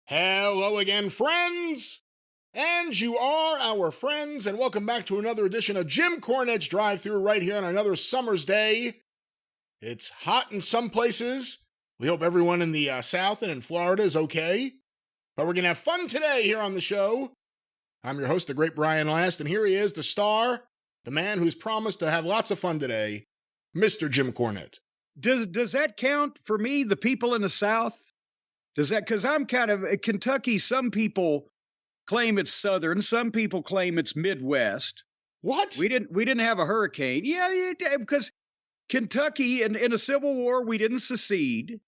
Hello again, friends! And you are our friends, and welcome back to another edition of Jim Cornette's Drive Thru right here on another summer's day. It's hot in some places. We hope everyone in the South and in Florida is okay. But we're going to have fun today here on the show. I'm your host, the great Brian Last, and here he is, the star, the man who's promised to have lots of fun today, Mr. Jim Cornette. Does that count for me, the people in the South? Does that, because I'm kind of, Kentucky, some people claim it's Southern, some people claim it's Midwest. What? We didn't have a hurricane. Yeah, because Kentucky, in the Civil War, we didn't secede.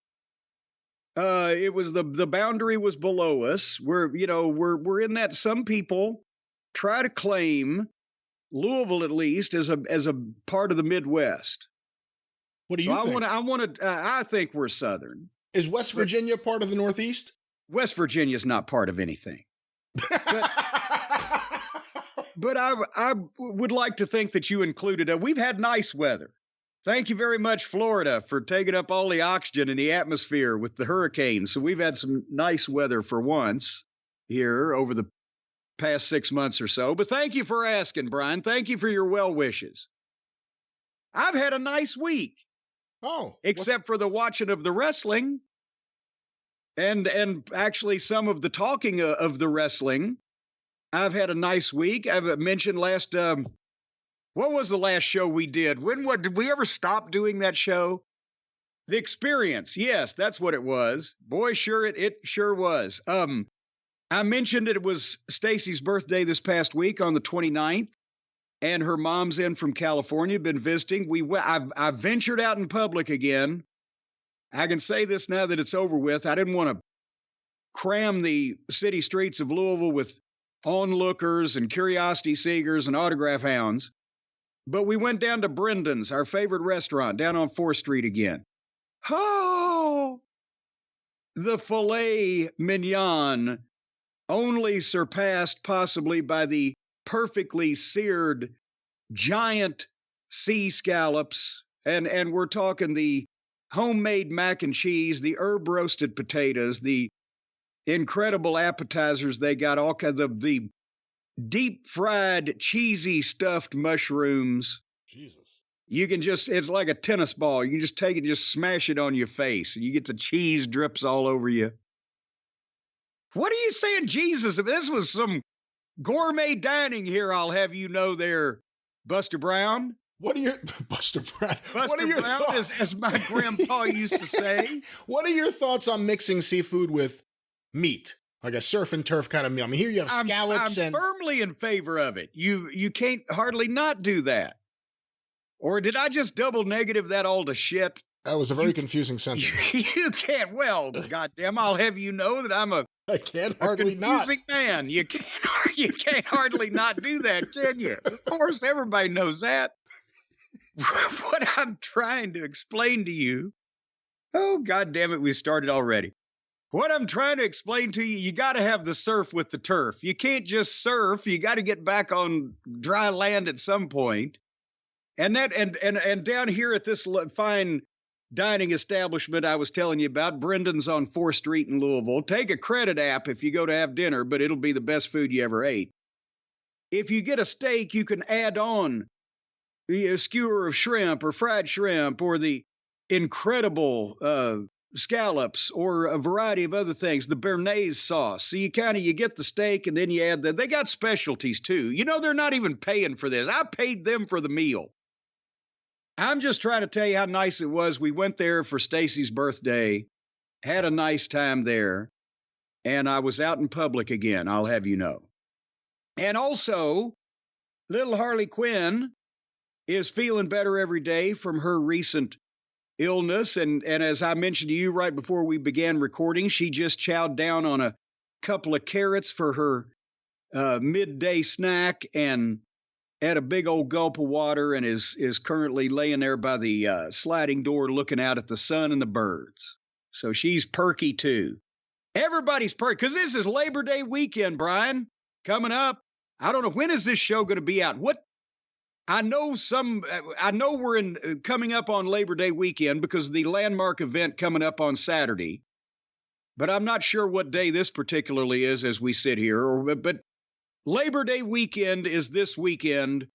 It was the boundary was below us. We're in that. Some people try to claim Louisville, at least, as a part of the Midwest. What do you think? I think we're Southern. Is West Virginia part of the Northeast? West Virginia's not part of anything. But I would like to think that you included we've had nice weather. Thank you very much, Florida, for taking up all the oxygen in the atmosphere with the hurricanes. So we've had some nice weather for once here over the past 6 months or so. But thank you for asking, Brian. Thank you for your well wishes. I've had a nice week. Oh. Except for the watching of the wrestling and actually some of the talking of the wrestling. I've had a nice week. I've mentioned last, what was the last show we did? Did we ever stop doing that show? The Experience. Yes, that's what it was. Boy, it sure was. I mentioned it was Stacy's birthday this past week on the 29th. And her mom's in from California, been visiting. I ventured out in public again. I can say this now that it's over with. I didn't want to cram the city streets of Louisville with onlookers and curiosity seekers and autograph hounds. But we went down to Brendan's, our favorite restaurant, down on 4th Street again. Oh! The filet mignon, only surpassed possibly by the perfectly seared giant sea scallops, and we're talking the homemade mac and cheese, the herb roasted potatoes, the incredible appetizers they got, all kinds of the deep fried cheesy stuffed mushrooms. Jesus. You can it's like a tennis ball. You can just take it and just smash it on your face, and you get the cheese drips all over you. What are you saying, Jesus? If this was some gourmet dining here, I'll have you know there, Buster Brown. What are your Buster Brown? Buster Brown, as my grandpa used to say. What are your thoughts on mixing seafood with meat, like a surf and turf kind of meal? I mean, here you have scallops. I'm firmly in favor of it. You can't hardly not do that. Or did I just double negative that all to shit? That was a very confusing sentence. You can't. Well, goddamn, I'll have you know that I can't hardly not. Confusing man. You can't hardly not do that, can you? Of course, everybody knows that. What I'm trying to explain to you. Oh, God damn it, we started already. What I'm trying to explain to you, you got to have the surf with the turf. You can't just surf. You got to get back on dry land at some point. And down here at this fine dining establishment I was telling you about, Brendan's on 4th Street in Louisville. Take a credit app if you go to have dinner, but it'll be the best food you ever ate. If you get a steak, you can add on a skewer of shrimp or fried shrimp or the incredible scallops or a variety of other things, the béarnaise sauce. So you get the steak and then you add they got specialties too. You know, they're not even paying for this. I paid them for the meal. I'm just trying to tell you how nice it was. We went there for Stacy's birthday, had a nice time there, and I was out in public again, I'll have you know. And also, little Harley Quinn is feeling better every day from her recent illness. And as I mentioned to you right before we began recording, she just chowed down on a couple of carrots for her midday snack and had a big old gulp of water and is currently laying there by the sliding door looking out at the sun and the birds. So she's perky too. Everybody's perky because this is Labor Day weekend, Brian, coming up. I don't know, when is this show going to be out? I know we're coming up on Labor Day weekend because of the landmark event coming up on Saturday. but I'm not sure what day this particularly is as we sit here. But Labor Day weekend is this weekend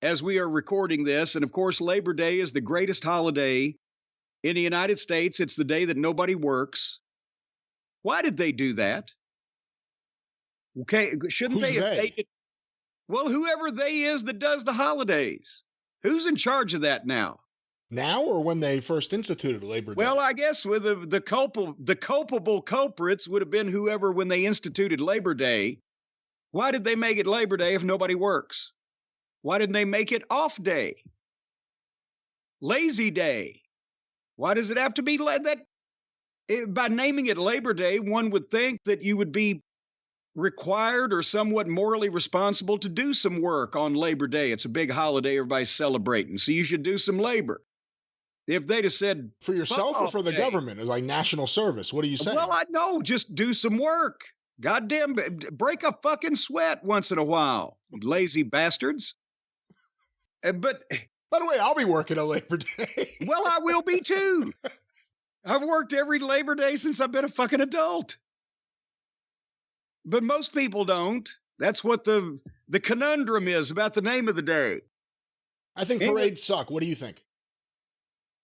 as we are recording this. And of course, Labor Day is the greatest holiday in the United States. It's the day that nobody works. Why did they do that? Okay, shouldn't Who's they have they? made it? Well, whoever they is that does the holidays. Who's in charge of that now? Now or when they first instituted Labor Day? Well, I guess with the culpable culprits would have been whoever when they instituted Labor Day. Why did they make it Labor Day if nobody works? Why didn't they make it off day? Lazy day. Why does it have to be that? By naming it Labor Day, one would think that you would be required or somewhat morally responsible to do some work on Labor Day. It's a big holiday, everybody's celebrating, so you should do some labor. If they'd have said for yourself or for the government, like national service, what are you saying? Well, I know, just do some work. Goddamn, break a fucking sweat once in a while, lazy bastards. But by the way, I'll be working on Labor Day. Well, I will be too. I've worked every Labor Day since I've been a fucking adult. But most people don't. That's what the conundrum is about the name of the day. I think parades suck. What do you think?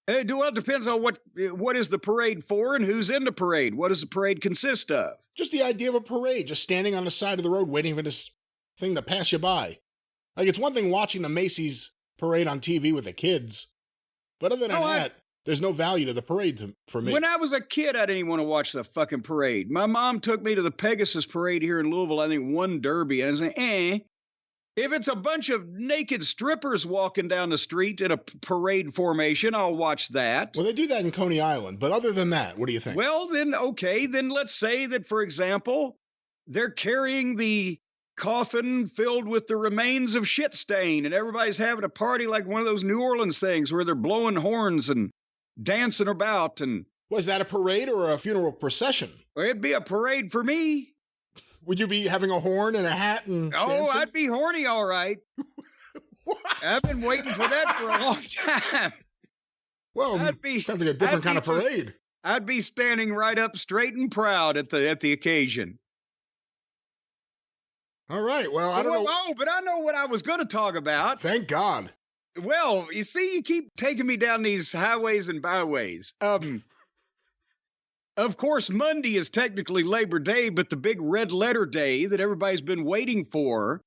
Well, it depends on what is the parade for and who's in the parade. What does the parade consist of? Just the idea of a parade, just standing on the side of the road waiting for this thing to pass you by. Like, it's one thing watching the Macy's parade on TV with the kids, but other than that, there's no value to the parade for me. When I was a kid, I didn't even want to watch the fucking parade. My mom took me to the Pegasus parade here in Louisville, I think one Derby, and I was like, if it's a bunch of naked strippers walking down the street in a parade formation, I'll watch that. Well, they do that in Coney Island, but other than that, what do you think? Well, then, okay, then let's say that, for example, they're carrying the coffin filled with the remains of shit stain, and everybody's having a party like one of those New Orleans things where they're blowing horns and dancing about. And was that a parade or a funeral procession? Well, it'd be a parade for me. Would you be having a horn and a hat and dancing? I'd be horny, all right. What? I've been waiting for that for a long time. Well, sounds like a different kind of parade. I'd be standing right up straight and proud at the occasion. All right. Well, I don't know. Oh, but I know what I was going to talk about. Thank God. Well, you see, you keep taking me down these highways and byways. Of course, Monday is technically Labor Day, but the big red letter day that everybody's been waiting for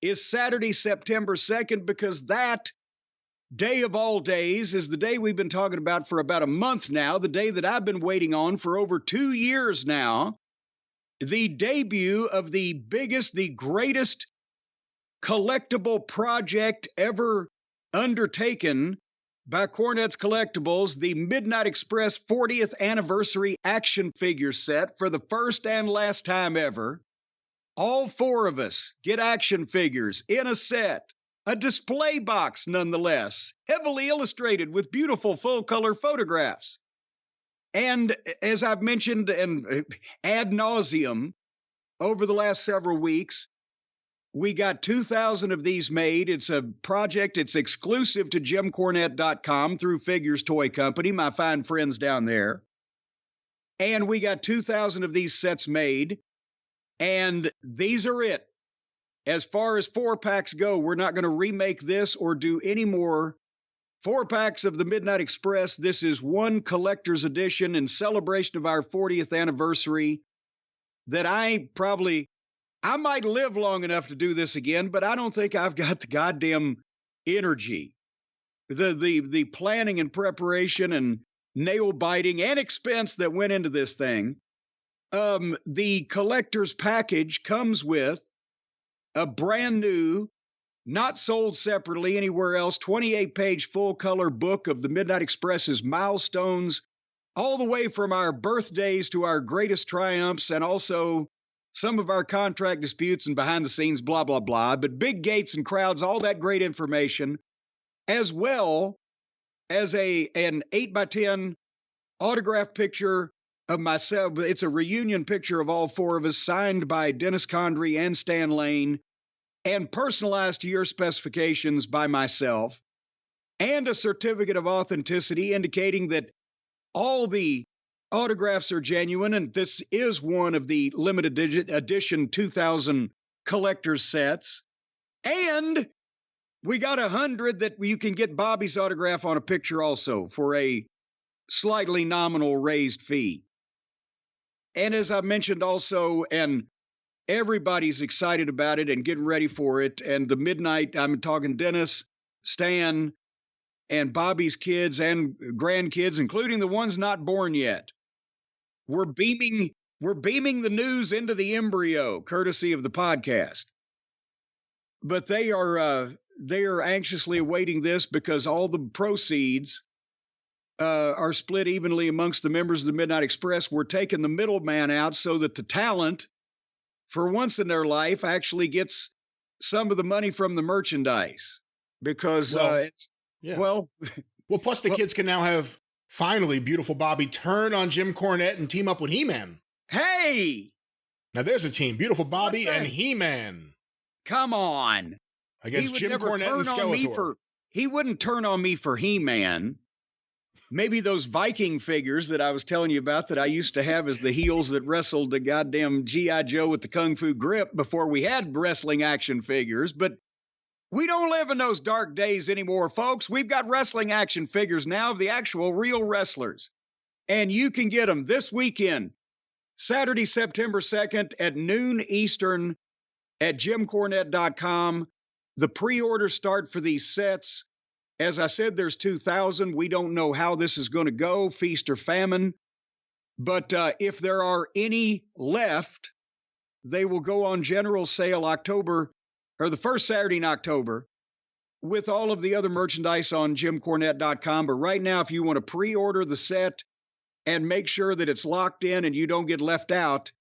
is Saturday, September 2nd, because that day of all days is the day we've been talking about for about a month now, the day that I've been waiting on for over 2 years now, the debut of the biggest, the greatest collectible project ever undertaken by Cornette's Collectibles, the Midnight Express 40th Anniversary action figure set for the first and last time ever. All four of us get action figures in a set, a display box nonetheless, heavily illustrated with beautiful full-color photographs. And as I've mentioned and ad nauseum over the last several weeks, we got 2,000 of these made. It's a project. It's exclusive to JimCornette.com through Figures Toy Company, my fine friends down there. And we got 2,000 of these sets made. And these are it. As far as 4-packs go, we're not going to remake this or do any more 4-packs of the Midnight Express. This is one collector's edition in celebration of our 40th anniversary that I might live long enough to do this again, but I don't think I've got the goddamn energy. The planning and preparation and nail biting and expense that went into this thing. The collector's package comes with a brand new, not sold separately anywhere else, 28-page full-color book of the Midnight Express's milestones, all the way from our birthdays to our greatest triumphs, and also some of our contract disputes and behind the scenes, blah, blah, blah. But big gates and crowds, all that great information, as well as an 8x10 autograph picture of myself. It's a reunion picture of all four of us, signed by Dennis Condrey and Stan Lane, and personalized to your specifications by myself, and a certificate of authenticity indicating that all the autographs are genuine, and this is one of the limited edition 2000 collector's sets. And we got 100 that you can get Bobby's autograph on a picture also for a slightly nominal raised fee. And as I mentioned also, and everybody's excited about it and getting ready for it. And the midnight, I'm talking Dennis, Stan, and Bobby's kids and grandkids, including the ones not born yet. We're beaming the news into the embryo, courtesy of the podcast. But they are anxiously awaiting this because all the proceeds are split evenly amongst the members of the Midnight Express. We're taking the middleman out so that the talent, for once in their life, actually gets some of the money from the merchandise. Because, plus the kids can now have, finally, beautiful Bobby turn on Jim Cornette and team up with He-Man. Hey! Now there's a team. Beautiful Bobby and He-Man. Come on. Against Jim Cornette and Skeletor. He wouldn't turn on me for He-Man. Maybe those Viking figures that I was telling you about that I used to have as the heels that wrestled the goddamn G.I. Joe with the Kung Fu grip before we had wrestling action figures. But we don't live in those dark days anymore, folks. We've got wrestling action figures now of the actual real wrestlers. And you can get them this weekend, Saturday, September 2nd at noon Eastern at JimCornette.com. The pre-orders start for these sets. As I said, there's 2,000. We don't know how this is going to go, feast or famine. But if there are any left, they will go on general sale the first Saturday in October, with all of the other merchandise on JimCornette.com. But right now, if you want to pre-order the set and make sure that it's locked in and you don't get left out,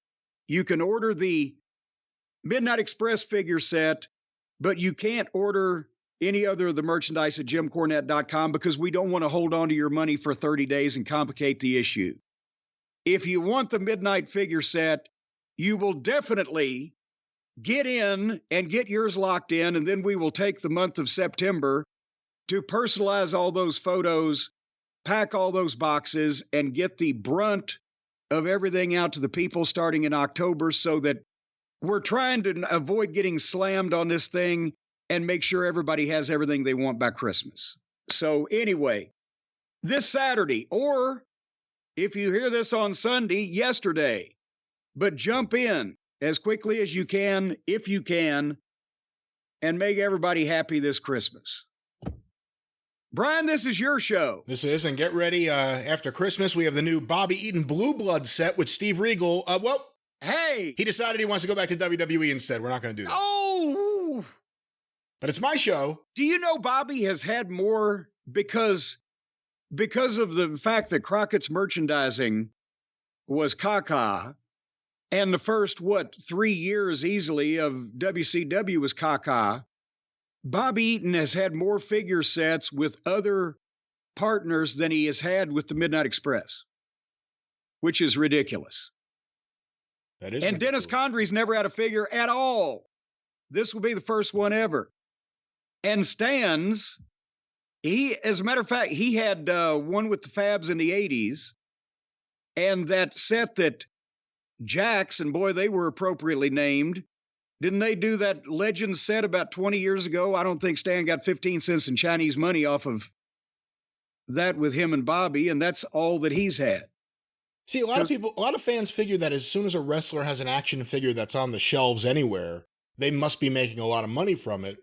you can order the Midnight Express figure set, but you can't order any other of the merchandise at JimCornette.com because we don't want to hold on to your money for 30 days and complicate the issue. If you want the Midnight figure set, you will definitely get in and get yours locked in, and then we will take the month of September to personalize all those photos, pack all those boxes, and get the brunt of everything out to the people starting in October so that we're trying to avoid getting slammed on this thing and make sure everybody has everything they want by Christmas. So anyway, this Saturday, or if you hear this on Sunday, yesterday, but jump in as quickly as you can, if you can, and make everybody happy this Christmas. Brian, this is your show. This is, and get ready. After Christmas, we have the new Bobby Eaton Blue Blood set with Steve Regal. Hey! He decided he wants to go back to WWE instead. We're not going to do that. Oh! But it's my show. Do you know Bobby has had more because of the fact that Crockett's merchandising was caca, and the first, 3 years easily of WCW was caca, Bobby Eaton has had more figure sets with other partners than he has had with the Midnight Express, which is ridiculous. That is and ridiculous. Dennis Condrey's never had a figure at all. This will be the first one ever. And Stan's, as a matter of fact, he had one with the Fabs in the 80s. And that set that Jax, and boy, they were appropriately named. Didn't they do that Legend set about 20 years ago? I don't think Stan got 15 cents in Chinese money off of that with him and Bobby, and that's all that he's had. See, a lot of fans figure that as soon as a wrestler has an action figure that's on the shelves anywhere, they must be making a lot of money from it.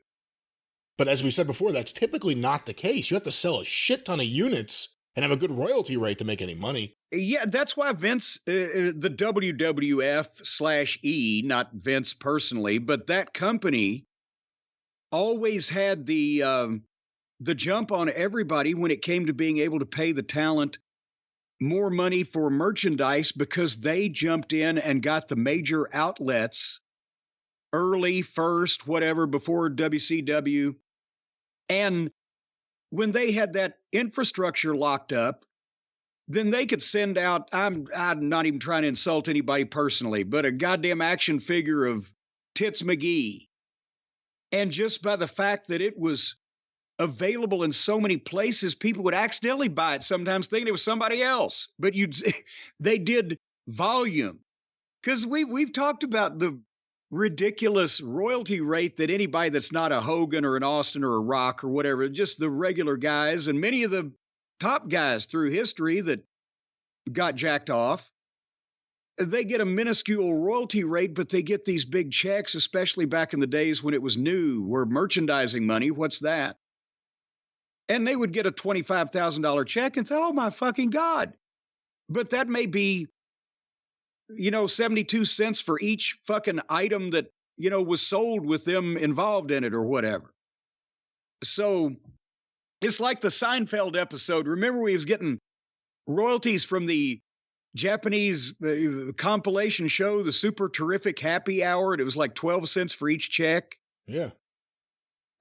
But as we said before, that's typically not the case. You have to sell a shit ton of units and have a good royalty rate to make any money. Yeah, that's why Vince, the WWF/E, not Vince personally, but that company always had the jump on everybody when it came to being able to pay the talent more money for merchandise because they jumped in and got the major outlets early, first, whatever, before WCW. And when they had that infrastructure locked up, then they could send out, I'm not even trying to insult anybody personally, but a goddamn action figure of Tits McGee. And just by the fact that it was available in so many places, people would accidentally buy it sometimes thinking it was somebody else. But they did volume. Because we've talked about the ridiculous royalty rate that anybody that's not a Hogan or an Austin or a Rock or whatever, just the regular guys and many of the top guys through history that got jacked off, they get a minuscule royalty rate, but they get these big checks, especially back in the days when it was new, where merchandising money, what's that? And they would get a $25,000 check and say, oh my fucking God. But that may be, 72 cents for each fucking item that, was sold with them involved in it or whatever. So it's like the Seinfeld episode. Remember, we was getting royalties from the Japanese compilation show, the Super Terrific Happy Hour. And it was like 12 cents for each check. Yeah.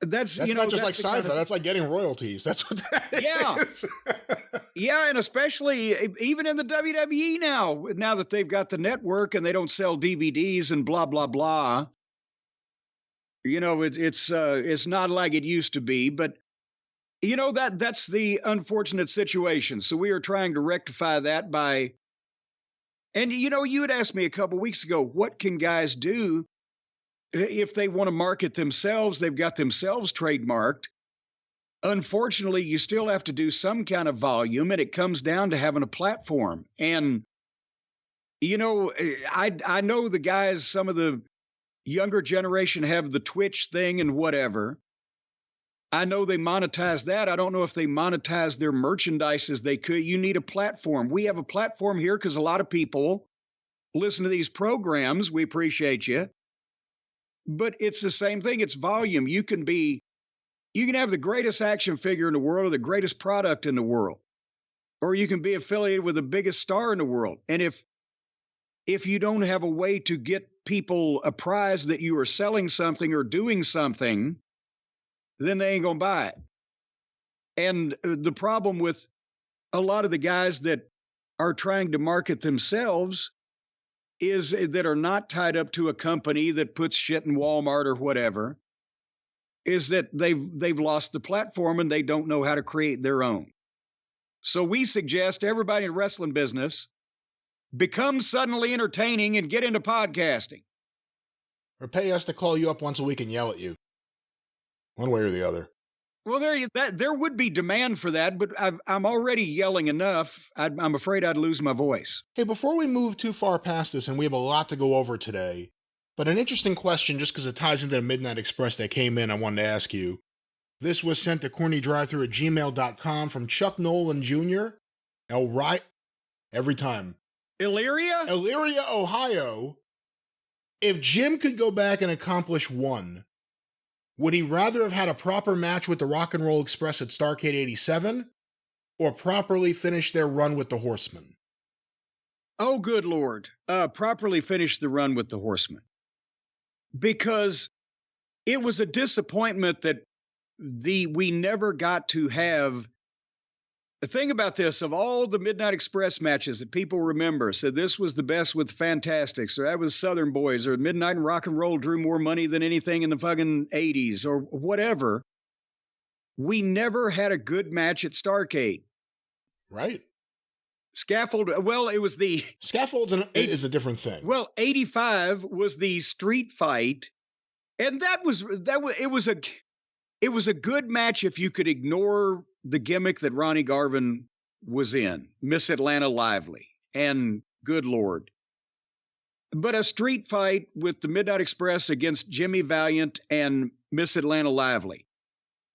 That's not just like Seinfeld. That's like getting royalties. That's what that is. Yeah, and especially even in the WWE now that they've got the network and they don't sell DVDs and blah, blah, blah. It's not like it used to be, but that's the unfortunate situation. So we are trying to rectify that by, and you had asked me a couple weeks ago, what can guys do if they want to market themselves? They've got themselves trademarked. Unfortunately, you still have to do some kind of volume, and it comes down to having a platform. And, I know the guys, some of the younger generation have the Twitch thing and whatever. I know they monetize that. I don't know if they monetize their merchandise as they could. You need a platform. We have a platform here because a lot of people listen to these programs. We appreciate you. But it's the same thing. It's volume. You can have the greatest action figure in the world or the greatest product in the world, or you can be affiliated with the biggest star in the world. And if you don't have a way to get people apprised that you are selling something or doing something, then they ain't going to buy it. And the problem with a lot of the guys that are trying to market themselves is that are not tied up to a company that puts shit in Walmart or whatever, is that they've lost the platform and they don't know how to create their own. So we suggest everybody in the wrestling business become suddenly entertaining and get into podcasting. Or pay us to call you up once a week and yell at you. One way or the other. Well, there would be demand for that, but I'm already yelling enough. I'm afraid I'd lose my voice. Hey, before we move too far past this, and we have a lot to go over today, but an interesting question, just because it ties into the Midnight Express that came in, I wanted to ask you. This was sent to CornyDriveThru@gmail.com from Chuck Nolan Jr. Every time. Elyria, Ohio. If Jim could go back and accomplish one, would he rather have had a proper match with the Rock and Roll Express at Starrcade 87 or properly finish their run with the Horsemen? Oh, good Lord. Properly finish the run with the Horsemen. Because it was a disappointment that we never got to have. The thing about this, of all the Midnight Express matches that people remember, said this was the best with Fantastics, or that was Southern Boys, or Midnight and Rock and Roll drew more money than anything in the fucking 80s, or whatever. We never had a good match at Starrcade. Right. Scaffold, well, it was the... Scaffolds is a different thing. Well, 85 was the street fight, and it was a good match if you could ignore the gimmick that Ronnie Garvin was in, Miss Atlanta Lively, and good Lord. But a street fight with the Midnight Express against Jimmy Valiant and Miss Atlanta Lively.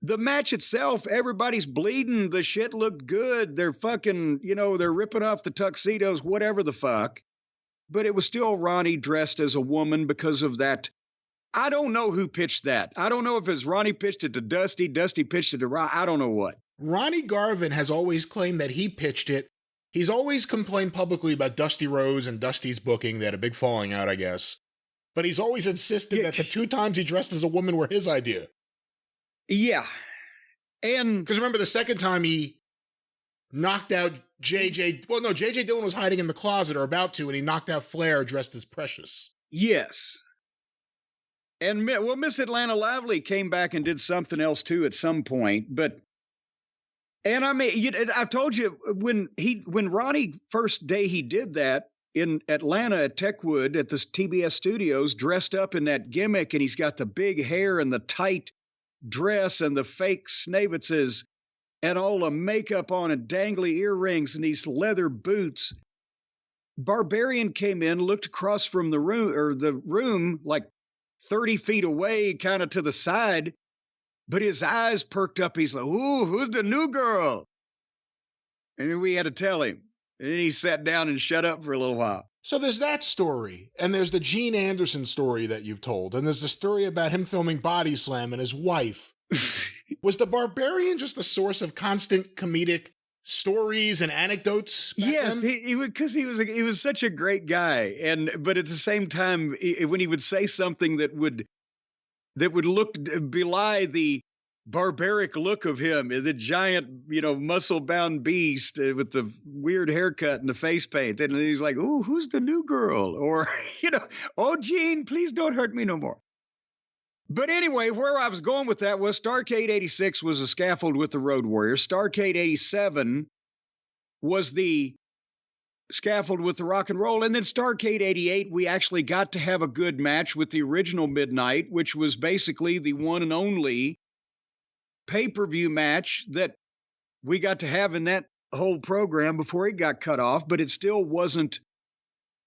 The match itself, everybody's bleeding. The shit looked good. They're fucking, they're ripping off the tuxedos, whatever the fuck. But it was still Ronnie dressed as a woman because of that. I don't know who pitched that. I don't know if it's Ronnie pitched it to Dusty, Dusty pitched it to Ron. I don't know what. Ronnie Garvin has always claimed that he pitched it. He's always complained publicly about Dusty Rhodes and Dusty's booking. They had a big falling out, I guess. But he's always insisted that the 2 times he dressed as a woman were his idea. Yeah. And because remember, the second time he knocked out JJ. Well, no, JJ Dillon was hiding in the closet or about to, and he knocked out Flair dressed as Precious. Yes. And Miss Atlanta Lively came back and did something else too at some point. And I mean, I've told you when Ronnie first day he did that in Atlanta at Techwood at the TBS studios, dressed up in that gimmick, and he's got the big hair and the tight dress and the fake Snavitzes and all the makeup on and dangly earrings and these leather boots. Barbarian came in, looked across from the room like 30 feet away, kind of to the side, but his eyes perked up. He's like, "Ooh, who's the new girl?" And we had to tell him. And then he sat down and shut up for a little while. So there's that story, and there's the Gene Anderson story that you've told, and there's the story about him filming Body Slam and his wife. Was the Barbarian just a source of constant comedic stories and anecdotes back yes, then? Because he was such a great guy, but at the same time, when he would say something that would belie the barbaric look of him, the giant, muscle-bound beast with the weird haircut and the face paint, and he's like, "Ooh, who's the new girl?" Or "Oh, Gene, please don't hurt me no more." But anyway, where I was going with that was Starrcade 86 was a scaffold with the Road Warriors. Starrcade 87 was the scaffold with the Rock and Roll. And then Starrcade 88, we actually got to have a good match with the original Midnight, which was basically the one and only pay-per-view match that we got to have in that whole program before it got cut off. But it still wasn't,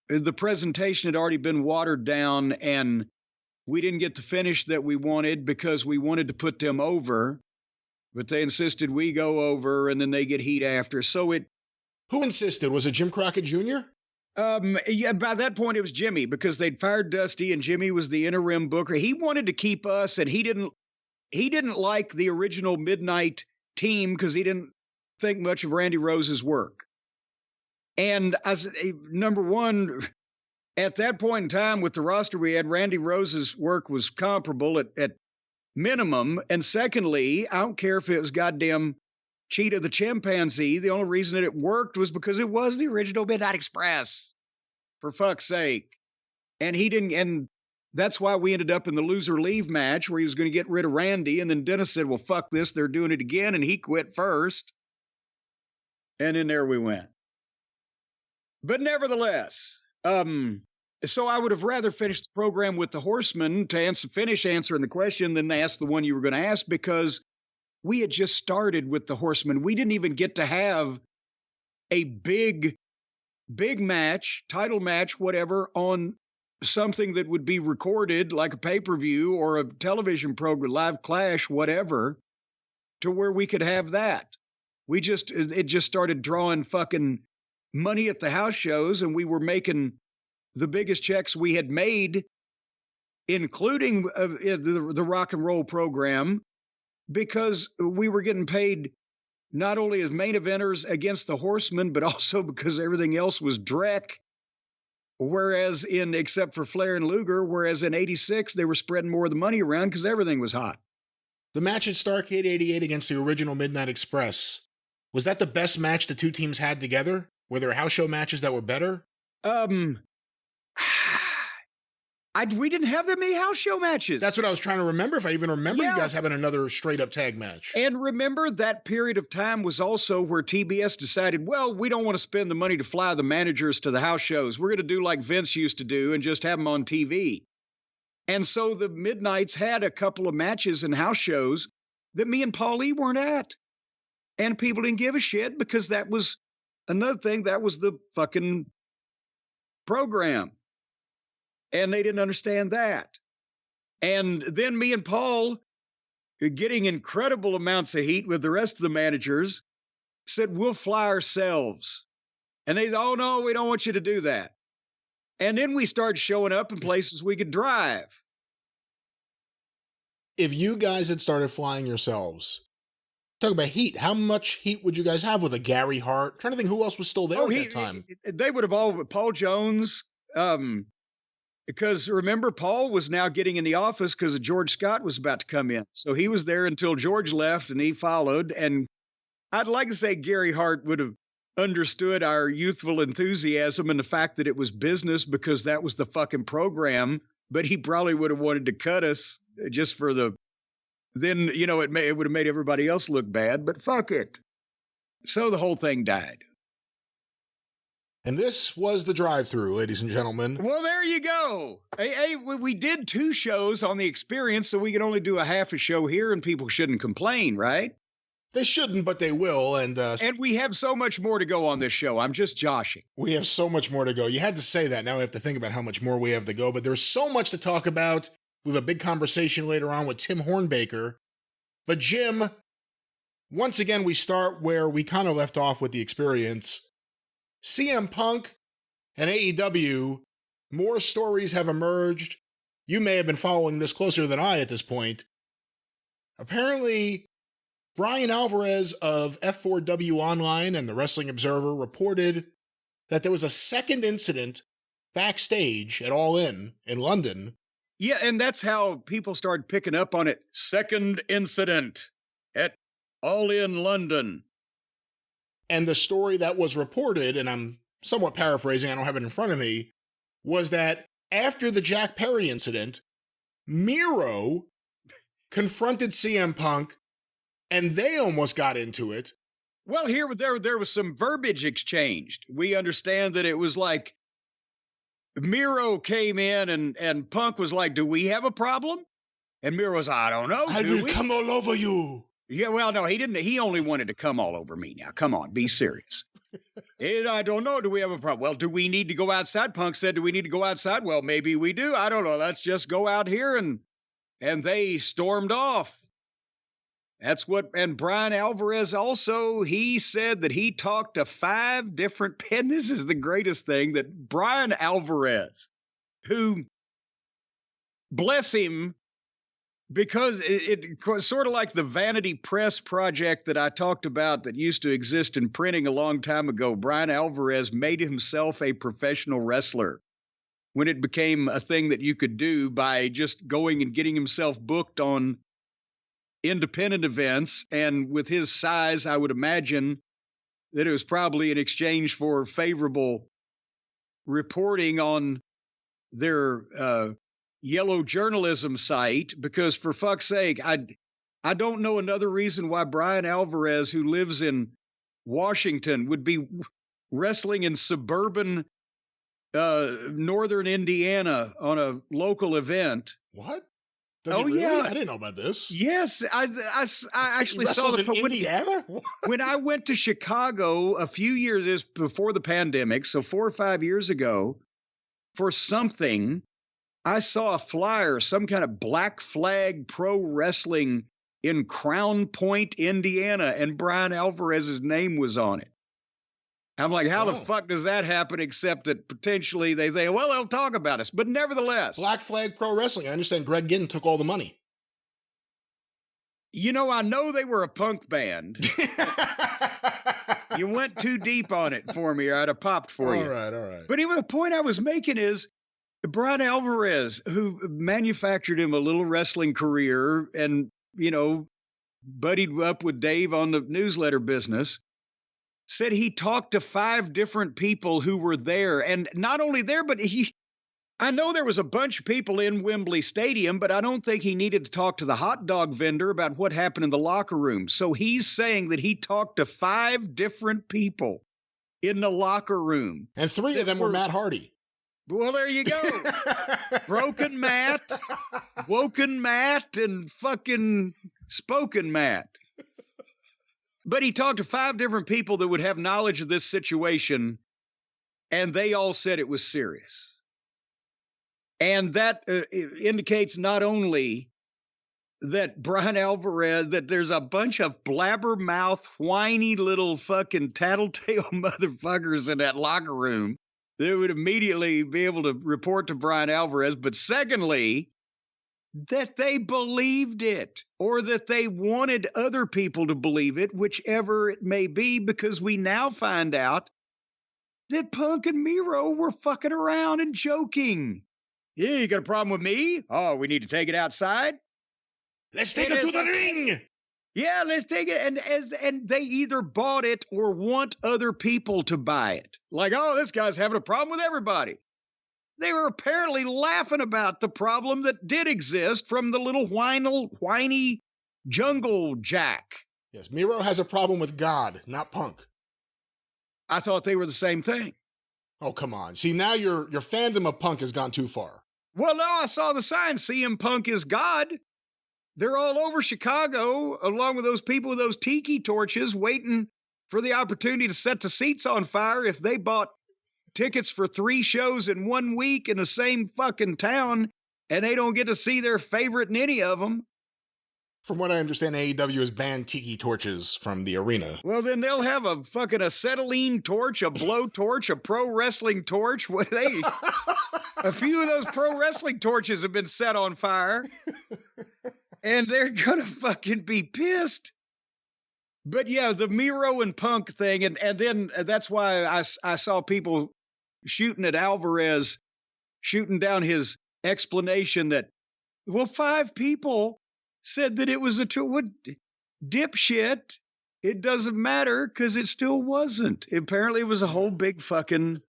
the presentation had already been watered down, and we didn't get the finish that we wanted because we wanted to put them over, but they insisted we go over and then they get heat after. So Who insisted? Was it Jim Crockett Jr.? Yeah, by that point it was Jimmy, because they'd fired Dusty and Jimmy was the interim booker. He wanted to keep us, and he didn't like the original Midnight team because he didn't think much of Randy Rose's work. And as number one, at that point in time with the roster we had, Randy Rose's work was comparable at minimum. And secondly, I don't care if it was goddamn Cheetah the Chimpanzee. The only reason that it worked was because it was the original Midnight Express, for fuck's sake. And he didn't, and that's why we ended up in the loser leave match where he was going to get rid of Randy. And then Dennis said, "Well, fuck this, they're doing it again." And he quit first. And then there we went. But nevertheless, so I would have rather finished the program with the Horsemen to finish answering the question than ask the one you were going to ask, because we had just started with the Horsemen. We didn't even get to have a big match, title match, whatever, on something that would be recorded like a pay-per-view or a television program, live Clash, whatever, to where we could have that. It just started drawing fucking money at the house shows, and we were making the biggest checks we had made, including the rock and roll program, because we were getting paid not only as main eventers against the Horsemen, but also because everything else was dreck. Whereas except for Flair and Luger, whereas in 86, they were spreading more of the money around because everything was hot. The match at Starrcade 88 against the original Midnight Express, was that the best match the two teams had together? Were there house show matches that were better? We didn't have that many house show matches. That's what I was trying to remember, if I even remember you guys having another straight-up tag match. And remember, that period of time was also where TBS decided, well, we don't want to spend the money to fly the managers to the house shows. We're going to do like Vince used to do and just have them on TV. And so the Midnights had a couple of matches and house shows that me and Paul Lee weren't at. And people didn't give a shit because that was another thing. That was the fucking program. And they didn't understand that. And then me and Paul, getting incredible amounts of heat with the rest of the managers, said, we'll fly ourselves. And they said, oh, no, we don't want you to do that. And then we started showing up in places we could drive. If you guys had started flying yourselves, talk about heat. How much heat would you guys have with a Gary Hart? I'm trying to think who else was still there at that time. They would have all, Paul Jones, because remember, Paul was now getting in the office because George Scott was about to come in. So he was there until George left and he followed. And I'd like to say Gary Hart would have understood our youthful enthusiasm and the fact that it was business because that was the fucking program but he probably would have wanted to cut us just for the, then, you know, it would have made everybody else look bad, but fuck it. So the whole thing died. And this was the drive-thru, ladies and gentlemen. Well, there you go. Hey, we did 2 shows on the experience, so we could only do a half a show here, and people shouldn't complain, right? They shouldn't, but they will. And we have so much more to go on this show. I'm just joshing. We have so much more to go. You had to say that. Now we have to think about how much more we have to go. But there's so much to talk about. We have a big conversation later on with Tim Hornbaker. But Jim, once again, we start where we kind of left off with the experience. CM Punk and AEW, more stories have emerged. You may have been following this closer than I at this point. Apparently, Brian Alvarez of F4W Online and the Wrestling Observer reported that there was a second incident backstage at All In London. Yeah, and that's how people started picking up on it. Second incident at All In London. And the story that was reported, and I'm somewhat paraphrasing, I don't have it in front of me, was that after the Jack Perry incident, Miro confronted CM Punk, and they almost got into it. Well, there was some verbiage exchanged. We understand that it was like Miro came in and Punk was like, "Do we have a problem?" And Miro was, "I don't know. I will come all over you." Yeah, well, no, he didn't. He only wanted to come all over me. Now, come on, be serious. I don't know. Do we have a problem? Well, do we need to go outside? Punk said, "Do we need to go outside?" Well, maybe we do. I don't know. Let's just go out here. And they stormed off. That's what, and Brian Alvarez also, he said that he talked to 5 different, and this is the greatest thing, that Brian Alvarez, who, bless him, because it sort of like the Vanity Press project that I talked about that used to exist in printing a long time ago. Brian Alvarez made himself a professional wrestler when it became a thing that you could do by just going and getting himself booked on independent events. And with his size, I would imagine that it was probably in exchange for favorable reporting on their yellow journalism site, because for fuck's sake, I don't know another reason why Brian Alvarez, who lives in Washington, would be wrestling in suburban northern Indiana on a local event. What? Really? Yeah, I didn't know about this. Yes, I actually saw in Indiana. When I went to Chicago a few years before the pandemic, so 4 or 5 years ago, for something. I saw a flyer, some kind of Black Flag Pro Wrestling in Crown Point, Indiana, and Brian Alvarez's name was on it. I'm like, how the fuck does that happen, except that potentially they say, well, they'll talk about us. But nevertheless. Black Flag Pro Wrestling. I understand Greg Ginn took all the money. You know, I know they were a punk band. You went too deep on it for me, or I'd have popped for you. All right. But anyway, the point I was making is, Brian Alvarez, who manufactured him a little wrestling career and, you know, buddied up with Dave on the newsletter business, said he talked to 5 different people who were there. And not only there, but I know there was a bunch of people in Wembley Stadium, but I don't think he needed to talk to the hot dog vendor about what happened in the locker room. So he's saying that he talked to 5 different people in the locker room. And 3 of them were Matt Hardy. Well, there you go. Broken Matt, Woken Matt, and fucking Spoken Matt. But he talked to 5 different people that would have knowledge of this situation, and they all said it was serious. And that indicates not only that Brian Alvarez, that there's a bunch of blabbermouth, whiny little fucking tattletale motherfuckers in that locker room, they would immediately be able to report to Brian Alvarez. But secondly, that they believed it, or that they wanted other people to believe it, whichever it may be, because we now find out that Punk and Miro were fucking around and joking. Yeah, you got a problem with me? Oh, we need to take it outside? Let's take it to the ring! Yeah, let's take it. And they either bought it or want other people to buy it. Like, oh, this guy's having a problem with everybody. They were apparently laughing about the problem that did exist from the little whiny jungle jack. Yes, Miro has a problem with God, not Punk. I thought they were the same thing. Oh, come on. See, now your fandom of Punk has gone too far. Well, no, I saw the sign, CM Punk is God. They're all over Chicago, along with those people with those tiki torches, waiting for the opportunity to set the seats on fire if they bought tickets for 3 shows in 1 week in the same fucking town, and they don't get to see their favorite in any of them. From what I understand, AEW has banned tiki torches from the arena. Well, then they'll have a fucking acetylene torch, a blow torch, a pro wrestling torch. A few of those pro wrestling torches have been set on fire, and they're gonna fucking be pissed. But yeah, the Miro and Punk thing, and then that's why I saw people shooting at Alvarez, shooting down his explanation that, well, 5 people said that it was a dipshit. It doesn't matter because it still wasn't. Apparently, it was a whole big fucking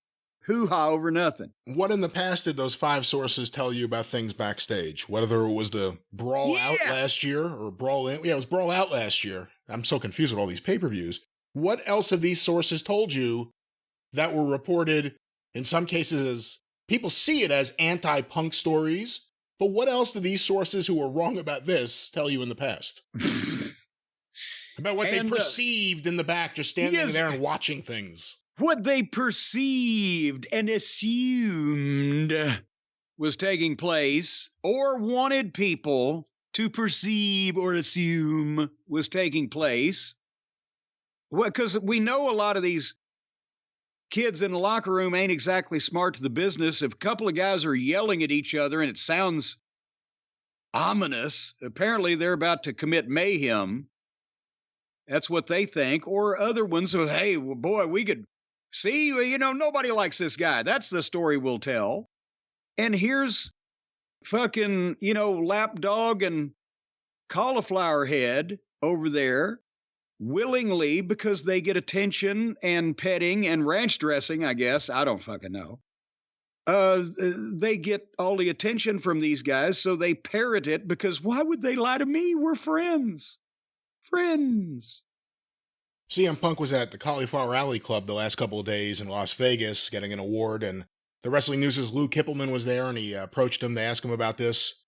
hoo-ha over nothing. What in the past did those 5 sources tell you about things backstage? Whether it was the Brawl Out last year or Brawl In? Yeah, it was Brawl Out last year. I'm so confused with all these pay-per-views. What else have these sources told you that were reported, in some cases, people see it as anti-Punk stories, but what else do these sources who were wrong about this tell you in the past? About what they perceived in the back, just standing there and watching things. What they perceived and assumed was taking place, or wanted people to perceive or assume was taking place. Well, because we know a lot of these kids in the locker room ain't exactly smart to the business. If a couple of guys are yelling at each other and it sounds ominous, apparently they're about to commit mayhem. That's what they think. Or other ones of, hey, well, boy, we could see, nobody likes this guy. That's the story we'll tell. And here's fucking, lapdog and cauliflower head over there willingly, because they get attention and petting and ranch dressing, I guess. I don't fucking know. They get all the attention from these guys, so they parrot it, because why would they lie to me? We're friends. Friends. CM Punk was at the Cauliflower Alley Club the last couple of days in Las Vegas getting an award, and the Wrestling News' Lou Kippelman was there, and he approached him to ask him about this.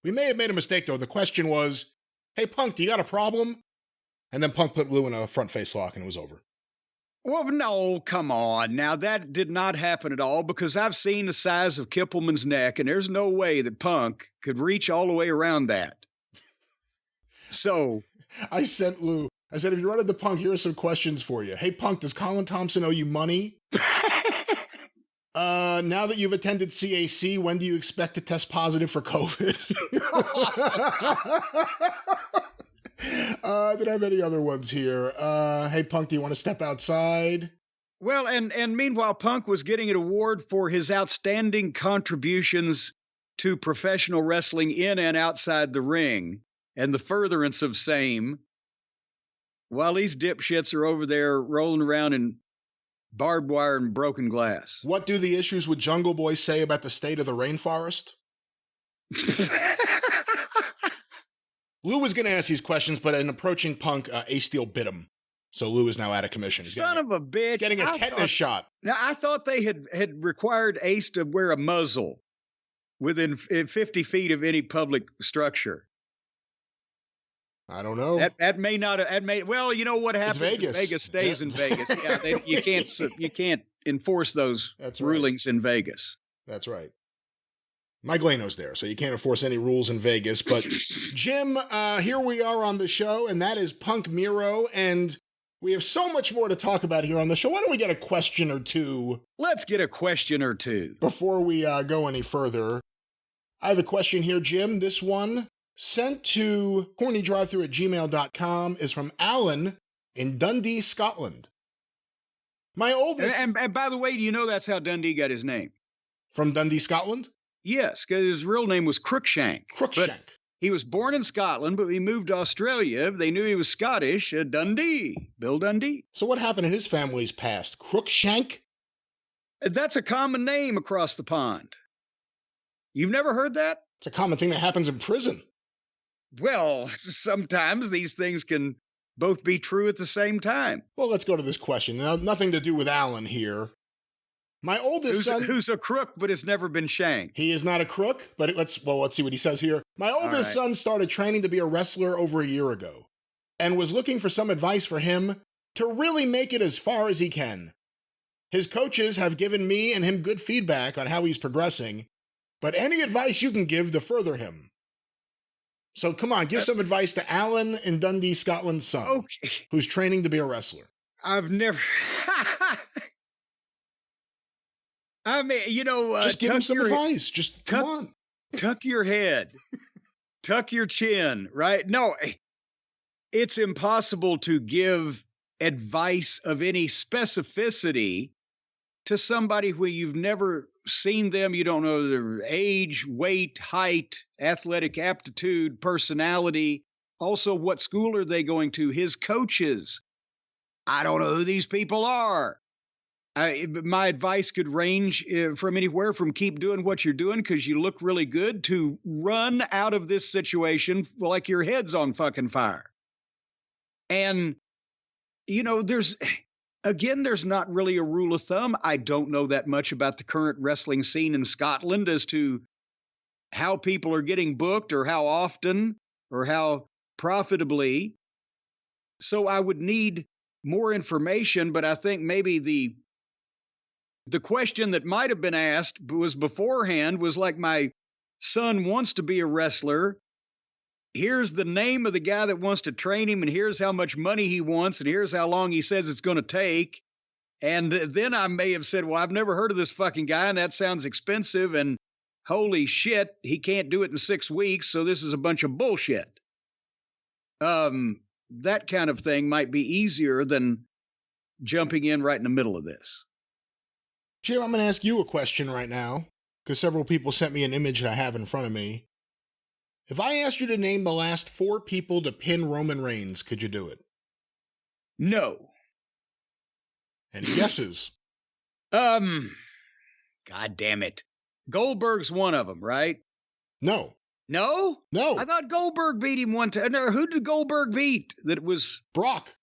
We may have made a mistake, though. The question was, hey, Punk, do you got a problem? And then Punk put Lou in a front face lock, and it was over. Well, no, come on. Now, that did not happen at all, because I've seen the size of Kippelman's neck, and there's no way that Punk could reach all the way around that. So I sent Lou, I said, if you run into Punk, here are some questions for you. Hey, Punk, does Colin Thompson owe you money? Now that you've attended CAC, when do you expect to test positive for COVID? Did I have any other ones here? Hey, Punk, do you want to step outside? Well, and meanwhile, Punk was getting an award for his outstanding contributions to professional wrestling in and outside the ring, and the furtherance of same, while these dipshits are over there rolling around in barbed wire and broken glass. What do the issues with Jungle Boy say about the state of the rainforest? Lou was going to ask these questions, but in approaching Punk, Ace Steel bit him. So Lou is now out of commission. Son of a bitch. He's getting a tetanus shot. Now, I thought they had required Ace to wear a muzzle within 50 feet of any public structure. I don't know. That may not have, well, you know what happens? Vegas. Vegas stays in Vegas. Yeah, you can't enforce those rulings in Vegas. That's right. Mike Lano's there, so you can't enforce any rules in Vegas. But Jim, here we are on the show, and that is Punk Miro, and we have so much more to talk about here on the show. Why don't we get a question or two? Let's get a question or two. Before we go any further, I have a question here, Jim. This one, sent to CornyDriveThru@gmail.com, is from Alan in Dundee, Scotland. My oldest... And by the way, do you know that's how Dundee got his name? From Dundee, Scotland? Yes, because his real name was Crookshank. Crookshank. But he was born in Scotland, but he moved to Australia. They knew he was Scottish. Dundee. Bill Dundee. So what happened in his family's past? Crookshank? That's a common name across the pond. You've never heard that? It's a common thing that happens in prison. Well, sometimes these things can both be true at the same time. Well, let's go to this question. Now, nothing to do with Alan here. My oldest son... Who's a crook but has never been shanked. He is not a crook, but let's see what he says here. My oldest son started training to be a wrestler over a year ago and was looking for some advice for him to really make it as far as he can. His coaches have given me and him good feedback on how he's progressing, but any advice you can give to further him. So come on, give some advice to Alan in Dundee, Scotland's son, who's training to be a wrestler. I've never... I mean, just give him some advice. Just come on. Tuck your head. Tuck your chin, right? No, it's impossible to give advice of any specificity to somebody who you've never seen them. You don't know their age, weight, height, athletic aptitude, personality. Also, what school are they going to? His coaches. I don't know who these people are. My advice could range from anywhere from keep doing what you're doing because you look really good to run out of this situation like your head's on fucking fire. And, there's not really a rule of thumb. I don't know that much about the current wrestling scene in Scotland as to how people are getting booked or how often or how profitably. So I would need more information, but I think maybe the question that might have been asked was beforehand was like, my son wants to be a wrestler. Here's the name of the guy that wants to train him, and here's how much money he wants, and here's how long he says it's going to take. And then I may have said, well, I've never heard of this fucking guy, and that sounds expensive, and holy shit, he can't do it in 6 weeks, so this is a bunch of bullshit. That kind of thing might be easier than jumping in right in the middle of this. Jim, I'm going to ask you a question right now, because several people sent me an image I have in front of me. If I asked you to name the last 4 people to pin Roman Reigns, could you do it? No. Any guesses? God damn it. Goldberg's one of them, right? No. No? No. I thought Goldberg beat him one time. No, who did Goldberg beat? That was... Brock.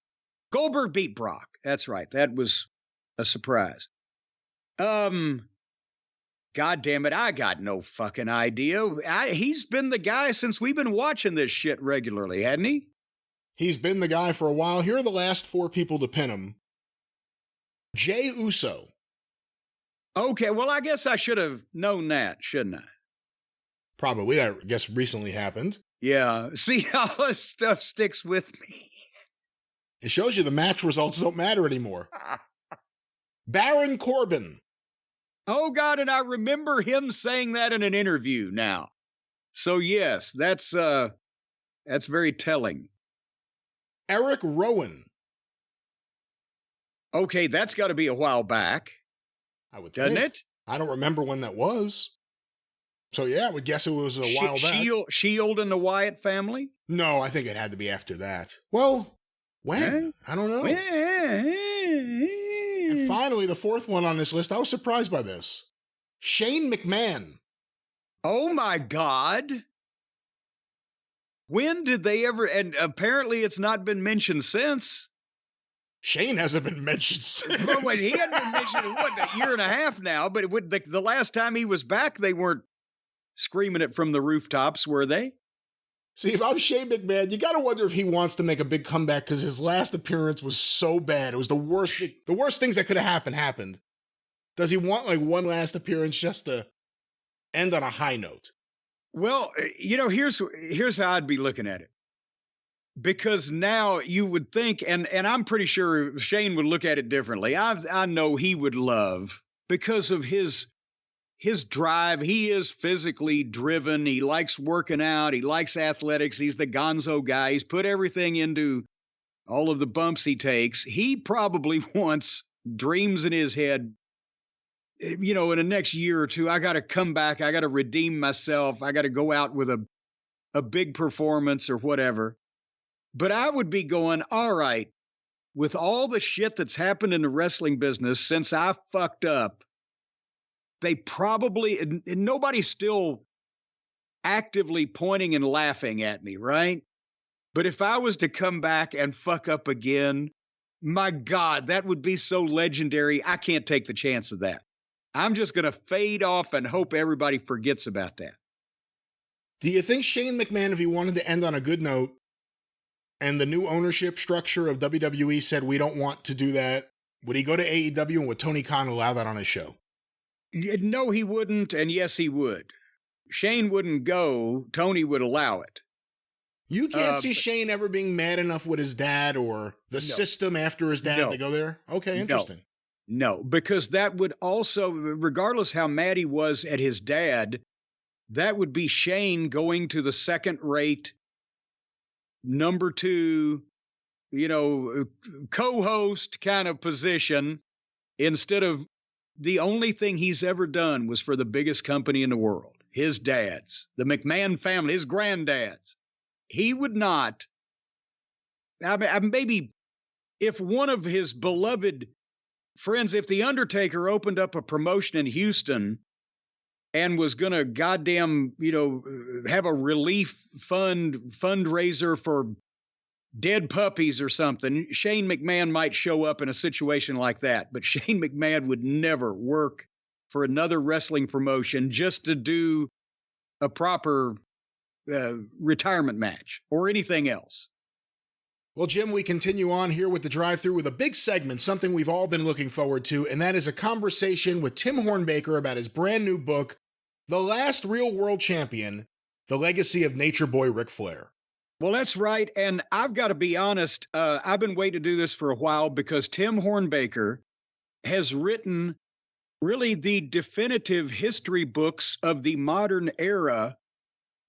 Goldberg beat Brock. That's right. That was a surprise. God damn it, I got no fucking idea. He's been the guy since we've been watching this shit regularly, hadn't he? He's been the guy for a while. Here are the last 4 people to pin him. Jey Uso. Okay, well, I guess I should have known that, shouldn't I? Probably. I guess recently happened. Yeah. See, all this stuff sticks with me. It shows you the match results don't matter anymore. Baron Corbin. Oh, God, and I remember him saying that in an interview now. So, yes, that's very telling. Eric Rowan. Okay, that's got to be a while back. I would think. Doesn't it? I don't remember when that was. So, yeah, I would guess it was a while back. Shield and the Wyatt family? No, I think it had to be after that. Well, when? I don't know. And finally, the 4th one on this list, I was surprised by this. Shane McMahon. Oh, my God. When did they ever... And apparently it's not been mentioned since. Shane hasn't been mentioned since. Well, wait, he hadn't been mentioned in, a year and a half now, but the last time he was back, they weren't screaming it from the rooftops, were they? See, if I'm Shane McMahon, you got to wonder if he wants to make a big comeback because his last appearance was so bad. It was the worst things that could have happened. Does he want like one last appearance just to end on a high note? Well, here's how I'd be looking at it. Because now you would think, and I'm pretty sure Shane would look at it differently. I know he would love, because of his drive. He is physically driven. He likes working out. He likes athletics. He's the gonzo guy. He's put everything into all of the bumps he takes. He probably wants dreams in his head. In the next year or two, I got to come back. I got to redeem myself. I got to go out with a big performance or whatever. But I would be going, all right, with all the shit that's happened in the wrestling business since I fucked up, they probably, and nobody's still actively pointing and laughing at me, right? But if I was to come back and fuck up again, my God, that would be so legendary. I can't take the chance of that. I'm just going to fade off and hope everybody forgets about that. Do you think Shane McMahon, if he wanted to end on a good note, and the new ownership structure of WWE said we don't want to do that, would he go to AEW, and would Tony Khan allow that on his show? No, he wouldn't, and yes, he would. Shane wouldn't go. Tony would allow it. You can't see Shane ever being mad enough with his dad or the system after his dad to go there? Okay, interesting. No, because that would also, regardless how mad he was at his dad, that would be Shane going to the second-rate, number 2, co-host kind of position, instead of the only thing he's ever done was for the biggest company in the world, his dad's, the McMahon family, his granddad's. He would not, maybe if one of his beloved friends, if The Undertaker opened up a promotion in Houston and was going to goddamn, have a relief fundraiser for dead puppies or something, Shane McMahon might show up in a situation like that. But Shane McMahon would never work for another wrestling promotion just to do a proper retirement match or anything else. Well, Jim, we continue on here with the drive-thru with a big segment, something we've all been looking forward to, and that is a conversation with Tim Hornbaker about his brand new book, The Last Real World Champion, The Legacy of Nature Boy Ric Flair. Well, that's right. And I've got to be honest, I've been waiting to do this for a while because Tim Hornbaker has written really the definitive history books of the modern era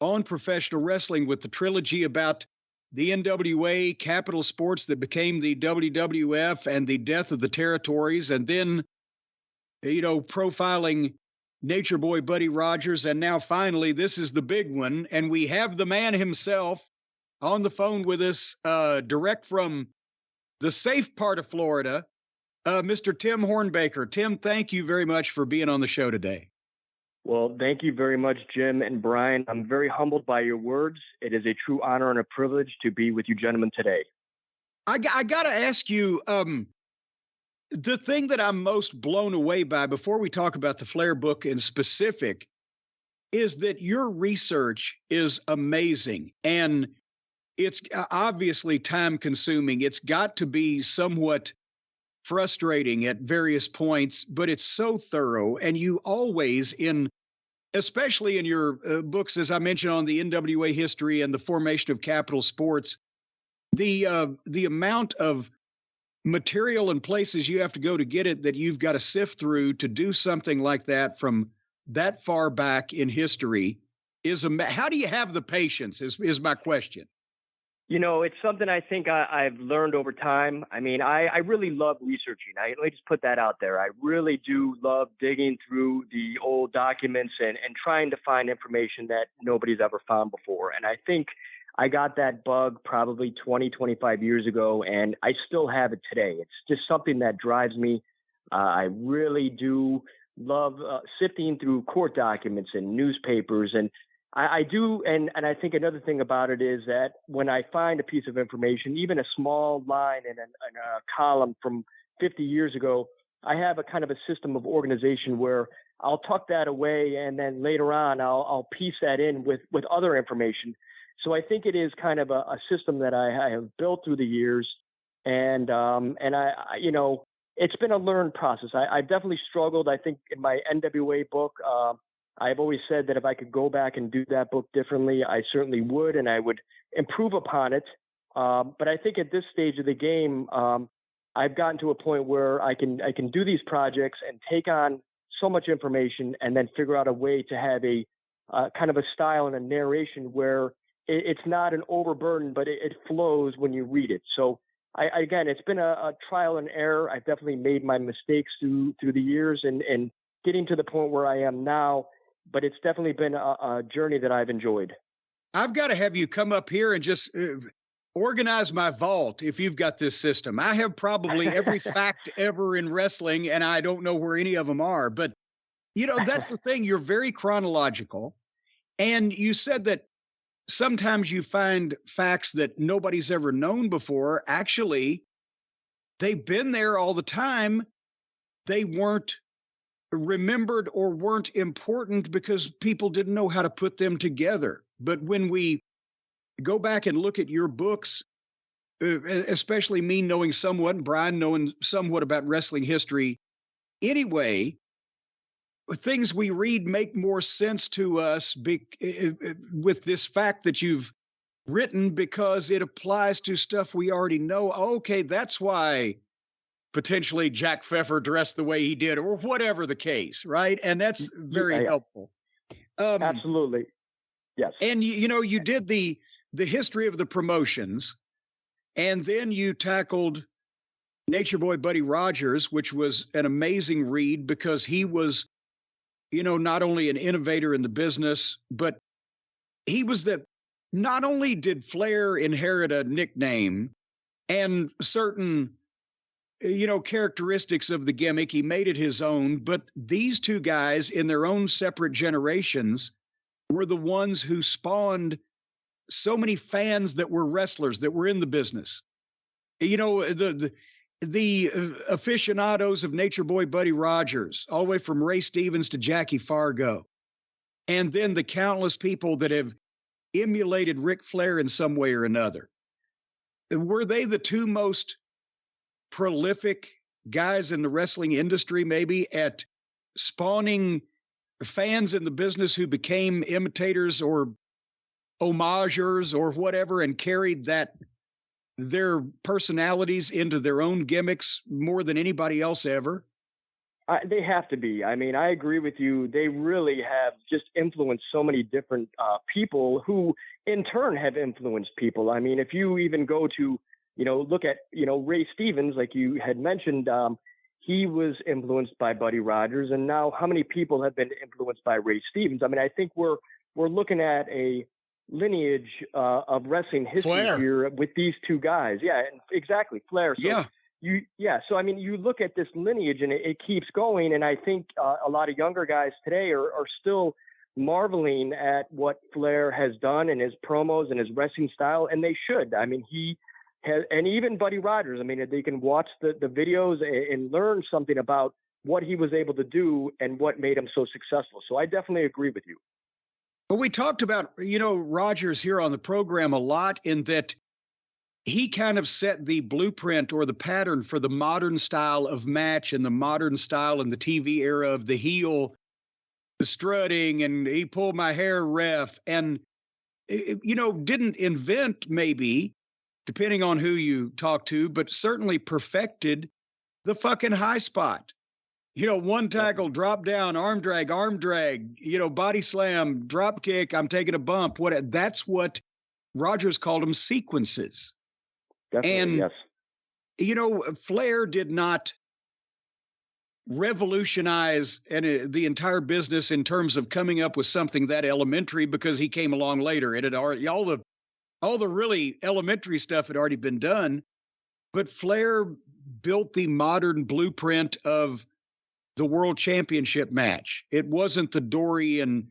on professional wrestling, with the trilogy about the NWA, Capital Sports that became the WWF, and the death of the territories, and then, profiling Nature Boy Buddy Rogers. And now finally, this is the big one. And we have the man himself on the phone with us, direct from the safe part of Florida, Mr. Tim Hornbaker. Tim, thank you very much for being on the show today. Well, thank you very much, Jim and Brian. I'm very humbled by your words. It is a true honor and a privilege to be with you gentlemen today. I got to ask you, the thing that I'm most blown away by, before we talk about the Flair book in specific, is that your research is amazing. And it's obviously time consuming. It's got to be somewhat frustrating at various points, but it's so thorough. And you always, especially in your books, as I mentioned, on the NWA history and the formation of Capital Sports, the amount of material and places you have to go to get it that you've got to sift through to do something like that from that far back in history is how do you have the patience is my question. It's something I think I've learned over time. I mean, I really love researching. Let me just put that out there. I really do love digging through the old documents and trying to find information that nobody's ever found before. And I think I got that bug probably 20, 25 years ago, and I still have it today. It's just something that drives me. I really do love sifting through court documents and newspapers, and I do, and I think another thing about it is that when I find a piece of information, even a small line in a column from 50 years ago, I have a kind of a system of organization where I'll tuck that away, and then later on I'll piece that in with other information. So I think it is kind of a system that I have built through the years, and it's been a learned process. I've definitely struggled. I think in my NWA book, I've always said that if I could go back and do that book differently, I certainly would, and I would improve upon it. But I think at this stage of the game, I've gotten to a point where I can do these projects and take on so much information and then figure out a way to have a kind of a style and a narration where it's not an overburden, but it flows when you read it. So again, it's been a trial and error. I've definitely made my mistakes through the years and getting to the point where I am now. But it's definitely been a journey that I've enjoyed. I've got to have you come up here and just organize my vault if you've got this system. I have probably every fact ever in wrestling, and I don't know where any of them are. But That's the thing. You're very chronological. And you said that sometimes you find facts that nobody's ever known before. Actually, they've been there all the time. They weren't remembered or weren't important because people didn't know how to put them together. But when we go back and look at your books, especially me knowing somewhat, and Brian knowing somewhat about wrestling history anyway, things we read make more sense to us with this fact that you've written, because it applies to stuff we already know. Okay, that's why potentially Jack Pfeffer dressed the way he did, or whatever the case, right? And that's very helpful. Absolutely. Yes. And you did the history of the promotions, and then you tackled Nature Boy Buddy Rogers, which was an amazing read because he was, not only an innovator in the business, but he was not only did Flair inherit a nickname and certain, characteristics of the gimmick, he made it his own, but these two guys in their own separate generations were the ones who spawned so many fans that were wrestlers, that were in the business. The aficionados of Nature Boy Buddy Rogers, all the way from Ray Stevens to Jackie Fargo. And then the countless people that have emulated Ric Flair in some way or another. Were they the two most prolific guys in the wrestling industry, maybe, at spawning fans in the business who became imitators or homagers or whatever, and carried their personalities into their own gimmicks more than anybody else ever? They have to be. I mean, I agree with you. They really have just influenced so many different people who in turn have influenced people. I mean, if you even go to, look at, Ray Stevens, like you had mentioned, he was influenced by Buddy Rogers. And now how many people have been influenced by Ray Stevens? I mean, I think we're looking at a lineage of wrestling history Flair. Here with these two guys. Yeah, exactly. Flair. So so I mean, you look at this lineage and it keeps going. And I think a lot of younger guys today are still marveling at what Flair has done in his promos and his wrestling style. And they should. I mean, he has, and even Buddy Rogers, I mean, they can watch the videos and learn something about what he was able to do and what made him so successful. So I definitely agree with you. But we talked about, Rogers here on the program a lot, in that he kind of set the blueprint or the pattern for the modern style of match and the modern style in the TV era of the heel, the strutting, and he pulled my hair ref, and, didn't invent, maybe, depending on who you talk to, but certainly perfected the fucking high spot. One tackle, drop down, arm drag, body slam, drop kick, I'm taking a bump. That's what Rogers called them, sequences. Definitely, and, yes. Flair did not revolutionize the entire business in terms of coming up with something that elementary, because he came along later. It had already, all the really elementary stuff had already been done. But Flair built the modern blueprint of the world championship match. It wasn't the Dory and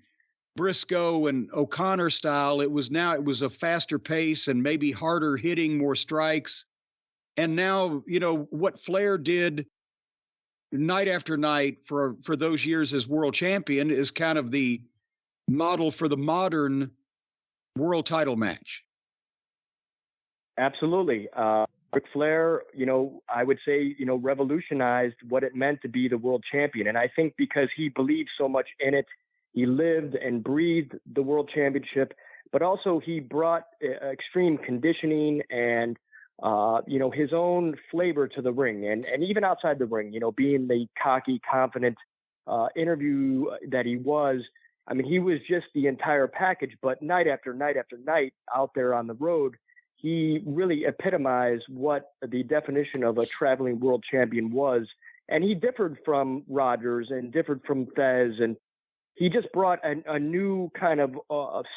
Briscoe and O'Connor style. It was a faster pace and maybe harder hitting, more strikes. And now, what Flair did night after night for those years as world champion is kind of the model for the modern world title match. Absolutely. Ric Flair, I would say, revolutionized what it meant to be the world champion. And I think because he believed so much in it, he lived and breathed the world championship, but also he brought extreme conditioning and, his own flavor to the ring, and even outside the ring, being the cocky, confident interview that he was. I mean, he was just the entire package, but night after night after night out there on the road, he really epitomized what the definition of a traveling world champion was. And he differed from Rogers and differed from Thez, and he just brought a new kind of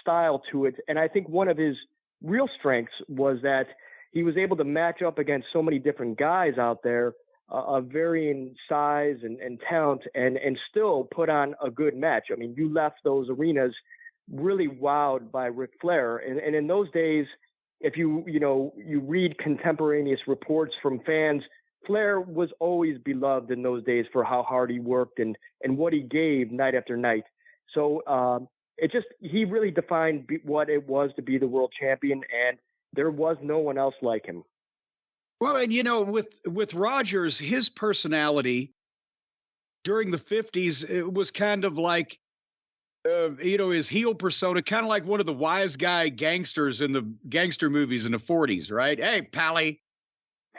style to it. And I think one of his real strengths was that he was able to match up against so many different guys out there varying size and talent and still put on a good match. I mean, you left those arenas really wowed by Ric Flair. And in those days, if you read contemporaneous reports from fans, Flair was always beloved in those days for how hard he worked and what he gave night after night. So he really defined what it was to be the world champion, and there was no one else like him. Well, and with Rogers, his personality during the 50s, it was kind of like, his heel persona, kind of like one of the wise guy gangsters in the gangster movies in the 40s, right? Hey, Pally.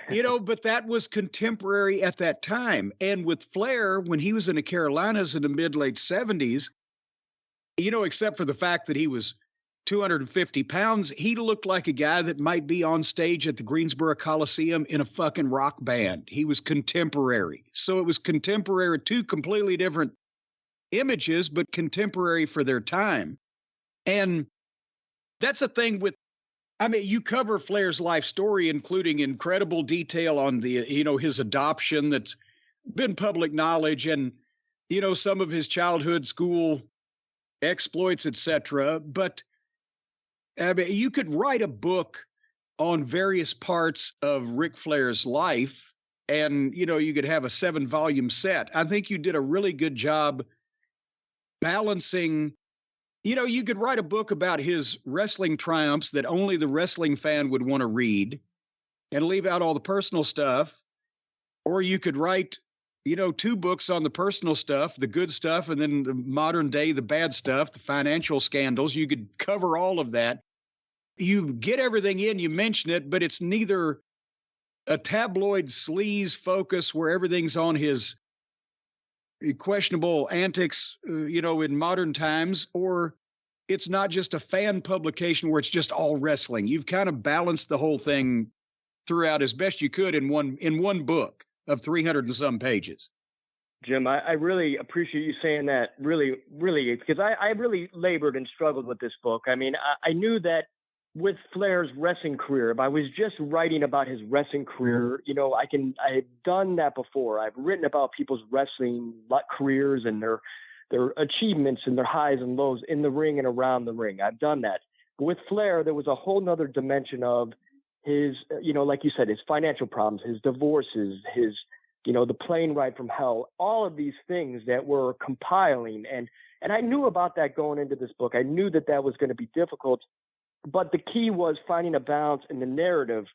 But that was contemporary at that time. And with Flair, when he was in the Carolinas in the mid-late 70s, except for the fact that he was 250 pounds, he looked like a guy that might be on stage at the Greensboro Coliseum in a fucking rock band. He was contemporary. So it was contemporary, two completely different images, but contemporary for their time. And that's a thing with, you cover Flair's life story, including incredible detail on the, his adoption that's been public knowledge and, some of his childhood school exploits, etc. But you could write a book on various parts of Ric Flair's life and, you could have a 7-volume set. I think you did a really good job balancing. You could write a book about his wrestling triumphs that only the wrestling fan would want to read and leave out all the personal stuff. Or you could write, 2 books on the personal stuff, the good stuff, and then the modern day, the bad stuff, the financial scandals. You could cover all of that. You get everything in, you mention it, but it's neither a tabloid sleaze focus where everything's on his questionable antics, in modern times, or it's not just a fan publication where it's just all wrestling. You've kind of balanced the whole thing throughout as best you could in one book of 300 and some pages. Jim, I really appreciate you saying that, really, really, because I really labored and struggled with this book. I mean, I knew that with Flair's wrestling career, if I was just writing about his wrestling career, I've done that before. I've written about people's wrestling careers and their achievements and their highs and lows in the ring and around the ring. I've done that. But with Flair, there was a whole nother dimension of his, like you said, his financial problems, his divorces, his, the plane ride from hell, all of these things that were compiling. And I knew about that going into this book. I knew that was going to be difficult. But the key was finding a balance in the narrative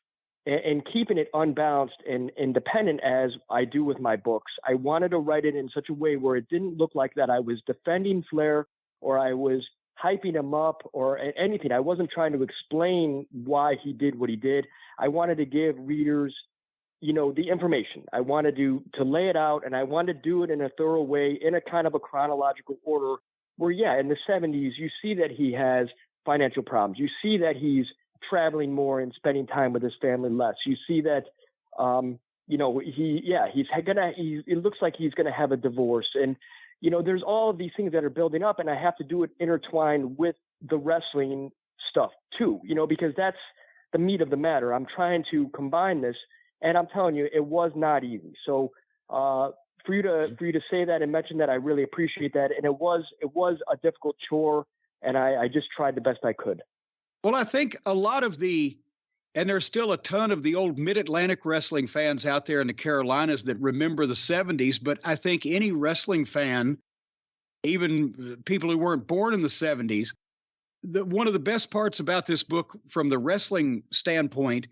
and keeping it unbalanced and independent as I do with my books. I wanted to write it in such a way where it didn't look like that I was defending Flair or I was hyping him up or anything. I wasn't trying to explain why he did what he did. I wanted to give readers, the information. I wanted to lay it out, and I wanted to do it in a thorough way, in a kind of a chronological order where, in the 70s, you see that he has financial problems. You see that he's traveling more and spending time with his family less. You see that, it looks like he's going to have a divorce. And, there's all of these things that are building up, and I have to do it intertwined with the wrestling stuff too, because that's the meat of the matter. I'm trying to combine this, and I'm telling you, it was not easy. So, for you to say that and mention that, I really appreciate that. And it was a difficult chore. And I just tried the best I could. Well, I think a lot of and there's still a ton of the old Mid-Atlantic wrestling fans out there in the Carolinas that remember the 70s, but I think any wrestling fan, even people who weren't born in the 70s, one of the best parts about this book from the wrestling standpoint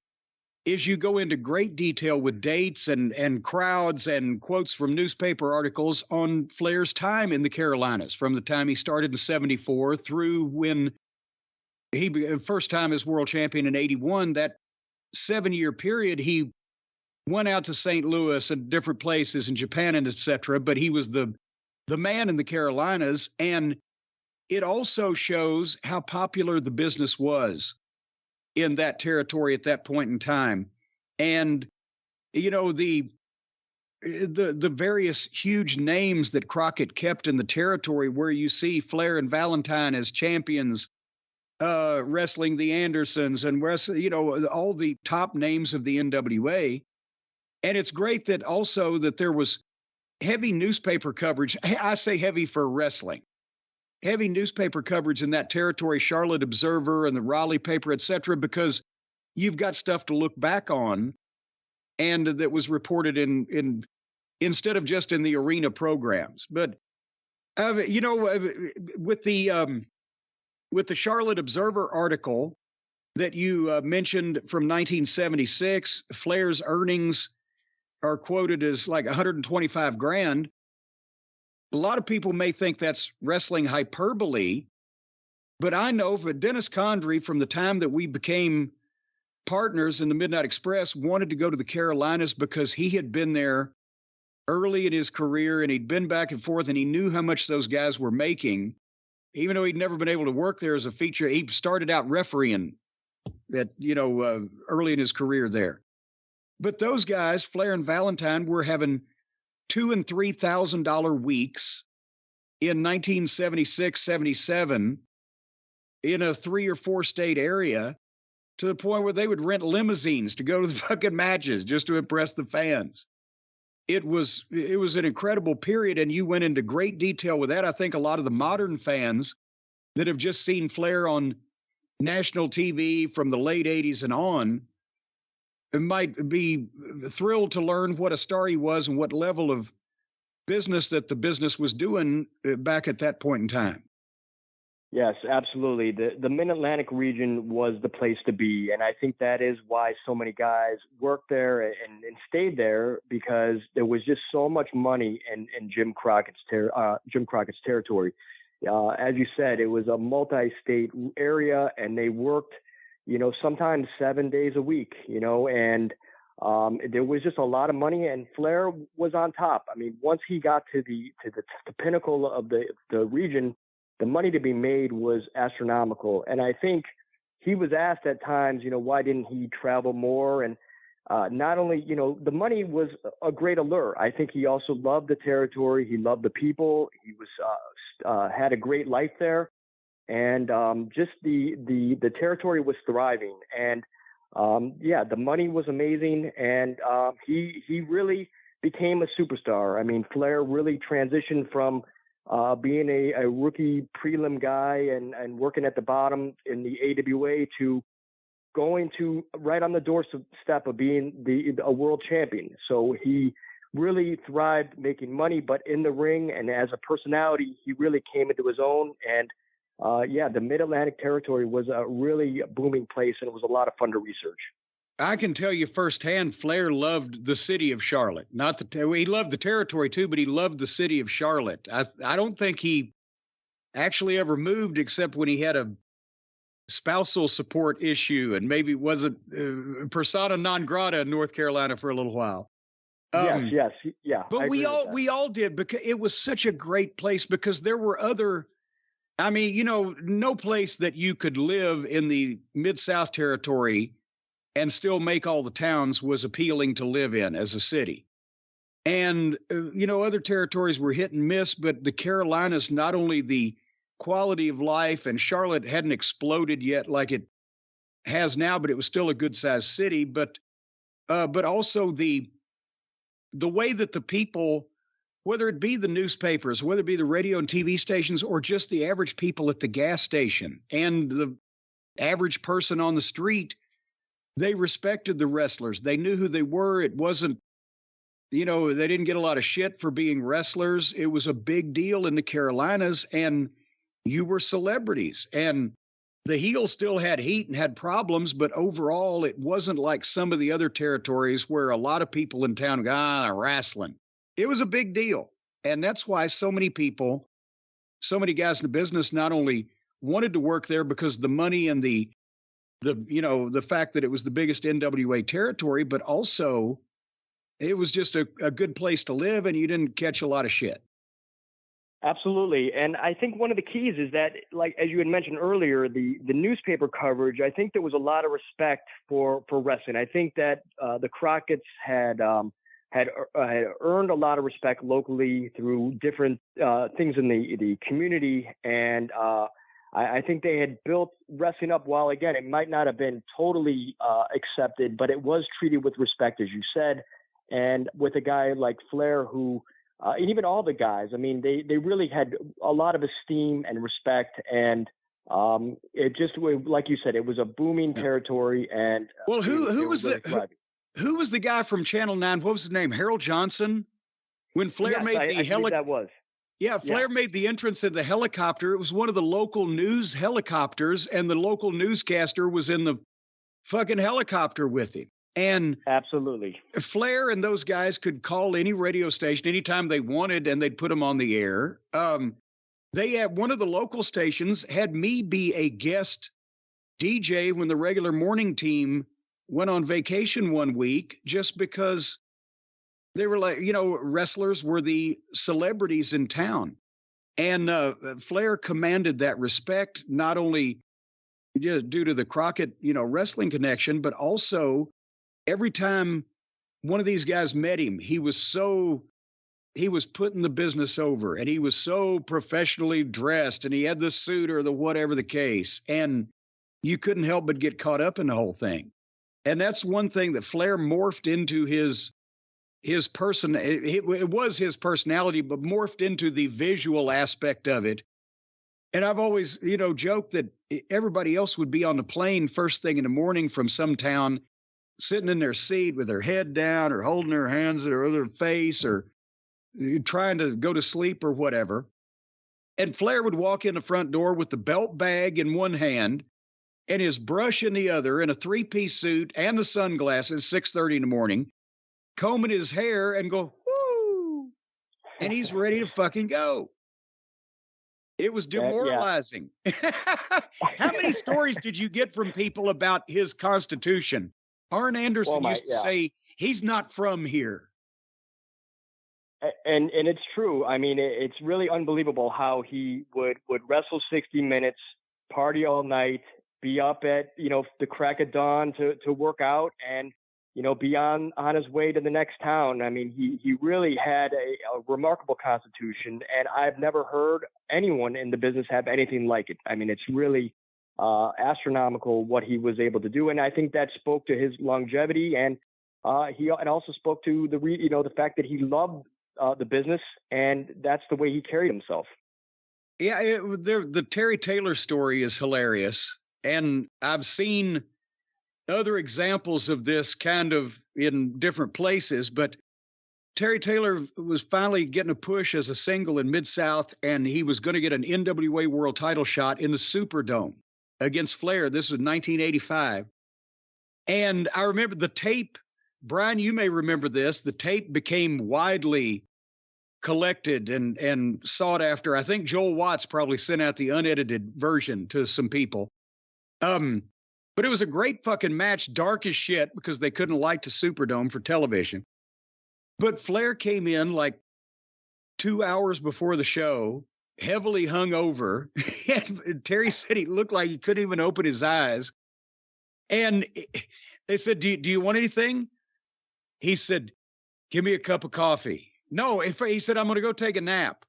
is you go into great detail with dates and crowds and quotes from newspaper articles on Flair's time in the Carolinas, from the time he started in 74 through when he first time as world champion in 81. That 7-year period, he went out to St. Louis and different places in Japan and etc. But he was the man in the Carolinas, and it also shows how popular the business was in that territory at that point in time. And, the various huge names that Crockett kept in the territory, where you see Flair and Valentine as champions, wrestling the Andersons and all the top names of the NWA. And it's great that also that there was heavy newspaper coverage. I say heavy for wrestling. Heavy newspaper coverage in that territory, Charlotte Observer and the Raleigh paper, et cetera, because you've got stuff to look back on, and that was reported in instead of just in the arena programs. But with the Charlotte Observer article that you mentioned from 1976, Flair's earnings are quoted as like 125 grand. A lot of people may think that's wrestling hyperbole, but I know for Dennis Condrey, from the time that we became partners in the Midnight Express, wanted to go to the Carolinas because he had been there early in his career, and he'd been back and forth, and he knew how much those guys were making. Even though he'd never been able to work there as a feature, he started out refereeing at, early in his career there. But those guys, Flair and Valentine, were having $2,000 and $3,000 weeks in 1976, 77 in a 3 or 4 state area, to the point where they would rent limousines to go to the fucking matches just to impress the fans. It was an incredible period, and you went into great detail with that. I think a lot of the modern fans that have just seen Flair on national TV from the late 80s and on might be thrilled to learn what a star he was and what level of business that the business was doing back at that point in time. Yes, absolutely. The Mid-Atlantic region was the place to be. And I think that is why so many guys worked there and stayed there, because there was just so much money in Jim Crockett's territory. As you said, it was a multi-state area, and they worked, sometimes 7 days a week, and there was just a lot of money, and Flair was on top. I mean, once he got to the pinnacle of the region, the money to be made was astronomical. And I think he was asked at times, why didn't he travel more? And not only, the money was a great allure. I think he also loved the territory. He loved the people. He was had a great life there. And just the territory was thriving. And the money was amazing. And he really became a superstar. I mean, Flair really transitioned from being a rookie prelim guy and working at the bottom in the AWA to going to right on the doorstep of being a world champion. So he really thrived making money, but in the ring and as a personality, he really came into his own. And the Mid-Atlantic territory was a really booming place, and it was a lot of fun to research. I can tell you firsthand, Flair loved the city of Charlotte. He loved the territory too, but he loved the city of Charlotte. I don't think he actually ever moved except when he had a spousal support issue and maybe wasn't persona non grata in North Carolina for a little while. Yes, yeah. But we all did, because it was such a great place, because there were other. I mean, no place that you could live in the Mid-South territory and still make all the towns was appealing to live in as a city. And, other territories were hit and miss, but the Carolinas, not only the quality of life, and Charlotte hadn't exploded yet like it has now, but it was still a good sized city, but also the way that the people, whether it be the newspapers, whether it be the radio and TV stations, or just the average people at the gas station and the average person on the street, they respected the wrestlers. They knew who they were. It wasn't, they didn't get a lot of shit for being wrestlers. It was a big deal in the Carolinas, and you were celebrities. And the heels still had heat and had problems, but overall, it wasn't like some of the other territories where a lot of people in town go, wrestling. It was a big deal. And that's why so many people, so many guys in the business not only wanted to work there because of the money and the fact that it was the biggest NWA territory, but also it was just a good place to live, and you didn't catch a lot of shit. Absolutely. And I think one of the keys is that, like, as you had mentioned earlier, the newspaper coverage, I think there was a lot of respect for wrestling. I think that the Crockett's had earned a lot of respect locally through different things in the community. And I think they had built wrestling up. While, again, it might not have been totally accepted, but it was treated with respect, as you said. And with a guy like Flair, who, and even all the guys, I mean, they really had a lot of esteem and respect. And it just, like you said, it was a booming territory. And well, who was really who was the guy from Channel 9? What was his name? Harold Johnson? When Flair made the helicopter. That was. Yeah, Flair made the entrance in the helicopter. It was one of the local news helicopters, and the local newscaster was in the fucking helicopter with him. And absolutely, Flair and those guys could call any radio station anytime they wanted, and they'd put them on the air. They had one of the local stations had me be a guest DJ when the regular morning team went on vacation one week, just because they were like, wrestlers were the celebrities in town. And Flair commanded that respect, not only just due to the Crockett, wrestling connection, but also every time one of these guys met him, he was putting the business over, and he was so professionally dressed, and he had the suit or the whatever the case. And you couldn't help but get caught up in the whole thing. And that's one thing that Flair morphed into his person. It was his personality, but morphed into the visual aspect of it. And I've always, joked that everybody else would be on the plane first thing in the morning from some town, sitting in their seat with their head down or holding their hands or their face or trying to go to sleep or whatever. And Flair would walk in the front door with the belt bag in one hand and his brush in the other, in a three-piece suit and the sunglasses, 6:30 in the morning, combing his hair and go, whoo, and he's ready to fucking go. It was demoralizing. Yeah. How many stories did you get from people about his constitution? Arn Anderson used to say, he's not from here. And it's true. I mean, it's really unbelievable how he would wrestle 60 minutes, party all night, be up at, the crack of dawn to work out and, be on his way to the next town. I mean, he really had a remarkable constitution, and I've never heard anyone in the business have anything like it. I mean, it's really astronomical what he was able to do. And I think that spoke to his longevity, and it also spoke to the fact that he loved the business, and that's the way he carried himself. Yeah, the Terry Taylor story is hilarious. And I've seen other examples of this kind of in different places, but Terry Taylor was finally getting a push as a single in Mid-South, and he was going to get an NWA World title shot in the Superdome against Flair. This was 1985. And I remember the tape, Brian, you may remember this, the tape became widely collected and sought after. I think Joel Watts probably sent out the unedited version to some people. But it was a great fucking match, dark as shit, because they couldn't light the Superdome for television. But Flair came in like 2 hours before the show, heavily hungover. And Terry said he looked like he couldn't even open his eyes. And they said, do you want anything? He said, give me a cup of coffee. No, he said, I'm going to go take a nap.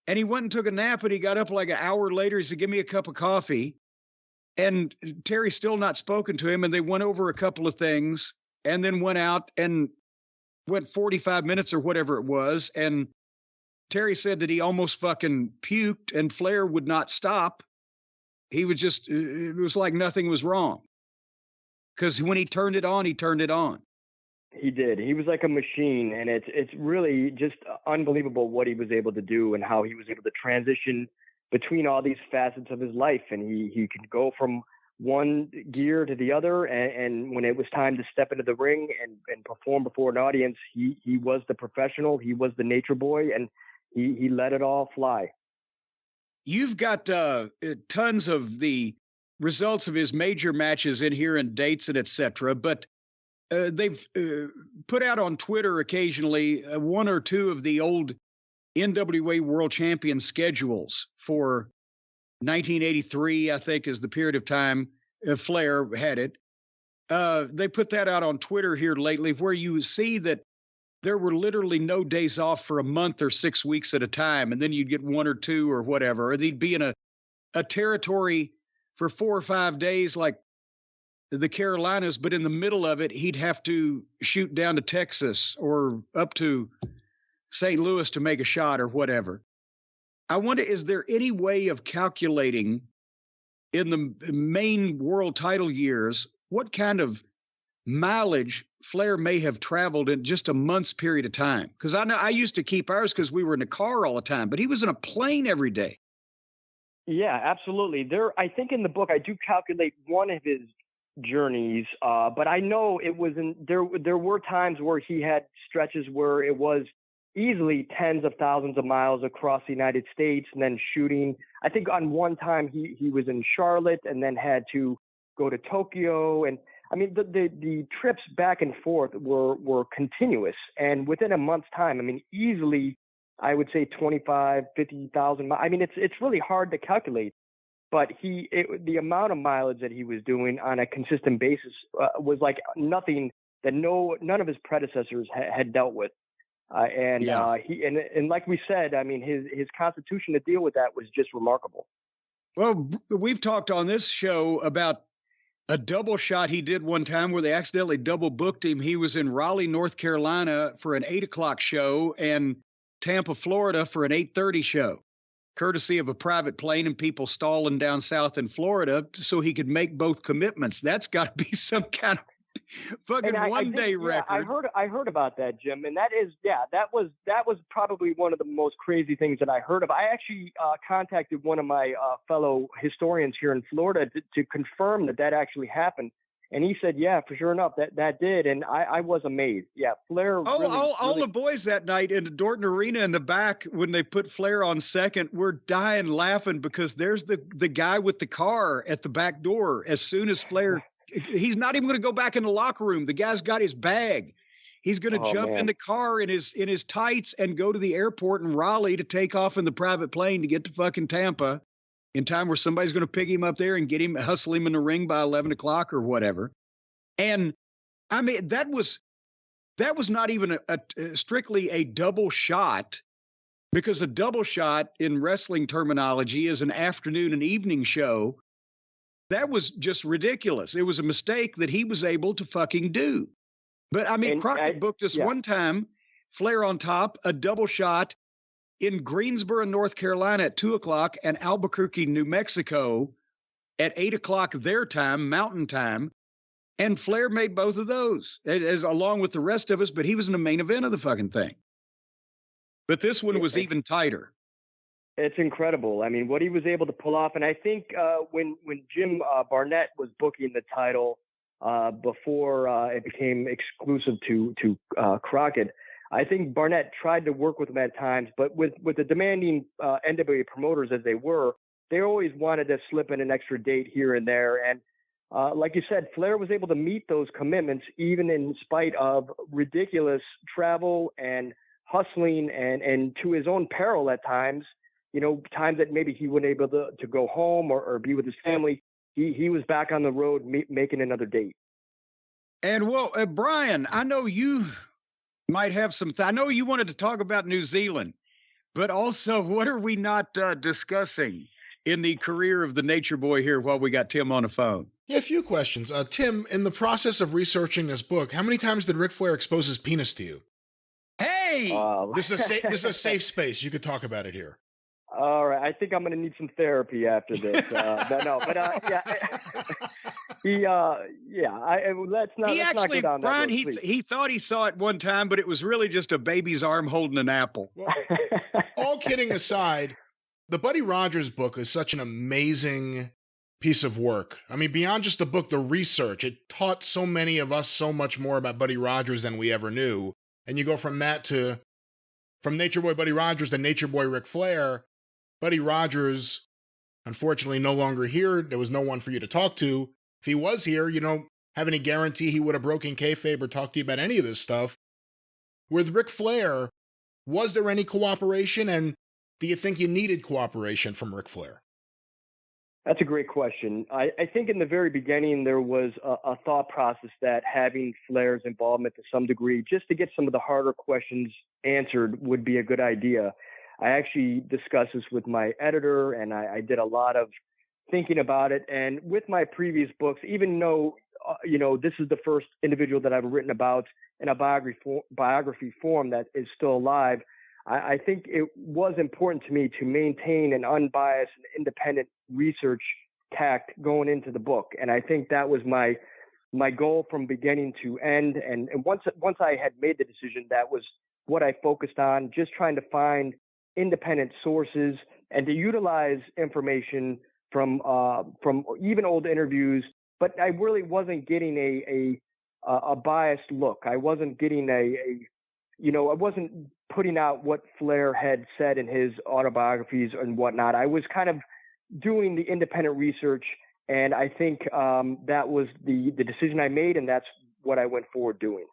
And he went and took a nap, and he got up like an hour later. He said, give me a cup of coffee. And Terry still not spoken to him, and they went over a couple of things and then went out and went 45 minutes or whatever it was. And Terry said that he almost fucking puked, and Flair would not stop. He would just, it was like nothing was wrong. Because when he turned it on, he turned it on. He did. He was like a machine, and it's really just unbelievable what he was able to do and how he was able to transition between all these facets of his life. And he could go from one gear to the other. And when it was time to step into the ring and perform before an audience, he was the professional, he was the nature boy, and he let it all fly. You've got tons of the results of his major matches in here and dates and etc. But they've put out on Twitter occasionally one or two of the old NWA World Champion schedules for 1983, I think, is the period of time Flair had it. They put that out on Twitter here lately, where you see that there were literally no days off for a month or 6 weeks at a time, and then you'd get one or two or whatever, or they'd be in a territory for 4 or 5 days, like the Carolinas, but in the middle of it, he'd have to shoot down to Texas or up to St. Louis to make a shot or whatever. I wonder, is there any way of calculating in the main world title years what kind of mileage Flair may have traveled in just a month's period of time? Because I know I used to keep ours because we were in the car all the time, but he was in a plane every day. Yeah, absolutely. I think in the book I do calculate one of his journeys, but I know it was there were times where he had stretches where it was easily tens of thousands of miles across the United States, and then shooting. I think on one time he was in Charlotte and then had to go to Tokyo, and I mean the trips back and forth were continuous, and within a month's time, I mean easily I would say 50,000 miles. I mean it's really hard to calculate, but the amount of mileage that he was doing on a consistent basis was like nothing that none of his predecessors had dealt with. And like we said, I mean, his constitution to deal with that was just remarkable. Well, we've talked on this show about a double shot he did one time where they accidentally double booked him. He was in Raleigh, North Carolina for an 8:00 show and Tampa, Florida for an 8:30 show, courtesy of a private plane and people stalling down south in Florida so he could make both commitments. That's got to be some kind of fucking one-day record. I heard about that, Jim, and that was probably one of the most crazy things that I heard of. I actually contacted one of my fellow historians here in Florida to confirm that actually happened, and he said, "Yeah, for sure enough, that did." And I was amazed. Yeah, Flair. All the boys that night in the Dorton Arena in the back when they put Flair on second, we're dying laughing because there's the guy with the car at the back door. As soon as Flair. He's not even going to go back in the locker room. The guy's got his bag. He's going to jump in the car in his tights and go to the airport in Raleigh to take off in the private plane to get to fucking Tampa in time where somebody's going to pick him up there and hustle him in the ring by 11 o'clock or whatever. And I mean, that was not even a strictly a double shot, because a double shot in wrestling terminology is an afternoon and evening show. That was just ridiculous. It was a mistake that he was able to fucking do. But I mean, Crockett booked us one time, Flair on top, a double shot in Greensboro, North Carolina at 2:00 and Albuquerque, New Mexico at 8:00 their time, Mountain Time. And Flair made both of those as along with the rest of us, but he was in the main event of the fucking thing. But this one was even tighter. It's incredible. I mean, what he was able to pull off. And I think when Jim Barnett was booking the title before it became exclusive to Crockett, I think Barnett tried to work with him at times. But with the demanding NWA promoters as they were, they always wanted to slip in an extra date here and there. And like you said, Flair was able to meet those commitments even in spite of ridiculous travel and hustling and to his own peril at times. You know, times that maybe he wasn't able to go home or be with his family. He was back on the road making another date. And well, Brian, I know you might have I know you wanted to talk about New Zealand, but also what are we not discussing in the career of the Nature Boy here while we got Tim on the phone? Yeah, a few questions. Tim, in the process of researching this book, how many times did Ric Flair expose his penis to you? Hey! This is a safe space. You could talk about it here. All right, I think I'm going to need some therapy after this. Let's not go down Brian, that road, he thought he saw it one time, but it was really just a baby's arm holding an apple. Well, all kidding aside, the Buddy Rogers book is such an amazing piece of work. I mean, beyond just the book, the research, it taught so many of us so much more about Buddy Rogers than we ever knew. And you go from Nature Boy Buddy Rogers to Nature Boy Ric Flair. Buddy Rogers, unfortunately, no longer here. There was no one for you to talk to. If he was here, you don't have any guarantee he would have broken kayfabe or talked to you about any of this stuff. With Ric Flair, was there any cooperation, and do you think you needed cooperation from Ric Flair? That's a great question. I think in the very beginning, there was a thought process that having Flair's involvement to some degree, just to get some of the harder questions answered, would be a good idea. I actually discussed this with my editor, and I did a lot of thinking about it. And with my previous books, even though this is the first individual that I've written about in a biography form that is still alive. I think it was important to me to maintain an unbiased and independent research tact going into the book. And I think that was my goal from beginning to end. And once I had made the decision, that was what I focused on, just trying to find independent sources and to utilize information from even old interviews. But I really wasn't getting a biased look. I wasn't getting I wasn't putting out what Flair had said in his autobiographies and whatnot. I was kind of doing the independent research, and I think that was the decision I made, and that's what I went forward doing.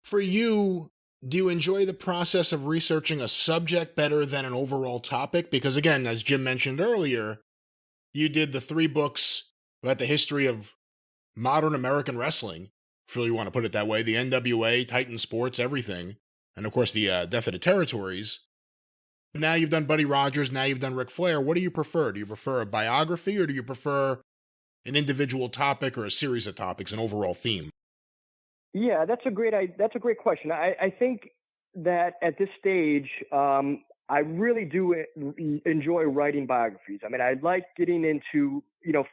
For you, do you enjoy the process of researching a subject better than an overall topic? Because again, as Jim mentioned earlier, you did the 3 books about the history of modern American wrestling, if you really want to put it that way, the NWA, Titan Sports, everything, and of course the Death of the Territories. But now you've done Buddy Rogers, now you've done Ric Flair. What do you prefer? Do you prefer a biography, or do you prefer an individual topic or a series of topics, an overall theme? Yeah, that's a great question. I think that at this stage, I really do enjoy writing biographies. I mean, I like getting into,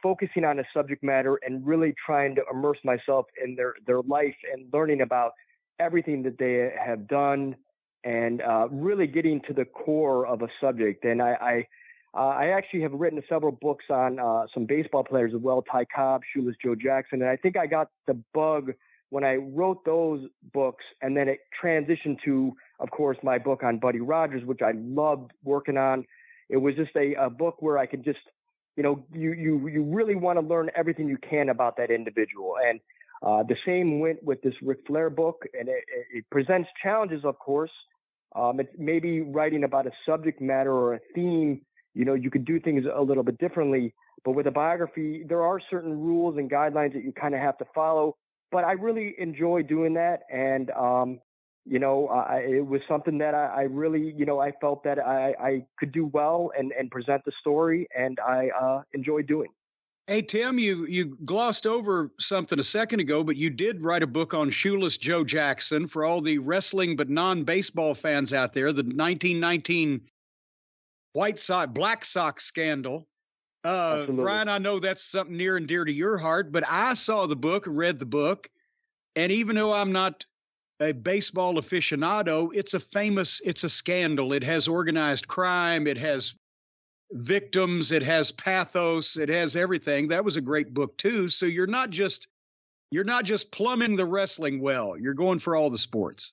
focusing on a subject matter and really trying to immerse myself in their life and learning about everything that they have done and really getting to the core of a subject. And I actually have written several books on some baseball players as well, Ty Cobb, Shoeless Joe Jackson. And I think I got the bug when I wrote those books, and then it transitioned to, of course, my book on Buddy Rogers, which I loved working on. It was just a book where I could just, you really want to learn everything you can about that individual. And the same went with this Ric Flair book, and it presents challenges, of course. It's maybe writing about a subject matter or a theme, you could do things a little bit differently. But with a biography, there are certain rules and guidelines that you kind of have to follow. But I really enjoy doing that. And, it was something that I really, I felt that I could do well and present the story, and I enjoy doing. Hey, Tim, you glossed over something a second ago, but you did write a book on Shoeless Joe Jackson for all the wrestling but non-baseball fans out there, the 1919 Black Sox scandal. Brian, I know that's something near and dear to your heart, but I saw the book, read the book, and even though I'm not a baseball aficionado, it's a scandal. It has organized crime, it has victims, it has pathos, it has everything. That was a great book too. So you're not just plumbing the wrestling well. You're going for all the sports.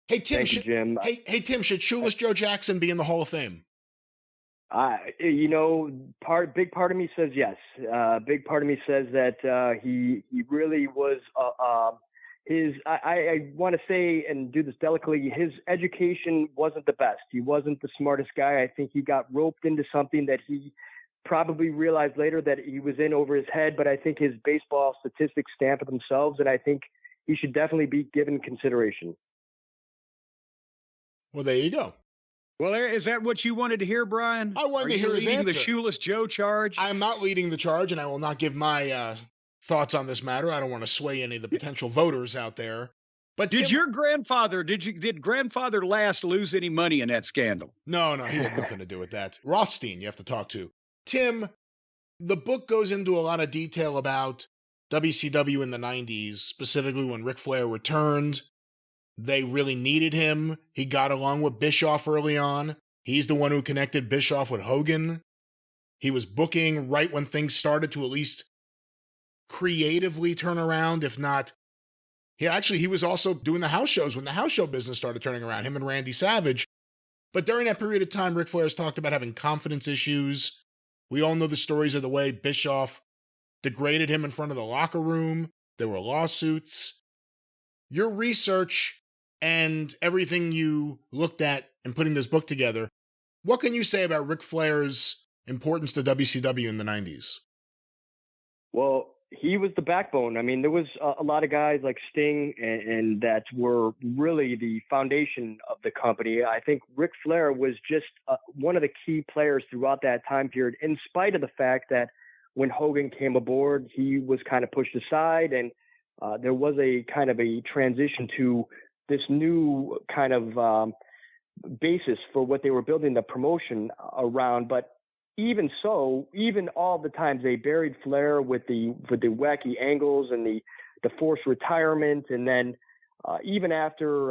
Hey Tim, Thank you, Jim. Hey Tim, should Shoeless Joe Jackson be in the Hall of Fame? Big part of me says yes. Big part of me says that he really was I want to say, and do this delicately, his education wasn't the best. He wasn't the smartest guy. I think he got roped into something that he probably realized later that he was in over his head, but I think his baseball statistics stand for themselves, and I think he should definitely be given consideration. Well, there you go. Well, is that what you wanted to hear, Brian? I wanted to hear his answer. Are you leading the Shoeless Joe charge? I am not leading the charge, and I will not give my thoughts on this matter. I don't want to sway any of the potential voters out there. But did your grandfather, did grandfather last lose any money in that scandal? No, he had nothing to do with that. Rothstein, you have to talk to. Tim, the book goes into a lot of detail about WCW in the 90s, specifically when Ric Flair returned. They really needed him. He got along with Bischoff early on. He's the one who connected Bischoff with Hogan. He was booking right when things started to at least creatively turn around, if not. He was also doing the house shows when the house show business started turning around, him and Randy Savage. But during that period of time, Ric Flair's talked about having confidence issues. We all know the stories of the way Bischoff degraded him in front of the locker room. There were lawsuits. Your research and everything you looked at in putting this book together, what can you say about Ric Flair's importance to WCW in the 90s? Well, he was the backbone. I mean, there was a lot of guys like Sting and that were really the foundation of the company. I think Ric Flair was just one of the key players throughout that time period, in spite of the fact that when Hogan came aboard, he was kind of pushed aside, and there was a kind of a transition to this new kind of basis for what they were building the promotion around. But even so, even all the times they buried Flair with the wacky angles and the forced retirement, and then even after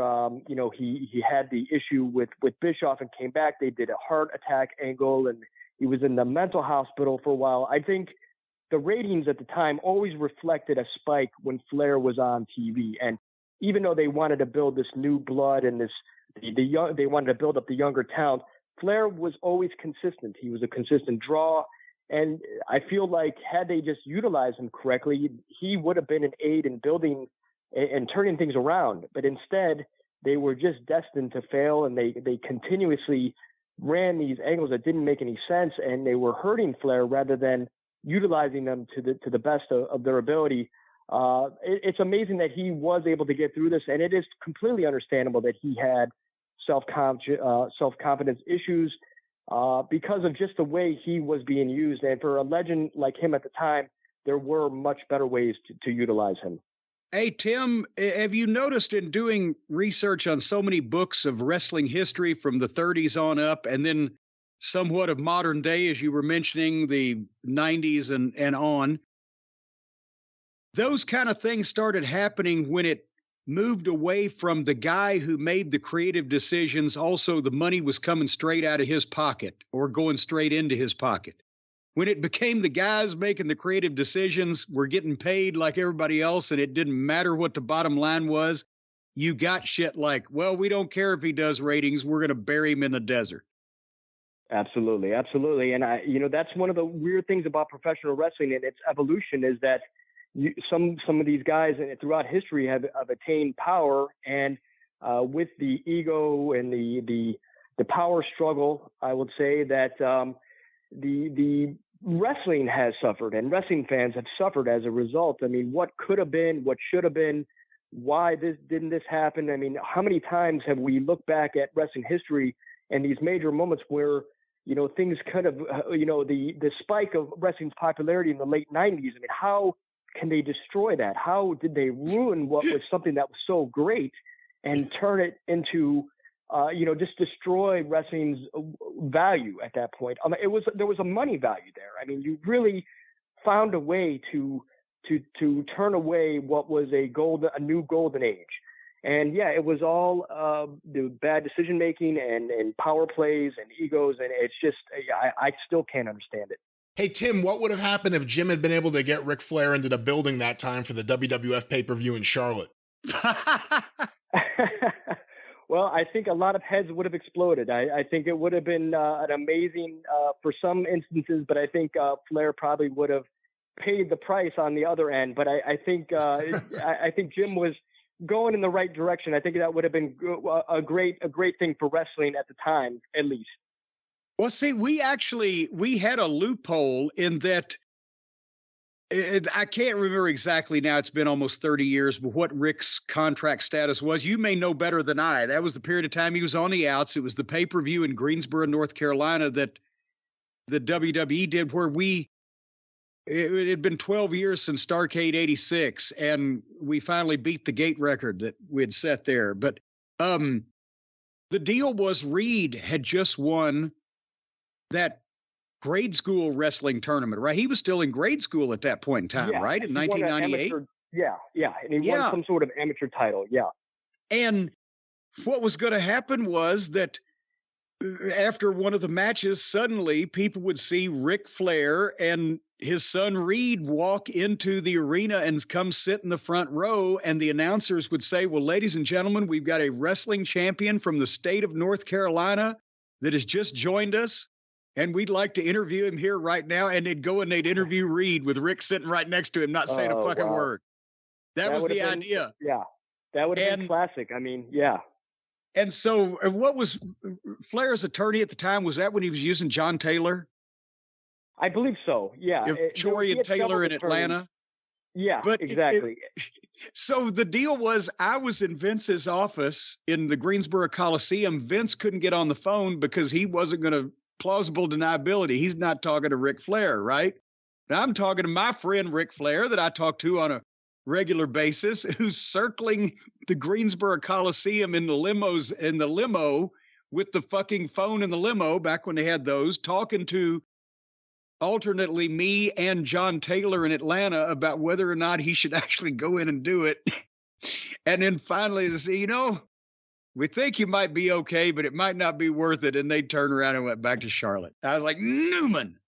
he had the issue with Bischoff and came back, they did a heart attack angle, and he was in the mental hospital for a while. I think the ratings at the time always reflected a spike when Flair was on TV, and even though they wanted to build this new blood and they wanted to build up the younger talent, Flair was always consistent. He was a consistent draw. And I feel like had they just utilized him correctly, he would have been an aid in building and turning things around. But instead, they were just destined to fail, and they continuously ran these angles that didn't make any sense, and they were hurting Flair rather than utilizing them to the best of their ability. It's amazing that he was able to get through this, and it is completely understandable that he had self-confidence issues because of just the way he was being used. And for a legend like him at the time, there were much better ways to utilize him. Hey, Tim, have you noticed in doing research on so many books of wrestling history from the 30s on up, and then somewhat of modern day, as you were mentioning, the 90s and on, those kind of things started happening when it moved away from the guy who made the creative decisions. Also, the money was coming straight out of his pocket or going straight into his pocket. When it became the guys making the creative decisions were getting paid like everybody else, and it didn't matter what the bottom line was, you got shit like, well, we don't care if he does ratings. We're going to bury him in the desert. Absolutely. Absolutely. And that's one of the weird things about professional wrestling and its evolution is that some of these guys throughout history have attained power, and with the ego and the power struggle, I would say that the wrestling has suffered, and wrestling fans have suffered as a result. I mean, what could have been, what should have been, why didn't this happen? I mean, how many times have we looked back at wrestling history and these major moments where things could have, the spike of wrestling's popularity in the late 90s? I mean, how can they destroy that? How did they ruin what was something that was so great and turn it into, just destroy wrestling's value at that point? There was a money value there. I mean, you really found a way to turn away what was a new golden age. And yeah, it was all the bad decision making and power plays and egos, and it's just I still can't understand it. Hey, Tim, what would have happened if Jim had been able to get Ric Flair into the building that time for the WWF pay-per-view in Charlotte? Well, I think a lot of heads would have exploded. I think it would have been an amazing for some instances, but I think Flair probably would have paid the price on the other end. But I think I think Jim was going in the right direction. I think that would have been a great thing for wrestling at the time, at least. Well, see, we had a loophole in that I can't remember exactly now. It's been almost 30 years, but what Ric's contract status was, you may know better than I. That was the period of time he was on the outs. It was the pay-per-view in Greensboro, North Carolina that the WWE did where it had been 12 years since Starrcade 86, and we finally beat the gate record that we had set there. But the deal was Reed had just won that grade school wrestling tournament, right? He was still in grade school at that point in time, right? In 1998? Yeah. And he won some sort of amateur title, yeah. And what was going to happen was that after one of the matches, suddenly people would see Ric Flair and his son Reed walk into the arena and come sit in the front row, and the announcers would say, well, ladies and gentlemen, we've got a wrestling champion from the state of North Carolina that has just joined us, and we'd like to interview him here right now. And they'd go and they'd interview Reed with Rick sitting right next to him, not saying a fucking word. That was the idea. Yeah, that would have been classic. I mean, yeah. And so what was Flair's attorney at the time? Was that when he was using John Taylor? I believe so, yeah. Troy and Taylor in Atlanta? Yeah, but exactly. So the deal was I was in Vince's office in the Greensboro Coliseum. Vince couldn't get on the phone because he wasn't going to plausible deniability. He's not talking to Ric Flair, right? Now, I'm talking to my friend Ric Flair that I talk to on a regular basis, who's circling the Greensboro Coliseum in the limo with the fucking phone in the limo back when they had those, talking to alternately me and John Taylor in Atlanta about whether or not he should actually go in and do it. And then finally they say, we think you might be okay, but it might not be worth it. And they turned around and went back to Charlotte. I was like, Newman.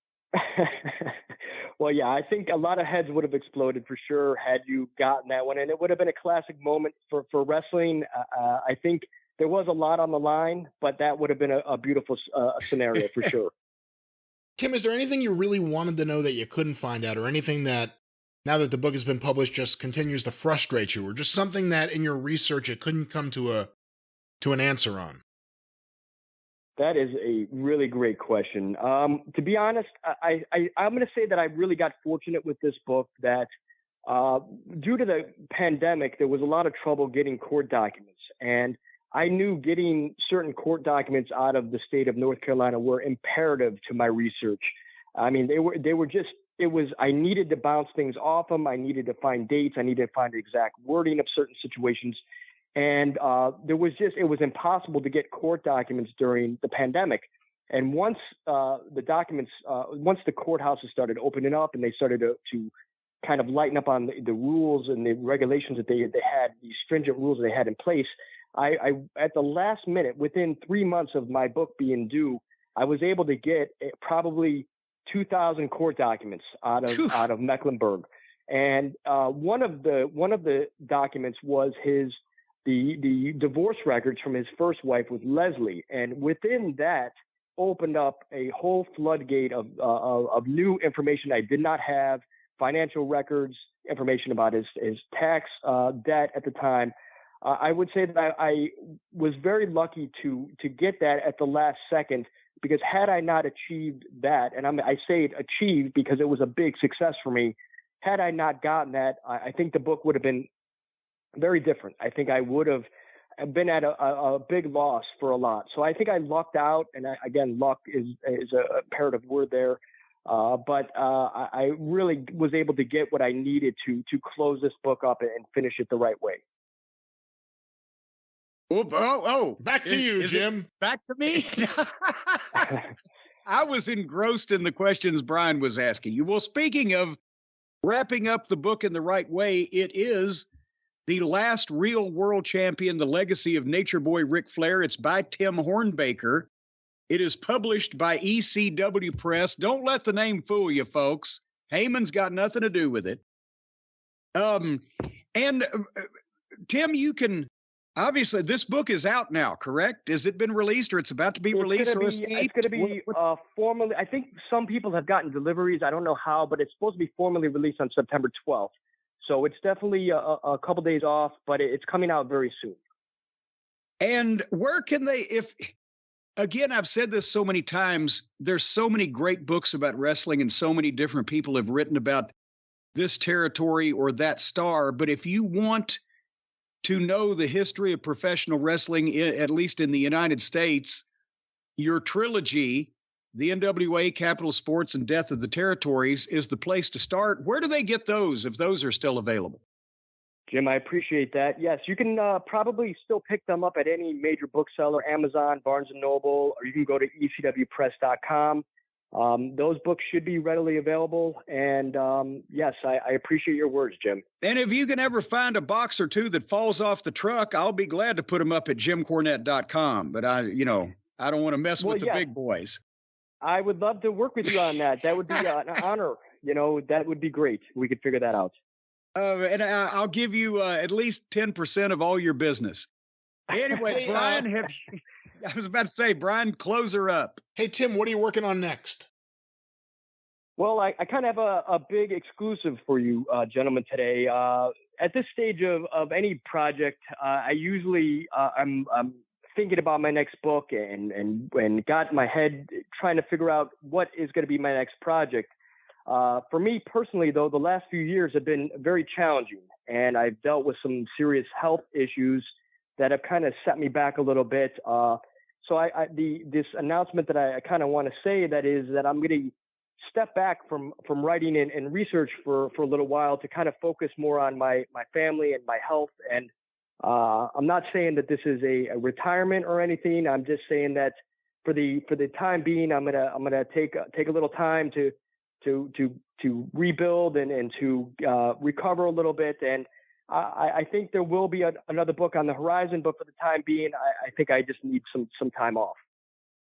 Well, yeah, I think a lot of heads would have exploded for sure had you gotten that one. And it would have been a classic moment for wrestling. I think there was a lot on the line, but that would have been a beautiful scenario for sure. Kim, is there anything you really wanted to know that you couldn't find out, or anything that, now that the book has been published, just continues to frustrate you, or just something that in your research you couldn't come to an answer on? That is a really great question. To be honest, I'm going to say that I really got fortunate with this book that due to the pandemic, there was a lot of trouble getting court documents. And I knew getting certain court documents out of the state of North Carolina were imperative to my research. I mean, they were just, I needed to bounce things off them. I needed to find dates. I needed to find the exact wording of certain situations. And it was impossible to get court documents during the pandemic. And once the courthouses started opening up and they started to kind of lighten up on the rules and the regulations that they had, these stringent rules that they had in place, I at the last minute, within 3 months of my book being due, I was able to get probably 2,000 court documents out of Mecklenburg. And one of the documents was the divorce records from his first wife with Leslie. And within that opened up a whole floodgate of new information I did not have, financial records, information about his tax debt at the time. I would say that I was very lucky to get that at the last second, because had I not achieved that, and I say it achieved because it was a big success for me, had I not gotten that, I think the book would have been very different. I think I would have been at a big loss for a lot. So I think I lucked out, and again, luck is a imperative word there. But I really was able to get what I needed to close this book up and finish it the right way. Back to you, Jim. Back to me? I was engrossed in the questions Brian was asking you. Well, speaking of wrapping up the book in the right way, it is The Last Real World Champion, The Legacy of Nature Boy Ric Flair. It's by Tim Hornbaker. It is published by ECW Press. Don't let the name fool you, folks. Heyman's got nothing to do with it. Tim, you can... Obviously, this book is out now, correct? Has it been released, or it's about to be released, or escaped? It's going to be formally. I think some people have gotten deliveries. I don't know how, but it's supposed to be formally released on September 12th. So it's definitely a couple days off, but it's coming out very soon. And where can they, again, I've said this so many times, there's so many great books about wrestling, and so many different people have written about this territory or that star. But if you want to know the history of professional wrestling, at least in the United States, your trilogy, the NWA, Capital Sports, and Death of the Territories, is the place to start. Where do they get those, if those are still available? Jim, I appreciate that. Yes, you can probably still pick them up at any major bookseller, Amazon, Barnes & Noble, or you can go to ecwpress.com. Those books should be readily available. And yes, I appreciate your words, Jim. And if you can ever find a box or two that falls off the truck, I'll be glad to put them up at jimcornette.com. But I don't want to mess with the big boys. I would love to work with you on that. That would be an honor. That would be great. We could figure that out. And I'll give you at least 10% of all your business. Anyway, Brian, I was about to say, Brian, close her up. Hey, Tim, what are you working on next? Well, I kind of have a big exclusive for you, gentlemen, today. At this stage of any project, I usually I'm thinking about my next book and got my head trying to figure out what is going to be my next project. For me personally, though, the last few years have been very challenging, and I've dealt with some serious health issues that have kind of set me back a little bit. So this announcement that I kind of want to say that is that I'm going to step back from writing and research for a little while to kind of focus more on my family and my health. And I'm not saying that this is a retirement or anything. I'm just saying that for the time being, I'm gonna take a little time to rebuild and to recover a little bit. And I think there will be another book on the horizon, but for the time being, I think I just need some time off.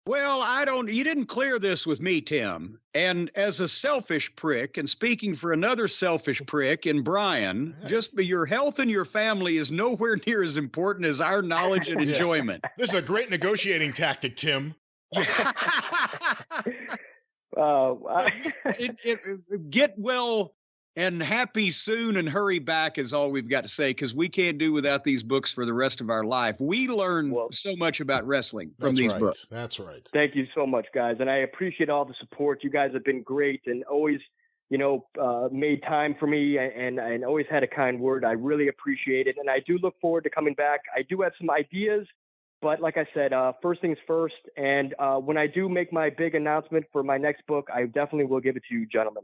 Well, you didn't clear this with me, Tim. And as a selfish prick, and speaking for another selfish prick in Brian, just your health and your family is nowhere near as important as our knowledge and enjoyment. This is a great negotiating tactic, Tim. Get well and happy soon and hurry back is all we've got to say, because we can't do without these books for the rest of our life. We learn so much about wrestling from these books. That's right. Thank you so much, guys. And I appreciate all the support. You guys have been great and always, made time for me and always had a kind word. I really appreciate it. And I do look forward to coming back. I do have some ideas, but like I said, first things first. And when I do make my big announcement for my next book, I definitely will give it to you, gentlemen.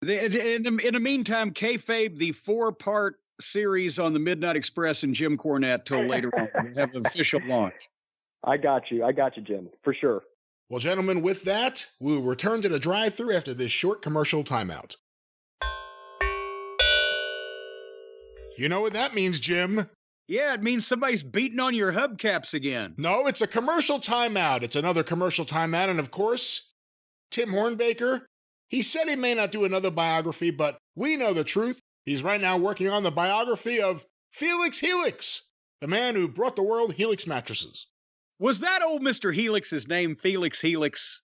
In the meantime, kayfabe the 4-part series on the Midnight Express and Jim Cornette till later on. We have an official launch. I got you, Jim, for sure. Well, gentlemen, with that, we'll return to the drive-thru after this short commercial timeout. You know what that means, Jim? Yeah, it means somebody's beating on your hubcaps again. No, it's a commercial timeout. It's another commercial timeout, and of course, Tim Hornbaker. He said he may not do another biography, but we know the truth. He's right now working on the biography of Felix Helix, the man who brought the world Helix mattresses. Was that old Mr. Helix's name Felix Helix?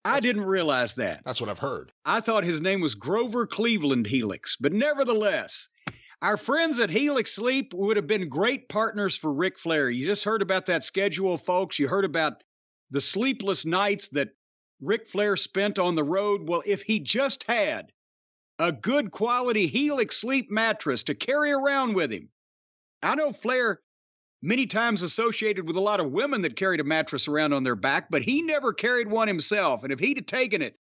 I didn't realize that. That's what I've heard. I thought his name was Grover Cleveland Helix, but nevertheless, our friends at Helix Sleep would have been great partners for Ric Flair. You just heard about that schedule, folks. You heard about the sleepless nights that Ric Flair spent on the road. Well, if he just had a good quality Helix Sleep mattress to carry around with him. I know Flair many times associated with a lot of women that carried a mattress around on their back, but he never carried one himself. And if he'd have taken it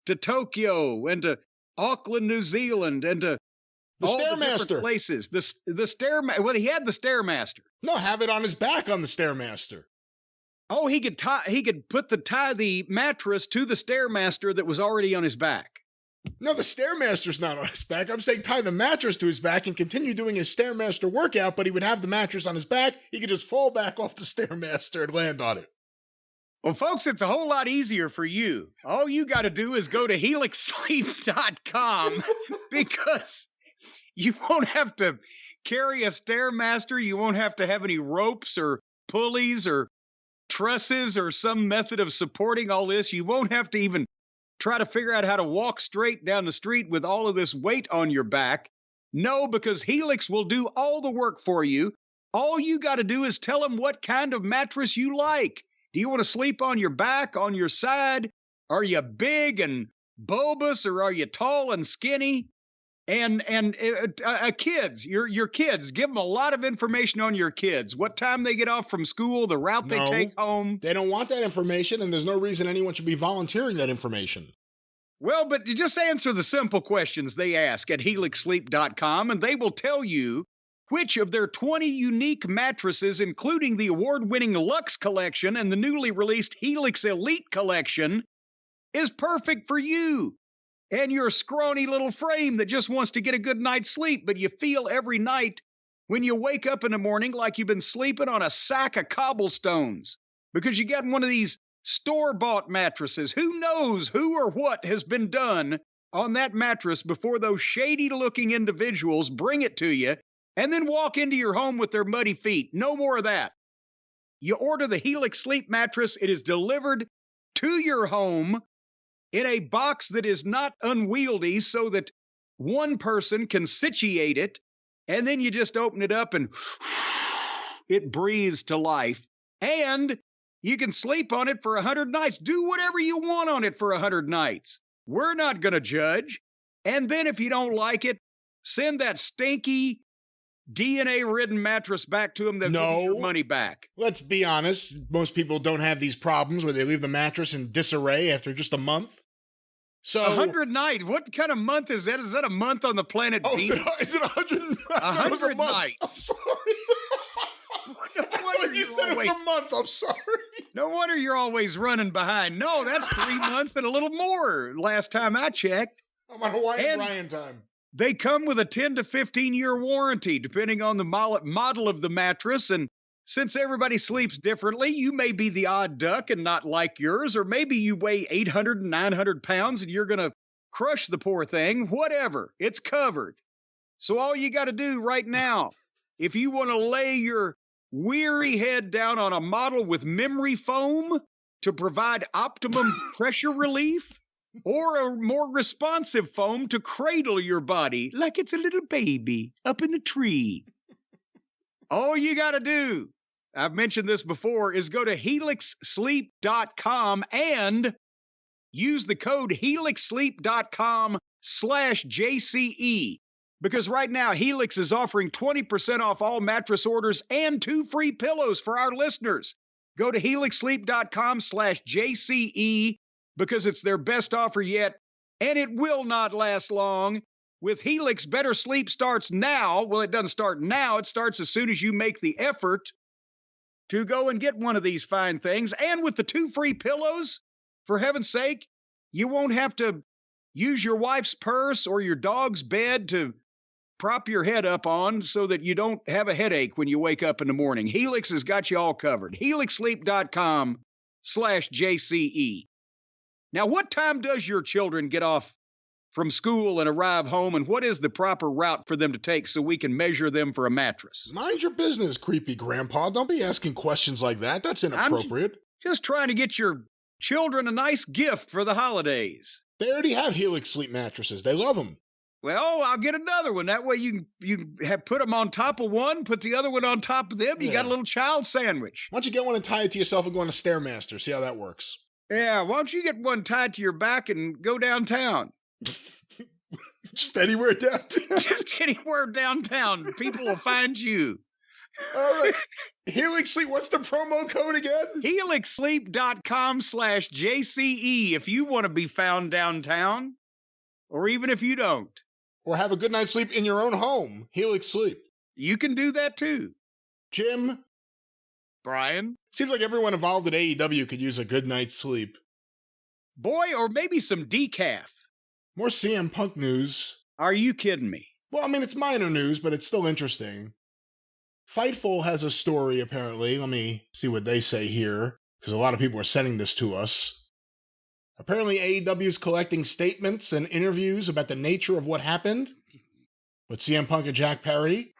to Tokyo and to Auckland, New Zealand, and to the all Stairmaster the places, the Stairmaster. He had the Stairmaster. No, have it on his back on the Stairmaster. Oh, he could tie the mattress to the Stairmaster that was already on his back. No, the Stairmaster's not on his back. I'm saying tie the mattress to his back and continue doing his Stairmaster workout, but he would have the mattress on his back. He could just fall back off the Stairmaster and land on it. Well, folks, it's a whole lot easier for you. All you got to do is go to helixsleep.com because you won't have to carry a Stairmaster. You won't have to have any ropes or pulleys or trusses or some method of supporting all this. You won't have to even try to figure out how to walk straight down the street with all of this weight on your back. No, because Helix will do all the work for you. All you got to do is tell them what kind of mattress you like. Do you want to sleep on your back, on your side? Are you big and bulbous, or are you tall and skinny? And kids, your kids, give them a lot of information on your kids. What time they get off from school, the route they take home. They don't want that information, and there's no reason anyone should be volunteering that information. Well, but you just answer the simple questions they ask at helixsleep.com, and they will tell you which of their 20 unique mattresses, including the award-winning Luxe Collection and the newly released Helix Elite Collection, is perfect for you and your scrawny little frame that just wants to get a good night's sleep, but you feel every night when you wake up in the morning like you've been sleeping on a sack of cobblestones because you got one of these store-bought mattresses. Who knows who or what has been done on that mattress before those shady-looking individuals bring it to you and then walk into your home with their muddy feet. No more of that. You order the Helix Sleep mattress. It is delivered to your home in a box that is not unwieldy so that one person can situate it, and then you just open it up and it breathes to life. And you can sleep on it for 100 nights. Do whatever you want on it for 100 nights. We're not going to judge. And then if you don't like it, send that stinky DNA-ridden mattress back to them, they'll give you your money back. Let's be honest. Most people don't have these problems where they leave the mattress in disarray after just a month. So 100 nights. What kind of month is that? Is that a month on the planet Venus? Is it 100 nights? 100 nights. I'm sorry. No wonder you said it was a month. I'm sorry. No wonder you're always running behind. No, that's 3 months and a little more last time I checked. I'm on Hawaiian Brian time. They come with a 10 to 15-year warranty, depending on the model of the mattress. And since everybody sleeps differently, you may be the odd duck and not like yours, or maybe you weigh 800 and 900 pounds and you're going to crush the poor thing. Whatever. It's covered. So all you got to do right now, if you want to lay your weary head down on a model with memory foam to provide optimum pressure relief, or a more responsive foam to cradle your body like it's a little baby up in a tree. All you got to do, I've mentioned this before, is go to helixsleep.com and use the code helixsleep.com/JCE. Because right now, Helix is offering 20% off all mattress orders and 2 free pillows for our listeners. Go to helixsleep.com/JCE. because it's their best offer yet, and it will not last long. With Helix, better sleep starts now. Well, it doesn't start now. It starts as soon as you make the effort to go and get one of these fine things. And with the 2 free pillows, for heaven's sake, you won't have to use your wife's purse or your dog's bed to prop your head up on so that you don't have a headache when you wake up in the morning. Helix has got you all covered. helixsleep.com/JCE. Now, what time does your children get off from school and arrive home, and what is the proper route for them to take so we can measure them for a mattress? Mind your business, creepy grandpa. Don't be asking questions like that. That's inappropriate. I'm just trying to get your children a nice gift for the holidays. They already have Helix sleep mattresses. They love them. Well, I'll get another one. That way you have put them on top of one, put the other one on top of them. You got a little child sandwich. Why don't you get one and tie it to yourself and go on a Stairmaster? See how that works. Yeah, why don't you get one tied to your back and go downtown? Just anywhere downtown? Just anywhere downtown. People will find you. All right. Helix Sleep, what's the promo code again? helixsleep.com/JCE if you want to be found downtown, or even if you don't. Or have a good night's sleep in your own home. Helix Sleep. You can do that too. Jim. Brian. Seems like everyone involved at AEW could use a good night's sleep. Boy, or maybe some decaf. More CM Punk news. Are you kidding me? Well, I mean, it's minor news, but it's still interesting. Fightful has a story, apparently. Let me see what they say here, because a lot of people are sending this to us. Apparently, AEW is collecting statements and interviews about the nature of what happened with CM Punk and Jack Perry.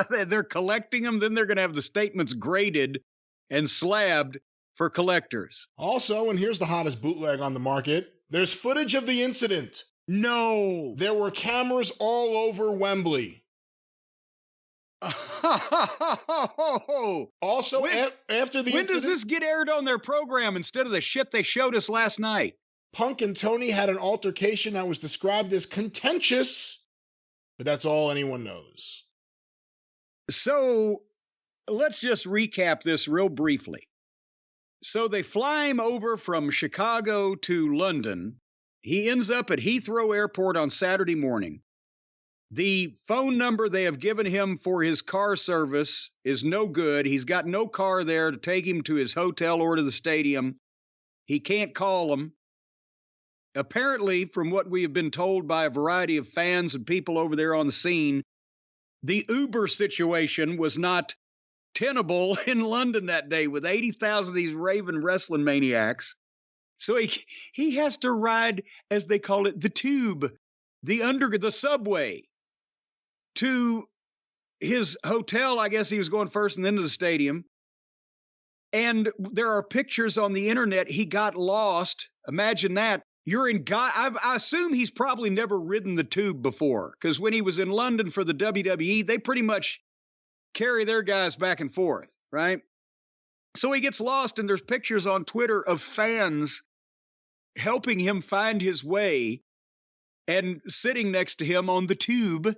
They're collecting them, then they're going to have the statements graded and slabbed for collectors. Also, and here's the hottest bootleg on the market, there's footage of the incident. No. There were cameras all over Wembley. Also, after the incident... When does this get aired on their program instead of the shit they showed us last night? Punk and Tony had an altercation that was described as contentious, but that's all anyone knows. So, let's just recap this real briefly. So they fly him over from Chicago to London. He ends up at Heathrow Airport on Saturday morning. The phone number they have given him for his car service is no good. He's got no car there to take him to his hotel or to the stadium. He can't call them. Apparently, from what we have been told by a variety of fans and people over there on the scene, the Uber situation was not tenable in London that day with 80,000 of these raving wrestling maniacs. So he has to ride, as they call it, the tube, the subway, to his hotel. I guess he was going first and then to the stadium. And there are pictures on the internet. He got lost. Imagine that. I assume he's probably never ridden the tube before, because when he was in London for the WWE, they pretty much carry their guys back and forth, right? So he gets lost, and there's pictures on Twitter of fans helping him find his way and sitting next to him on the tube.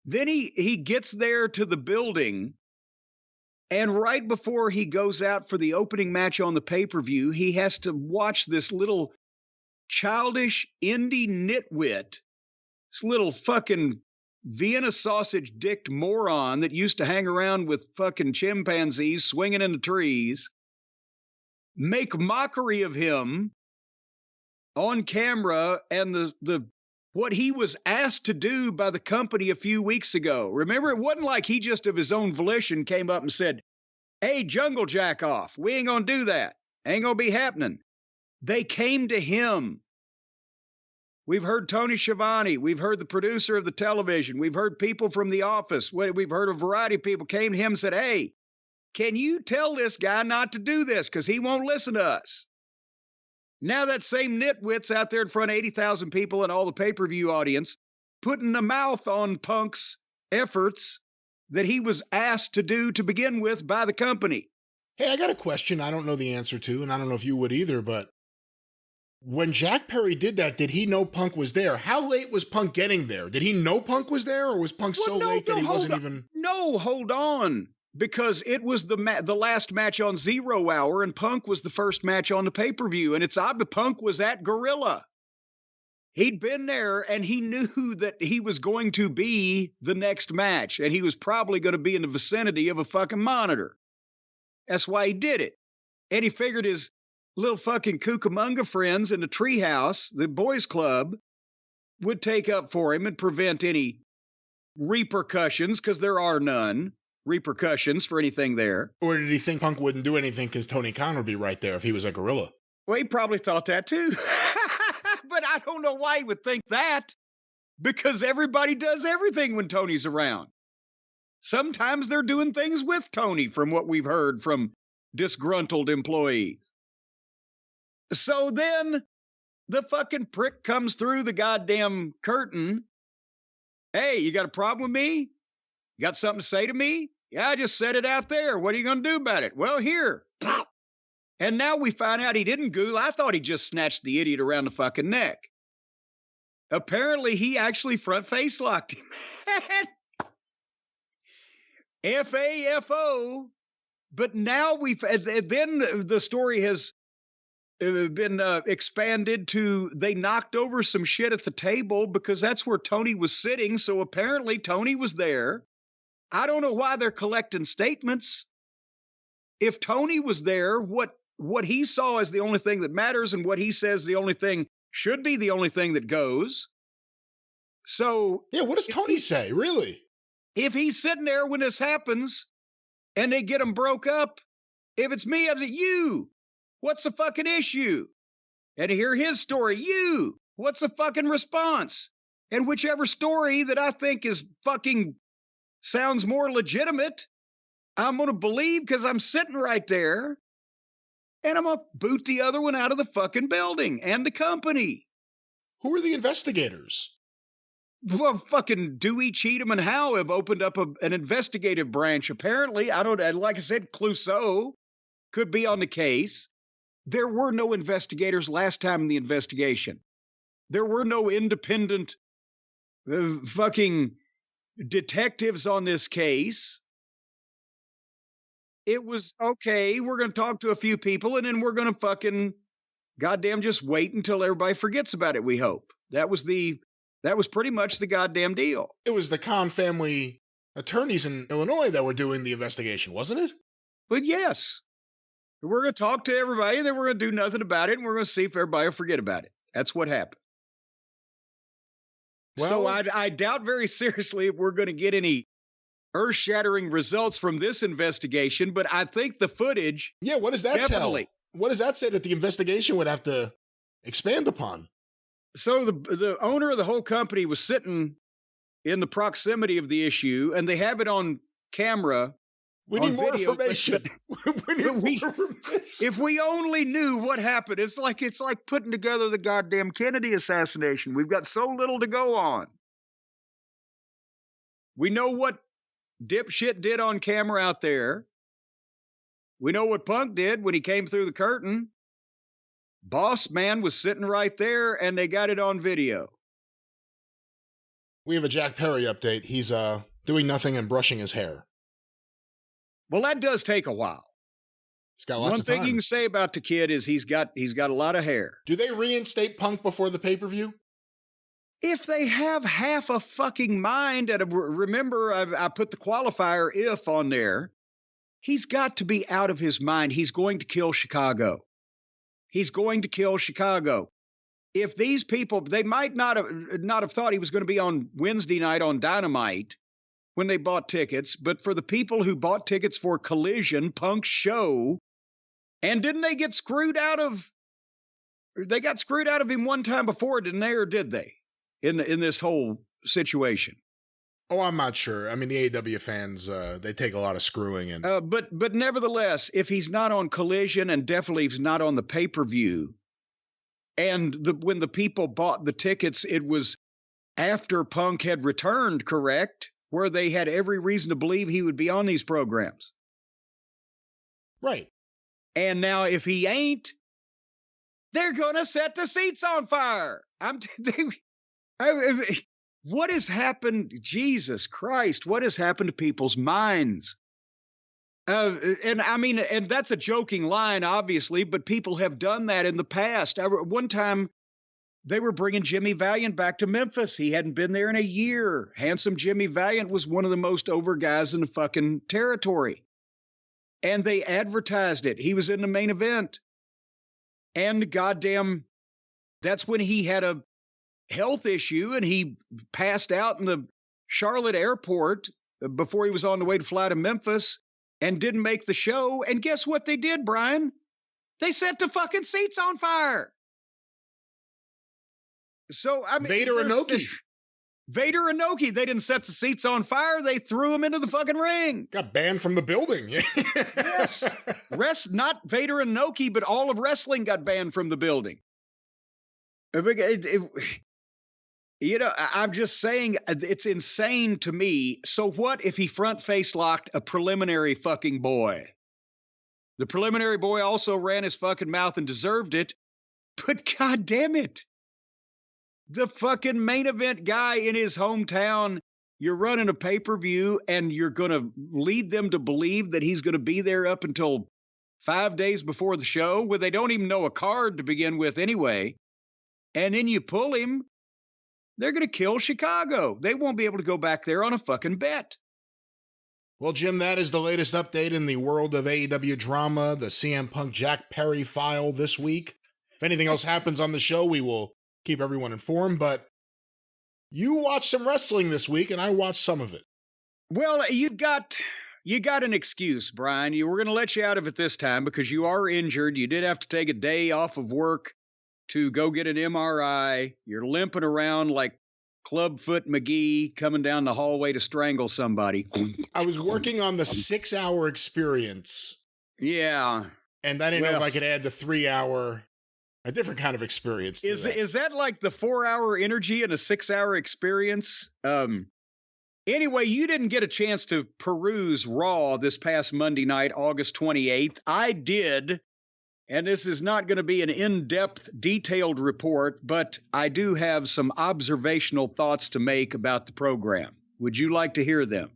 Then he gets there to the building, and right before he goes out for the opening match on the pay-per-view, he has to watch this little childish indie nitwit, this little fucking Vienna sausage-dicked moron that used to hang around with fucking chimpanzees swinging in the trees, make mockery of him on camera and the what he was asked to do by the company a few weeks ago. Remember, it wasn't like he just of his own volition came up and said, "Hey, jungle jack off, we ain't gonna do that. Ain't gonna be happening." They came to him. We've heard Tony Schiavone. We've heard the producer of the television. We've heard people from the office. We've heard a variety of people came to him and said, "Hey, can you tell this guy not to do this? Because he won't listen to us." Now that same nitwit's out there in front of 80,000 people and all the pay-per-view audience, putting the mouth on Punk's efforts that he was asked to do to begin with by the company. Hey, I got a question I don't know the answer to, and I don't know if you would either, but when Jack Perry did that, did he know Punk was there? How late was Punk getting there? Did he know Punk was there, or was Punk late that he wasn't even... No, hold on. Because it was the last match on 0 Hour, and Punk was the first match on the pay-per-view, and it's obvious Punk was at Gorilla. He'd been there, and he knew that he was going to be the next match, and he was probably going to be in the vicinity of a fucking monitor. That's why he did it. And he figured his little fucking Cucamonga friends in the treehouse, the boys club, would take up for him and prevent any repercussions, because there are none. Repercussions for anything there. Or did he think Punk wouldn't do anything because Tony Khan would be right there if he was a gorilla? Well, he probably thought that too. But I don't know why he would think that. Because everybody does everything when Tony's around. Sometimes they're doing things with Tony, from what we've heard from disgruntled employees. So then the fucking prick comes through the goddamn curtain. "Hey, you got a problem with me? You got something to say to me?" "Yeah, I just said it out there. What are you going to do about it?" "Well, here." And now we find out he didn't ghoul. I thought he just snatched the idiot around the fucking neck. Apparently, he actually front face locked him. FAFO. But now then the story has been expanded to they knocked over some shit at the table because that's where Tony was sitting. So apparently Tony was there. I don't know why they're collecting statements. If Tony was there, what he saw is the only thing that matters, and what he says the only thing should be the only thing that goes. So yeah, what does Tony say, really? If he's sitting there when this happens and they get him broke up, if it's me, I'm like, "You, what's the fucking issue?" And to hear his story, "You, what's the fucking response?" And whichever story that I think is fucking sounds more legitimate, I'm going to believe because I'm sitting right there, and I'm going to boot the other one out of the fucking building and the company. Who are the investigators? Well, fucking Dewey, Cheatham, and Howe have opened up an investigative branch, apparently. I don't, like I said, Clouseau could be on the case. There were no investigators last time in the investigation. There were no independent fucking detectives on this case. It was, okay, we're going to talk to a few people, and then we're going to fucking goddamn just wait until everybody forgets about it, we hope. That was pretty much the goddamn deal. It was the Khan family attorneys in Illinois that were doing the investigation, wasn't it? But yes, we're going to talk to everybody, and then we're going to do nothing about it, and we're going to see if everybody will forget about it. That's what happened. Well, so I doubt very seriously if we're going to get any earth-shattering results from this investigation, but I think the footage... Yeah, what does that definitely tell? What does that say that the investigation would have to expand upon? So the owner of the whole company was sitting in the proximity of the issue, and they have it on camera. We need more information. If we only knew what happened, it's like putting together the goddamn Kennedy assassination. We've got so little to go on. We know what dipshit did on camera out there. We know what Punk did when he came through the curtain. Boss man was sitting right there, and they got it on video. We have a Jack Perry update. He's doing nothing and brushing his hair. Well, that does take a while. He's got lots One of thing time. you can say about the kid is he's got a lot of hair. Do they reinstate Punk before the pay-per-view? If they have half a fucking mind, and remember, I put the qualifier if on there, he's got to be out of his mind. He's going to kill Chicago. He's going to kill Chicago. If these people, they might not have thought he was going to be on Wednesday night on Dynamite when they bought tickets, but for the people who bought tickets for Collision, Punk's show, and didn't they get screwed out of? They got screwed out of him one time before, didn't they, or did they? In this whole situation. Oh, I'm not sure. I mean, the AEW fans, they take a lot of screwing in. But nevertheless, if he's not on Collision and definitely he's not on the pay-per-view, and when the people bought the tickets, it was after Punk had returned, correct? Where they had every reason to believe he would be on these programs. Right. And now if he ain't, they're going to set the seats on fire. What has happened? Jesus Christ, what has happened to people's minds? And I mean, and that's a joking line, obviously, but people have done that in the past. One time, they were bringing Jimmy Valiant back to Memphis. He hadn't been there in a year. Handsome Jimmy Valiant was one of the most over guys in the fucking territory. And they advertised it. He was in the main event. And goddamn, that's when he had a health issue and he passed out in the Charlotte airport before he was on the way to fly to Memphis and didn't make the show. And guess what they did, Brian? They set the fucking seats on fire. So, I mean, Vader Inoki. They didn't set the seats on fire. They threw him into the fucking ring. Got banned from the building. Yes. Not Vader Inoki, but all of wrestling got banned from the building. You know, I'm just saying, it's insane to me. So what if he front face locked a preliminary fucking boy? The preliminary boy also ran his fucking mouth and deserved it. But God damn it. The fucking main event guy in his hometown, you're running a pay-per-view and you're going to lead them to believe that he's going to be there up until 5 days before the show, where they don't even know a card to begin with anyway. And then you pull him, they're going to kill Chicago. They won't be able to go back there on a fucking bet. Well, Jim, that is the latest update in the world of AEW drama, the CM Punk Jack Perry file this week. If anything else happens on the show, we will keep everyone informed, but you watched some wrestling this week, and I watched some of it. Well, you got an excuse, Brian. We're going to let you out of it this time because you are injured. You did have to take a day off of work to go get an MRI. You're limping around like Clubfoot McGee coming down the hallway to strangle somebody. I was working on the 6-hour experience. Yeah. And I didn't know if I could add the 3-hour, a different kind of experience. Is that like the 4-hour energy and a 6-hour experience? Anyway, you didn't get a chance to peruse Raw this past Monday night, August 28th. I did. And this is not going to be an in-depth, detailed report, but I do have some observational thoughts to make about the program. Would you like to hear them?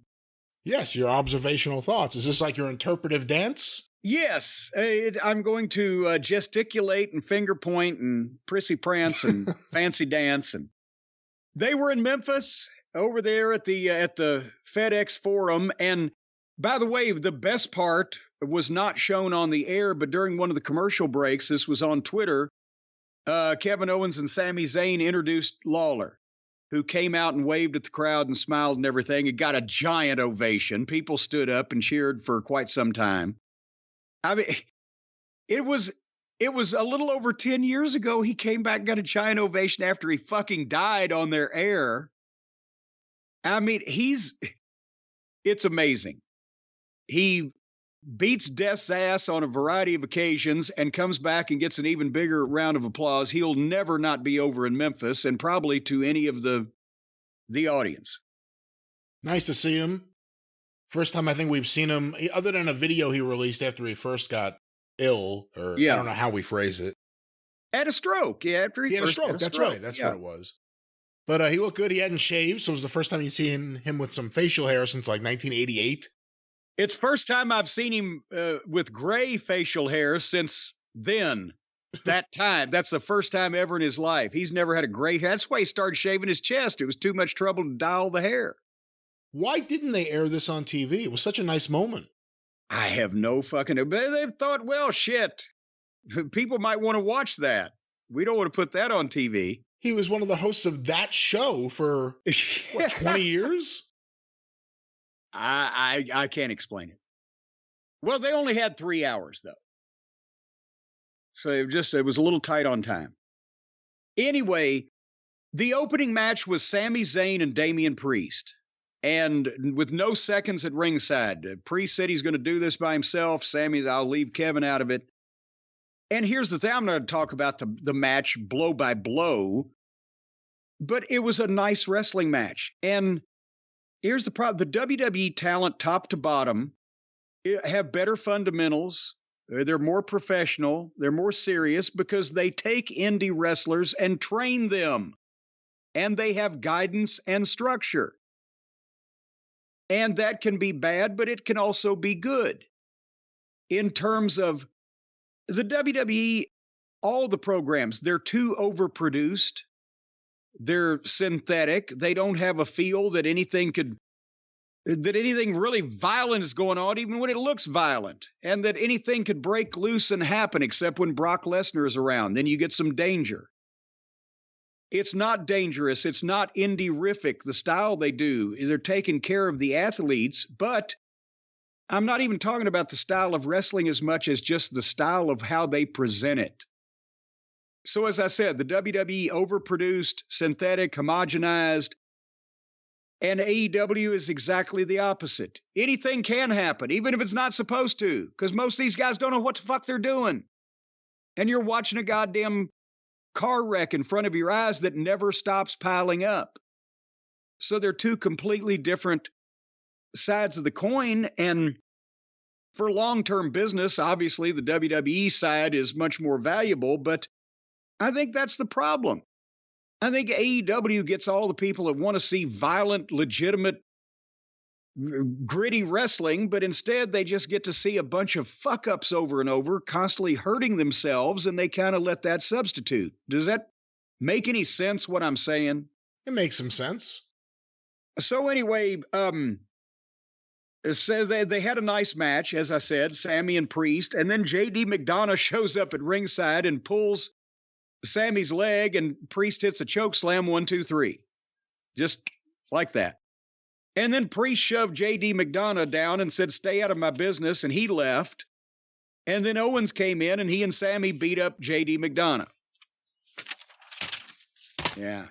Yes, your observational thoughts. Is this like your interpretive dance? Yes, I'm going to gesticulate and finger point and prissy prance and fancy dance. And they were in Memphis over there at the FedEx Forum. And by the way, the best part was not shown on the air, but during one of the commercial breaks, this was on Twitter, Kevin Owens and Sami Zayn introduced Lawler, who came out and waved at the crowd and smiled and everything. It got a giant ovation. People stood up and cheered for quite some time. I mean, it was a little over 10 years ago. He came back and got a giant ovation after he fucking died on their air. I mean, it's amazing. He beats Death's ass on a variety of occasions and comes back and gets an even bigger round of applause. He'll never not be over in Memphis and probably to any of the audience. Nice to see him. First time I think we've seen him, other than a video he released after he first got ill, or I don't know how we phrase it. Had a stroke. Yeah, after he had a stroke. That's stroke. right. That's what it was. But he looked good. He hadn't shaved, so it was the first time you'd seen him with some facial hair since like 1988. It's first time I've seen him with gray facial hair since then. That time. That's the first time ever in his life. He's never had a gray hair. That's why he started shaving his chest. It was too much trouble to dye all the hair. Why didn't they air this on TV? It was such a nice moment. I have no fucking... They thought, well, shit. People might want to watch that. We don't want to put that on TV. He was one of the hosts of that show for, what, 20 years? I can't explain it. Well, they only had 3 hours, though. So it was a little tight on time. Anyway, the opening match was Sami Zayn and Damian Priest. And with no seconds at ringside, Priest said he's going to do this by himself. Sammy's, I'll leave Kevin out of it. And here's the thing, I'm going to talk about the match blow by blow. But it was a nice wrestling match. And here's the problem. The WWE talent, top to bottom, have better fundamentals. They're more professional. They're more serious because they take indie wrestlers and train them. And they have guidance and structure. And that can be bad, but it can also be good. In terms of the WWE, all the programs, they're too overproduced. They're synthetic. They don't have a feel that anything really violent is going on, even when it looks violent, and that anything could break loose and happen except when Brock Lesnar is around. Then you get some danger. It's not dangerous. It's not indie-rific. The style they do is they're taking care of the athletes, but I'm not even talking about the style of wrestling as much as just the style of how they present it. So as I said, the WWE overproduced, synthetic, homogenized, and AEW is exactly the opposite. Anything can happen, even if it's not supposed to, because most of these guys don't know what the fuck they're doing. And you're watching a goddamn car wreck in front of your eyes that never stops piling up. So they're two completely different sides of the coin. And for long-term business, obviously the WWE side is much more valuable, but I think that's the problem. I think AEW gets all the people that want to see violent, legitimate, gritty wrestling, but instead they just get to see a bunch of fuck-ups over and over, constantly hurting themselves, and they kind of let that substitute. Does that make any sense, what I'm saying? It makes some sense. So anyway, so they had a nice match, as I said, Sammy and Priest, and then J.D. McDonough shows up at ringside and pulls Sammy's leg, and Priest hits a choke slam, 1, 2, 3. Just like that. And then Priest shoved J.D. McDonough down and said, stay out of my business, and he left. And then Owens came in, and he and Sammy beat up J.D. McDonough. Yeah.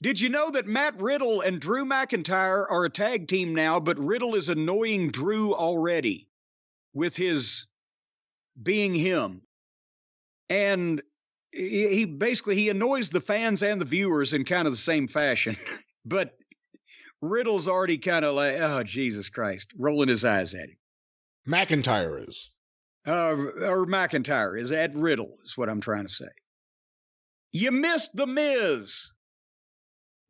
Did you know that Matt Riddle and Drew McIntyre are a tag team now, but Riddle is annoying Drew already with his being him? And he basically annoys the fans and the viewers in kind of the same fashion. But Riddle's already kind of like, oh, Jesus Christ, rolling his eyes at him. McIntyre is. Or McIntyre is at Riddle, is what I'm trying to say. You missed The Miz.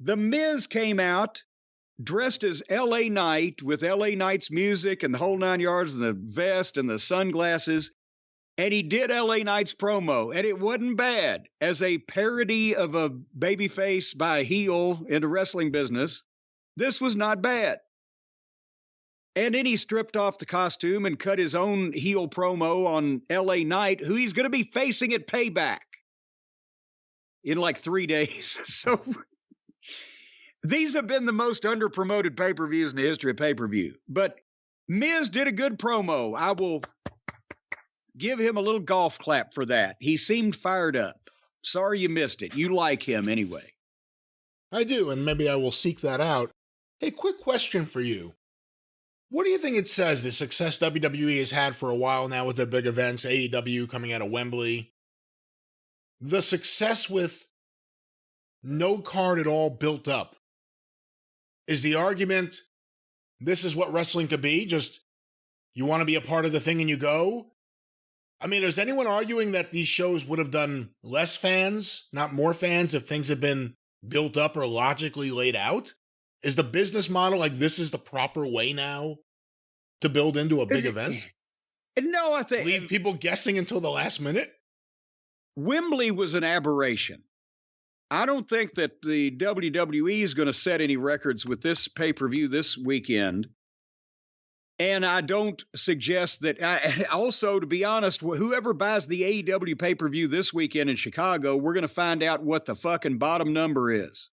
The Miz came out dressed as L.A. Knight with L.A. Knight's music and the whole 9 yards and the vest and the sunglasses. And he did L.A. Knight's promo, and it wasn't bad. As a parody of a babyface by a heel in the wrestling business, this was not bad. And then he stripped off the costume and cut his own heel promo on L.A. Knight, who he's going to be facing at Payback in like 3 days. So these have been the most underpromoted pay-per-views in the history of pay-per-view. But Miz did a good promo. I will give him a little golf clap for that. He seemed fired up. Sorry you missed it. You like him anyway. I do, and maybe I will seek that out. Hey, quick question for you. What do you think it says, the success WWE has had for a while now with their big events, AEW coming out of Wembley? The success with no card at all built up. Is the argument, this is what wrestling could be? Just, you want to be a part of the thing and you go? I mean, is anyone arguing that these shows would have done less fans, not more fans, if things had been built up or logically laid out? Is the business model like this is the proper way now to build into a big event? No, I think Leave people guessing until the last minute? Wembley was an aberration. I don't think that the WWE is going to set any records with this pay-per-view this weekend. And I don't suggest that. Also, to be honest, whoever buys the AEW pay-per-view this weekend in Chicago, we're going to find out what the fucking bottom number is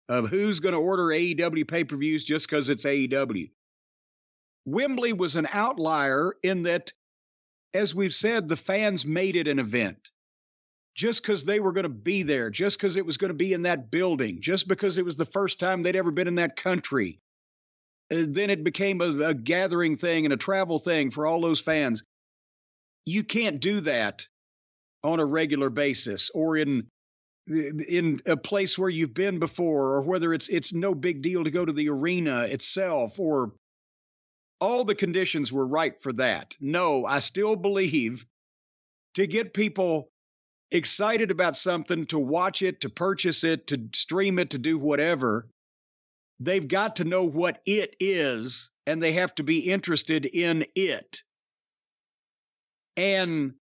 of who's going to order AEW pay-per-views just because it's AEW. Wembley was an outlier in that, as we've said, the fans made it an event. Just because they were going to be there, just because it was going to be in that building, just because it was the first time they'd ever been in that country. Then it became a gathering thing and a travel thing for all those fans. You can't do that on a regular basis or in a place where you've been before, or whether it's no big deal to go to the arena itself, or all the conditions were right for that. No, I still believe to get people excited about something, to watch it, to purchase it, to stream it, to do whatever, they've got to know what it is, and they have to be interested in it. And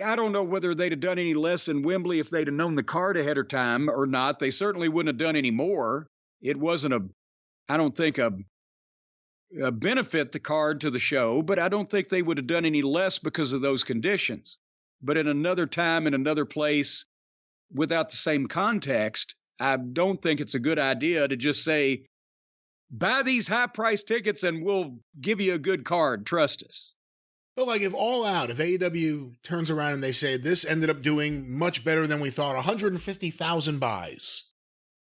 I don't know whether they'd have done any less in Wembley if they'd have known the card ahead of time or not. They certainly wouldn't have done any more. It wasn't I don't think a benefit, the card to the show, but I don't think they would have done any less because of those conditions. But in another time, in another place, without the same context, I don't think it's a good idea to just say, buy these high-priced tickets and we'll give you a good card. Trust us. But like if All Out, if AEW turns around and they say this ended up doing much better than we thought, 150,000 buys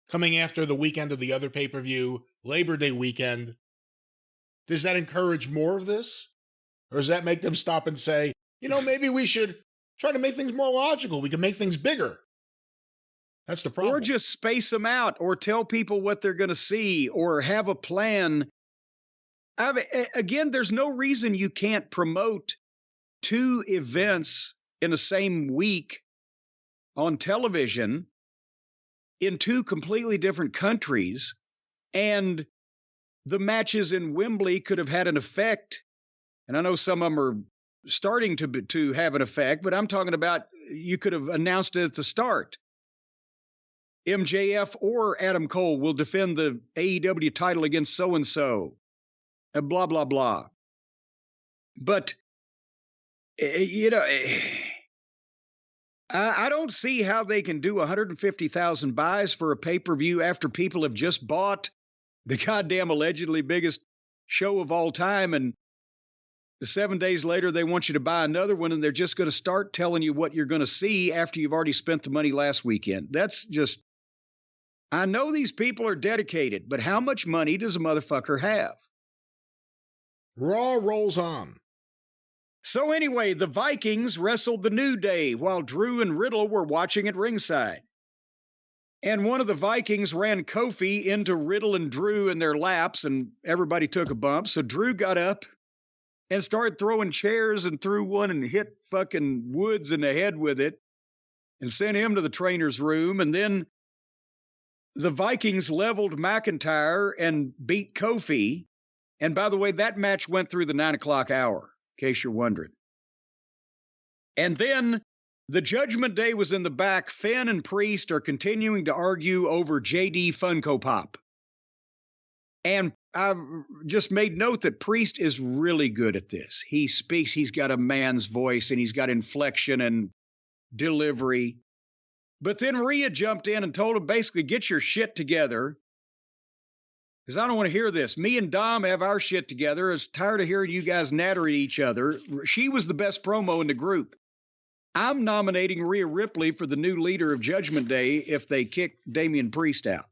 coming after the weekend of the other pay-per-view, Labor Day weekend, does that encourage more of this? Or does that make them stop and say, maybe we should try to make things more logical. We can make things bigger. That's the problem. Or just space them out, or tell people what they're going to see, or have a plan. Again, there's no reason you can't promote two events in the same week on television in two completely different countries. And the matches in Wembley could have had an effect. And I know some of them are starting to have an effect, but I'm talking about you could have announced it at the start. MJF or Adam Cole will defend the AEW title against so-and-so, and blah, blah, blah. But, I don't see how they can do 150,000 buys for a pay-per-view after people have just bought the goddamn allegedly biggest show of all time, and 7 days later they want you to buy another one, and they're just going to start telling you what you're going to see after you've already spent the money last weekend. That's just, I know these people are dedicated, but how much money does a motherfucker have? Raw rolls on. So anyway, the Vikings wrestled the New Day while Drew and Riddle were watching at ringside. And one of the Vikings ran Kofi into Riddle and Drew in their laps, and everybody took a bump. So Drew got up and started throwing chairs and threw one and hit fucking Woods in the head with it and sent him to the trainer's room. And then the Vikings leveled McIntyre and beat Kofi. And by the way, that match went through the 9 o'clock hour, in case you're wondering. And then the Judgment Day was in the back. Finn and Priest are continuing to argue over JD Funko Pop. And I just made note that Priest is really good at this. He speaks, he's got a man's voice, and he's got inflection and delivery. But then Rhea jumped in and told him, basically, get your shit together. Because I don't want to hear this. Me and Dom have our shit together. I was tired of hearing you guys natter at each other. She was the best promo in the group. I'm nominating Rhea Ripley for the new leader of Judgment Day if they kick Damian Priest out.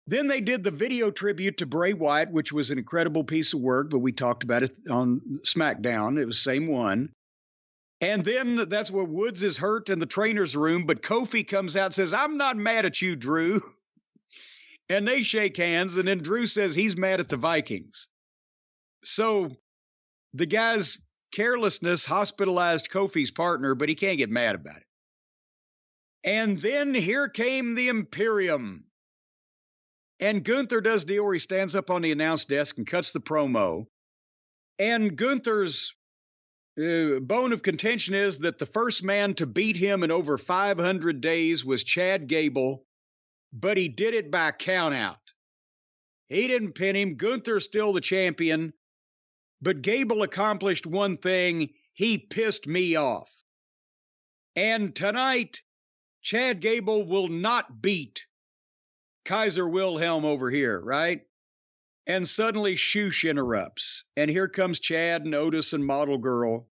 Then they did the video tribute to Bray Wyatt, which was an incredible piece of work, but we talked about it on SmackDown. It was the same one. And then that's where Woods is hurt in the trainer's room, but Kofi comes out and says, I'm not mad at you, Drew. And they shake hands, and then Drew says he's mad at the Vikings. So the guy's carelessness hospitalized Kofi's partner, but he can't get mad about it. And then here came the Imperium. And Gunther does the deal where he stands up on the announce desk and cuts the promo. And Gunther's bone of contention is that the first man to beat him in over 500 days was Chad Gable, but he did it by countout. He didn't pin him. Gunther's still the champion, but Gable accomplished one thing. He pissed me off. And tonight, Chad Gable will not beat Kaiser Wilhelm over here, right? And suddenly Shoosh interrupts. And here comes Chad and Otis and Model Girl.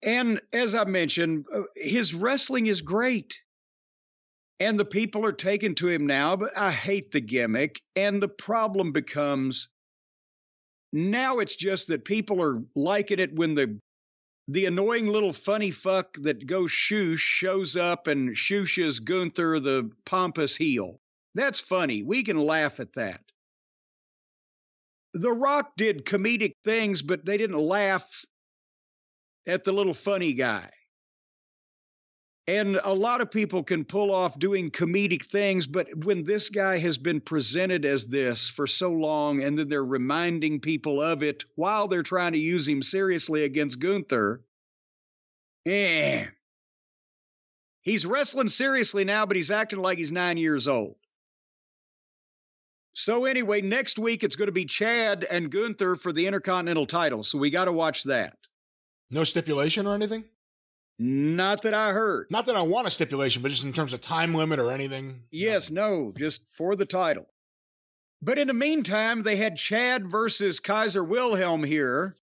And as I mentioned, his wrestling is great. And the people are taken to him now, but I hate the gimmick. And the problem becomes, now it's just that people are liking it when the annoying little funny fuck that goes Shoosh shows up and shooshes Gunther, the pompous heel. That's funny. We can laugh at that. The Rock did comedic things, but they didn't laugh at the little funny guy. And a lot of people can pull off doing comedic things, but when this guy has been presented as this for so long, and then they're reminding people of it while they're trying to use him seriously against Gunther, he's wrestling seriously now, but he's acting like he's 9 years old. So anyway, next week it's going to be Chad and Gunther for the Intercontinental title, so we got to watch that. No stipulation or anything? Not that I heard. Not that I want a stipulation, but just in terms of time limit or anything? Yes, no, just for the title. But in the meantime, they had Chad versus Kaiser Wilhelm here,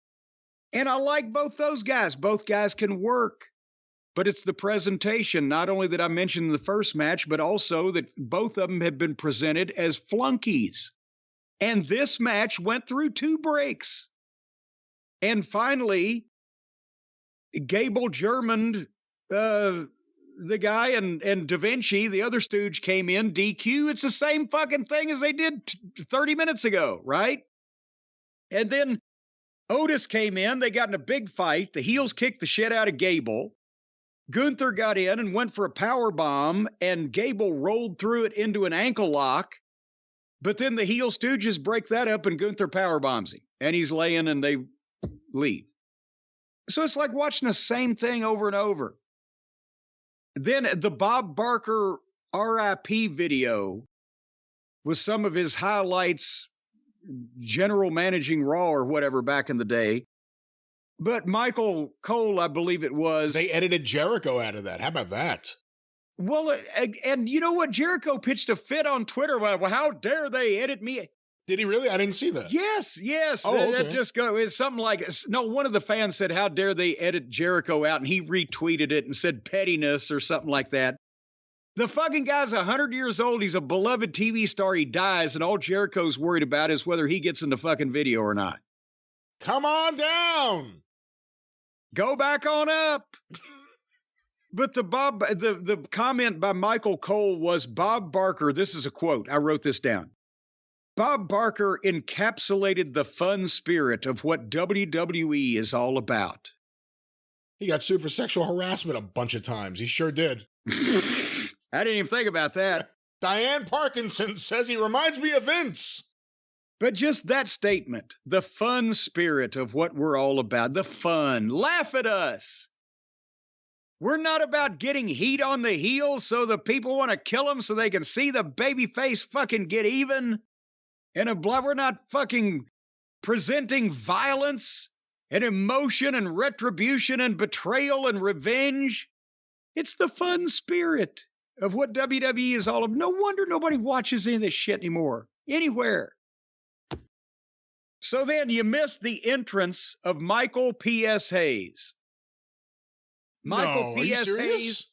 and I like both those guys. Both guys can work. But it's the presentation, not only that I mentioned in the first match, but also that both of them have been presented as flunkies. And this match went through 2 breaks. And finally, Gable Germaned the guy, and Da Vinci, the other stooge, came in, DQ. It's the same fucking thing as they did 30 minutes ago, right? And then Otis came in. They got in a big fight. The heels kicked the shit out of Gable. Gunther got in and went for a power bomb, and Gable rolled through it into an ankle lock. But then the heel stooges break that up, and Gunther power bombs him. And he's laying, and they leave. So it's like watching the same thing over and over. Then the Bob Barker RIP video was some of his highlights, general managing Raw or whatever back in the day. But Michael Cole, I believe it was. They edited Jericho out of that. How about that? Well, and you know what? Jericho pitched a fit on Twitter. Well, how dare they edit me? Did he really? I didn't see that. Yes. Oh, okay. That just it's something like, no, one of the fans said, how dare they edit Jericho out? And he retweeted it and said pettiness or something like that. The fucking guy's 100 years old. He's a beloved TV star. He dies, and all Jericho's worried about is whether he gets in the fucking video or not. Come on down. Go back on up. But the comment by Michael Cole was Bob Barker. This is a quote. I wrote this down. Bob Barker encapsulated the fun spirit of what WWE is all about. He got sued for sexual harassment a bunch of times. He sure did. I didn't even think about that. Diane Parkinson says he reminds me of Vince. But just that statement, the fun spirit of what we're all about, the fun, laugh at us. We're not about getting heat on the heels so the people want to kill them so they can see the baby face fucking get even. And we're not fucking presenting violence and emotion and retribution and betrayal and revenge. It's the fun spirit of what WWE is all about. No wonder nobody watches any of this shit anymore, anywhere. So then you missed the entrance of Michael P.S. Hayes. Michael P.S. Hayes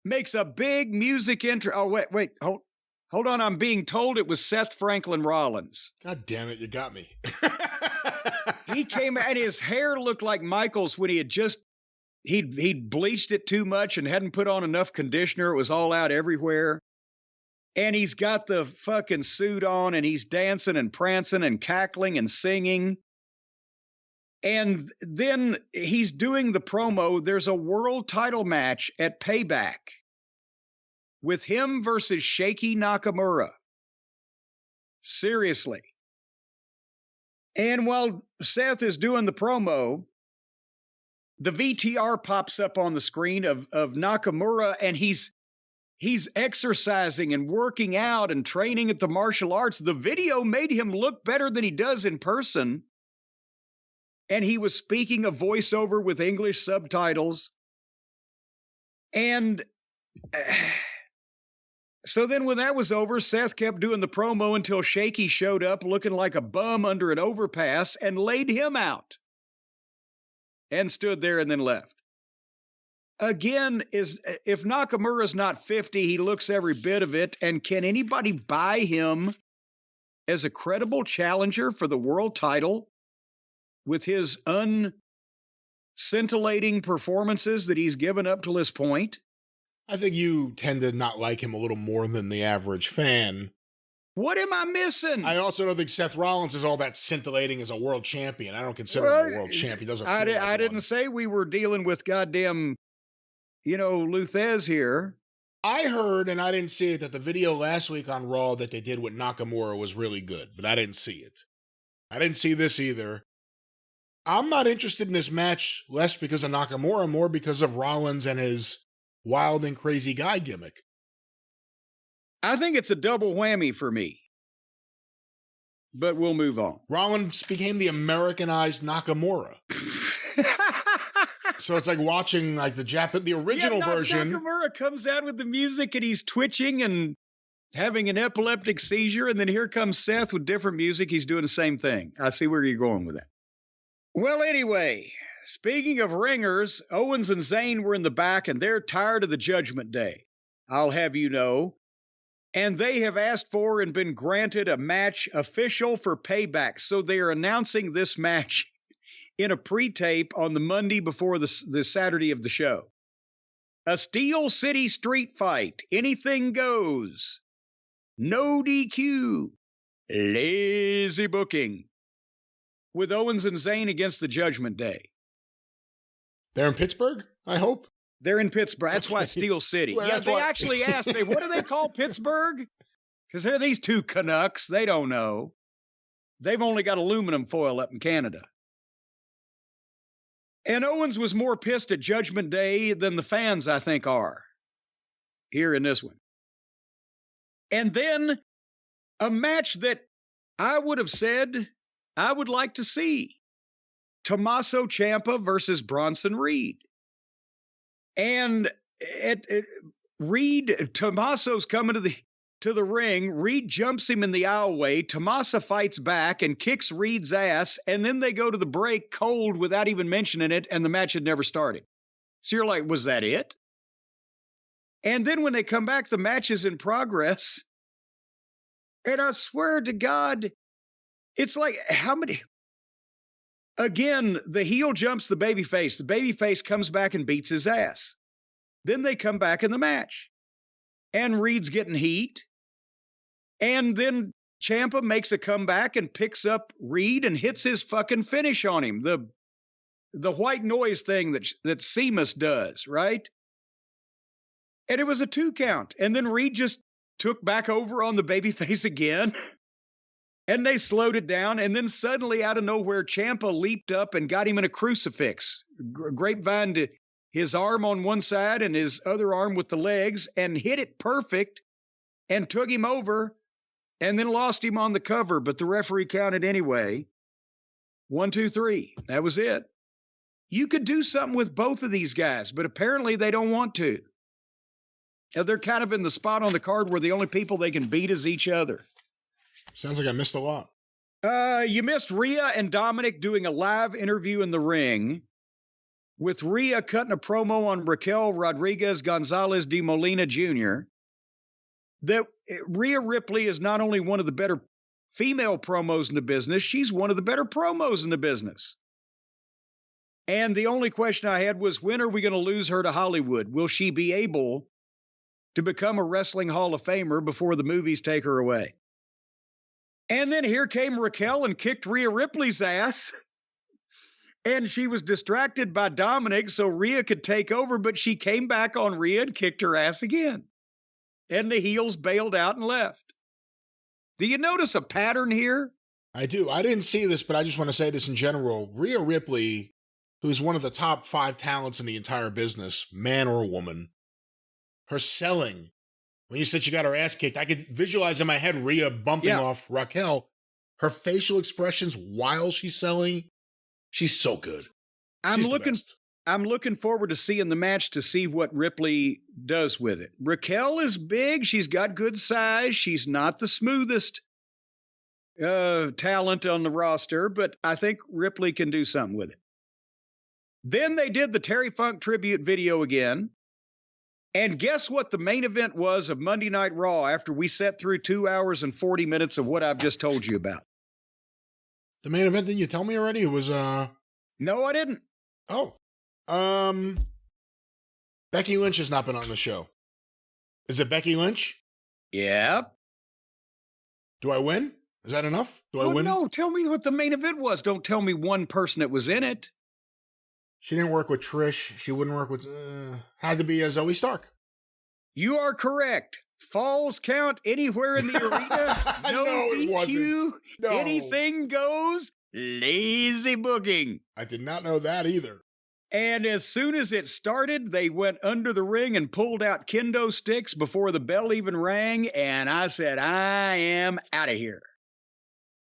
makes a big music intro. Oh, wait, hold on. I'm being told it was Seth Franklin Rollins. God damn it, you got me. He came and his hair looked like Michael's when he'd bleached it too much and hadn't put on enough conditioner. It was all out everywhere. And he's got the fucking suit on, and he's dancing and prancing and cackling and singing. And then he's doing the promo. There's a world title match at Payback. with him versus Shaky Nakamura. Seriously. And while Seth is doing the promo, the VTR pops up on the screen of Nakamura, and he's exercising and working out and training at the martial arts. The video made him look better than he does in person. And he was speaking a voiceover with English subtitles. And so then when that was over, Seth kept doing the promo until Shaky showed up looking like a bum under an overpass and laid him out. And stood there and then left. Again, if Nakamura's not 50, he looks every bit of it. And can anybody buy him as a credible challenger for the world title with his unscintillating performances that he's given up to this point? I think you tend to not like him a little more than the average fan. What am I missing? I also don't think Seth Rollins is all that scintillating as a world champion. I don't consider him a world champion. He doesn't feel like I didn't say we were dealing with goddamn, Luthez here. I heard, and I didn't see it, that the video last week on Raw that they did with Nakamura was really good, but I didn't see it. I didn't see this either. I'm not interested in this match less because of Nakamura, more because of Rollins and his wild and crazy guy gimmick. I think it's a double whammy for me. But we'll move on. Rollins became the Americanized Nakamura. So it's like watching like the original version. Nakamura comes out with the music and he's twitching and having an epileptic seizure, and then here comes Seth with different music. He's doing the same thing. I see where you're going with that. Well, anyway, speaking of ringers, Owens and Zayn were in the back, and they're tired of the Judgment Day. I'll have you know. And they have asked for and been granted a match official for Payback. So they are announcing this match in a pre-tape on the Monday before the Saturday of the show. A Steel City street fight. Anything goes. No DQ. Lazy booking. With Owens and Zayn against the Judgment Day. They're in Pittsburgh, I hope. They're in Pittsburgh. That's why Steel City. Well, yeah, they actually asked me, what do they call Pittsburgh? Because they're these two Canucks. They don't know. They've only got aluminum foil up in Canada. And Owens was more pissed at Judgment Day than the fans, I think, are here in this one. And then a match that I would have said I would like to see. Tommaso Ciampa versus Bronson Reed. And Tommaso's coming to the ring. Reed jumps him in the aisleway. Tommaso fights back and kicks Reed's ass. And then they go to the break cold without even mentioning it. And the match had never started. So you're like, was that it? And then when they come back, the match is in progress. And I swear to God, it's like, how many? Again, the heel jumps the babyface. The babyface comes back and beats his ass. Then they come back in the match. And Reed's getting heat. And then Ciampa makes a comeback and picks up Reed and hits his fucking finish on him. The white noise thing that Sheamus does, right? And it was a 2 count. And then Reed just took back over on the babyface again. And they slowed it down. And then suddenly, out of nowhere, Ciampa leaped up and got him in a crucifix. Grapevine to his arm on one side and his other arm with the legs, and hit it perfect and took him over and then lost him on the cover. But the referee counted anyway. 1, 2, 3. That was it. You could do something with both of these guys, but apparently they don't want to. They're kind of in the spot on the card where the only people they can beat is each other. Sounds like I missed a lot. You missed Rhea and Dominic doing a live interview in the ring, with Rhea cutting a promo on Raquel Rodriguez Gonzalez de Molina Jr. That Rhea Ripley is not only one of the better female promos in the business, she's one of the better promos in the business. And the only question I had was, when are we going to lose her to Hollywood? Will she be able to become a Wrestling Hall of Famer before the movies take her away? And then here came Raquel and kicked Rhea Ripley's ass. And she was distracted by Dominic so Rhea could take over, but she came back on Rhea and kicked her ass again. and the heels bailed out and left. Do you notice a pattern here? I do. I didn't see this, but I just want to say this in general. Rhea Ripley, who's one of the top 5 talents in the entire business, man or woman, her selling, when you said she got her ass kicked, I could visualize in my head Rhea bumping off Raquel. Her facial expressions while she's selling, she's so good. I'm looking forward to seeing the match to see what Ripley does with it. Raquel is big. She's got good size. She's not the smoothest talent on the roster, but I think Ripley can do something with it. Then they did the Terry Funk tribute video again. And guess what the main event was of Monday Night Raw after we sat through 2 hours and 40 minutes of what I've just told you about? The main event, didn't you tell me already? It was, No, I didn't. Oh. Becky Lynch has not been on the show. Is it Becky Lynch? Yep. Do I win? Is that enough? Do I win? No, tell me what the main event was. Don't tell me one person that was in it. She didn't work with Trish. She wouldn't work with... had to be Zoe Stark. You are correct. Falls count anywhere in the arena. No, it wasn't. No. Anything goes. Lazy booking. I did not know that either. And as soon as it started, they went under the ring and pulled out kendo sticks before the bell even rang. And I said, I am out of here.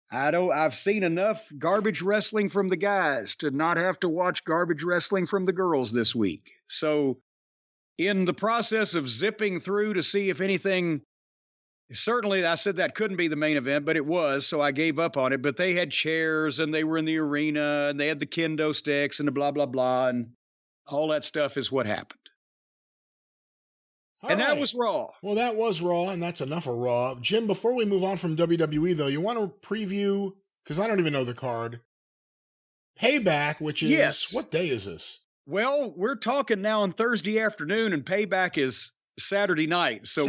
I've seen enough garbage wrestling from the guys to not have to watch garbage wrestling from the girls this week. So in the process of zipping through to see if anything, certainly I said that couldn't be the main event, but it was, so I gave up on it. But they had chairs and they were in the arena and they had the kendo sticks and the blah, blah, blah. And all that stuff is what happened. That was Raw. Well, that was Raw, and that's enough of Raw. Jim, before we move on from WWE, though, you want to preview, because I don't even know the card, Payback, which is, yes. What day is this? Well, we're talking now on Thursday afternoon, and Payback is Saturday night, so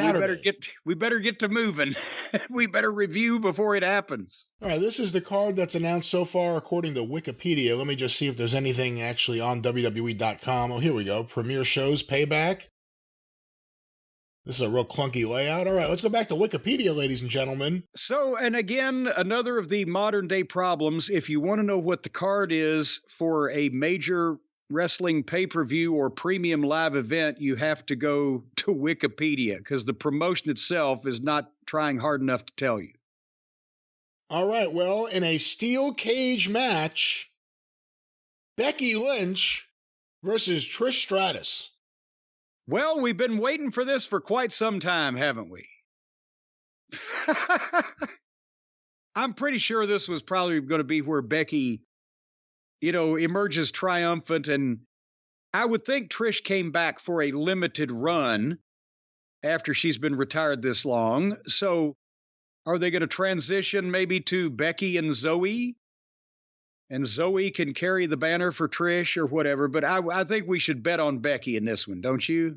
we better get to moving. We better review before it happens. All right, this is the card that's announced so far according to Wikipedia. Let me just see if there's anything actually on WWE.com. Oh, here we go. Premiere shows, Payback. This is a real clunky layout. All right, let's go back to Wikipedia, ladies and gentlemen. So, and again, another of the modern day problems. If you want to know what the card is for a major wrestling pay-per-view or premium live event, you have to go to Wikipedia because the promotion itself is not trying hard enough to tell you. All right, well, in a steel cage match, Becky Lynch versus Trish Stratus. Well, we've been waiting for this for quite some time, haven't we? I'm pretty sure this was probably going to be where Becky, emerges triumphant. And I would think Trish came back for a limited run after she's been retired this long. So are they going to transition maybe to Becky and Zoe? And Zoe can carry the banner for Trish or whatever. But I think we should bet on Becky in this one, don't you?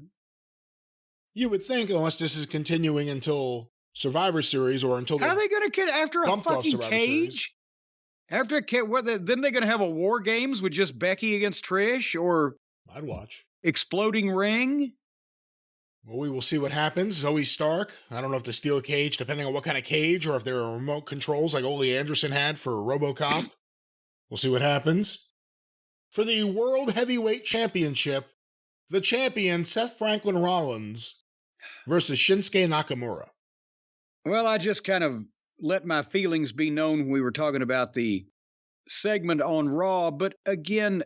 You would think, unless this is continuing until Survivor Series or until... How are they going to get after a fucking cage? After a cage? Then they're going to have a War Games with just Becky against Trish? Or... I'd watch. Exploding ring? Well, we will see what happens. Zoe Stark. I don't know if the steel cage, depending on what kind of cage, or if there are remote controls like Ole Anderson had for RoboCop. We'll see what happens. For the World Heavyweight Championship, the champion, Seth Franklin Rollins, versus Shinsuke Nakamura. Well, I just kind of let my feelings be known when we were talking about the segment on Raw. But again,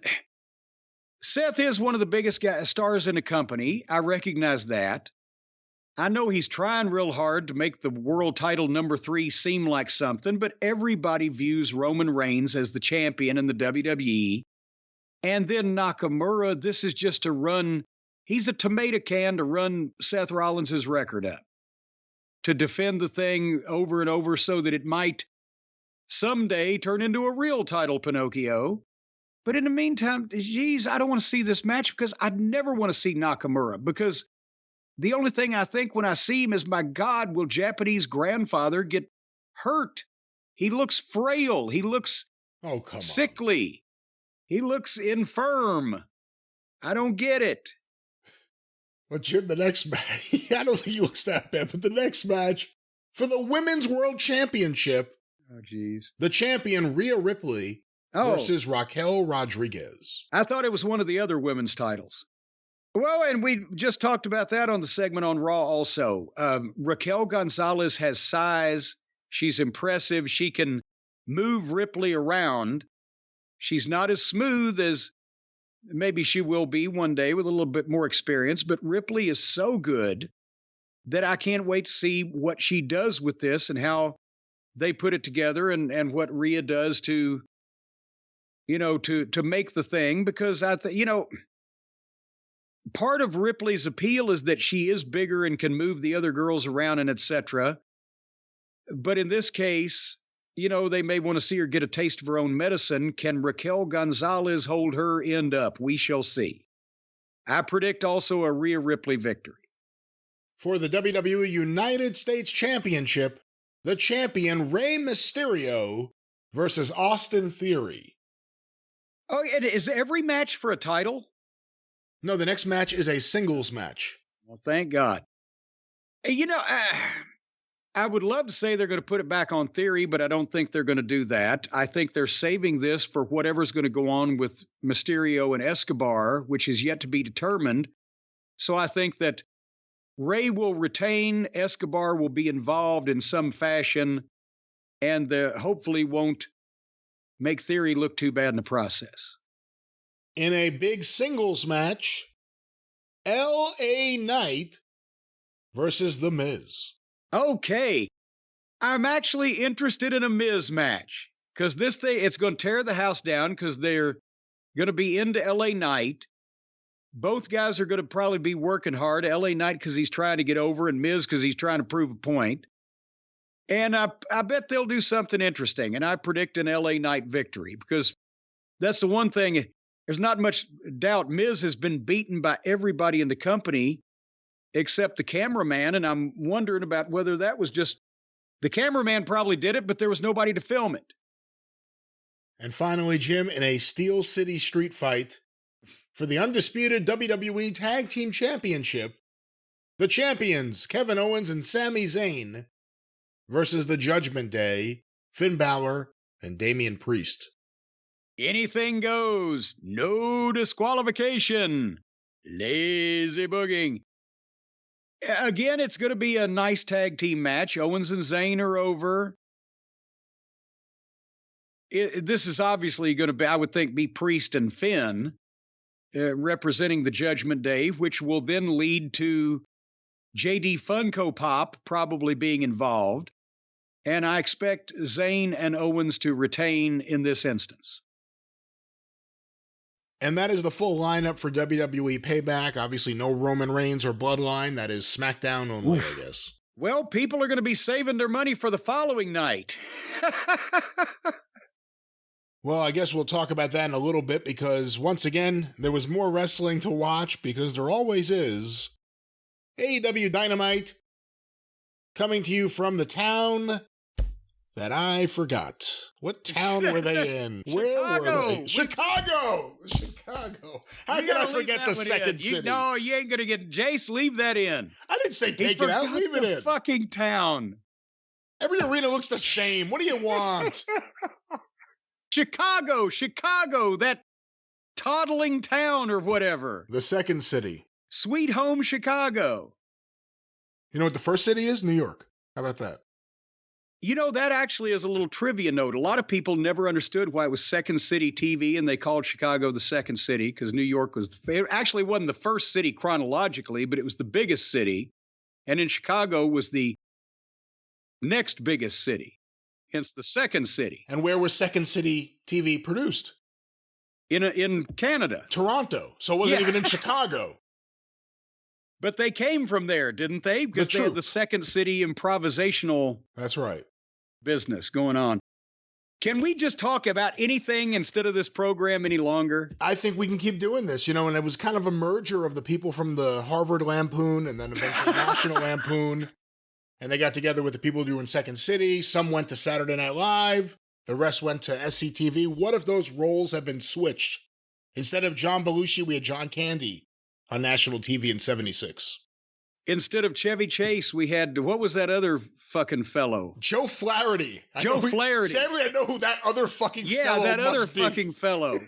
Seth is one of the biggest stars in the company. I recognize that. I know he's trying real hard to make the world title number 3 seem like something, but everybody views Roman Reigns as the champion in the WWE. And then Nakamura, this is just to run, he's a tomato can to run Seth Rollins' record up, to defend the thing over and over so that it might someday turn into a real title Pinocchio. But in the meantime, geez, I don't want to see this match because I'd never want to see Nakamura, because the only thing I think when I see him is, my God, will Japanese grandfather get hurt? He looks frail. He looks sickly. He looks infirm. I don't get it. But Jim, the next match, I don't think he looks that bad, but the next match for the Women's World Championship, Oh, geez. the champion Rhea Ripley versus Raquel Rodriguez. I thought it was one of the other women's titles. Well, and we just talked about that on the segment on Raw also. Raquel Gonzalez has size. She's impressive. She can move Ripley around. She's not as smooth as maybe she will be one day with a little bit more experience, but Ripley is so good that I can't wait to see what she does with this and how they put it together and what Rhea does to, to make the thing, because part of Ripley's appeal is that she is bigger and can move the other girls around and etc. But in this case, they may want to see her get a taste of her own medicine. Can Raquel Gonzalez hold her end up? We shall see. I predict also a Rhea Ripley victory. For the WWE United States Championship, the champion Rey Mysterio versus Austin Theory. Oh, and is every match for a title? No, the next match is a singles match. Well, thank God. I would love to say they're going to put it back on Theory, but I don't think they're going to do that. I think they're saving this for whatever's going to go on with Mysterio and Escobar, which is yet to be determined. So I think that Rey will retain, Escobar will be involved in some fashion, and hopefully won't make Theory look too bad in the process. In a big singles match, L.A. Knight versus The Miz. Okay. I'm actually interested in a Miz match because this thing, it's going to tear the house down because they're going to be into L.A. Knight. Both guys are going to probably be working hard. L.A. Knight because he's trying to get over and Miz because he's trying to prove a point. And I bet they'll do something interesting. And I predict an L.A. Knight victory because that's the one thing. There's not much doubt Miz has been beaten by everybody in the company except the cameraman, and I'm wondering about whether that was just the cameraman probably did it, but there was nobody to film it. And finally, Jim, in a Steel City street fight for the undisputed WWE Tag Team Championship, the champions Kevin Owens and Sami Zayn versus the Judgment Day, Finn Balor and Damian Priest. Anything goes, no disqualification, lazy booging. Again, it's going to be a nice tag team match. Owens and Zayn are over. This is obviously going to be, I would think, be Priest and Finn representing the Judgment Day, which will then lead to JD Funko Pop probably being involved. And I expect Zayn and Owens to retain in this instance. And that is the full lineup for WWE Payback. Obviously, no Roman Reigns or Bloodline. That is SmackDown only, I guess. Well, people are going to be saving their money for the following night. Well, I guess we'll talk about that in a little bit because, once again, there was more wrestling to watch because there always is. AEW Dynamite coming to you from the town that I forgot. What town were they in? Where were they? Chicago! How can I forget the second city? No, you ain't going to get... Jace, leave that in. I didn't say take it out. Leave it in. Fucking town. Every arena looks the same. What do you want? Chicago, that toddling town or whatever. The second city. Sweet home Chicago. You know what the first city is? New York. How about that? That actually is a little trivia note. A lot of people never understood why it was Second City TV and they called Chicago the second city because New York was it actually wasn't the first city chronologically, but it was the biggest city. And in Chicago was the next biggest city, hence the second city. And where was Second City TV produced? In Canada. Toronto. So it wasn't even in Chicago. But they came from there, didn't they? Because they had the Second City improvisational That's right. business going on. Can we just talk about anything instead of this program any longer? I think we can keep doing this, and it was kind of a merger of the people from the Harvard Lampoon and then eventually National Lampoon. And they got together with the people doing Second City. Some went to Saturday Night Live. The rest went to SCTV. What if those roles had been switched? Instead of John Belushi, we had John Candy. on national TV in 76. Instead of Chevy Chase, we had, what was that other fucking fellow? Joe Flaherty. Flaherty. Sadly, I know who that other fucking fellow that must other be. fucking fellow.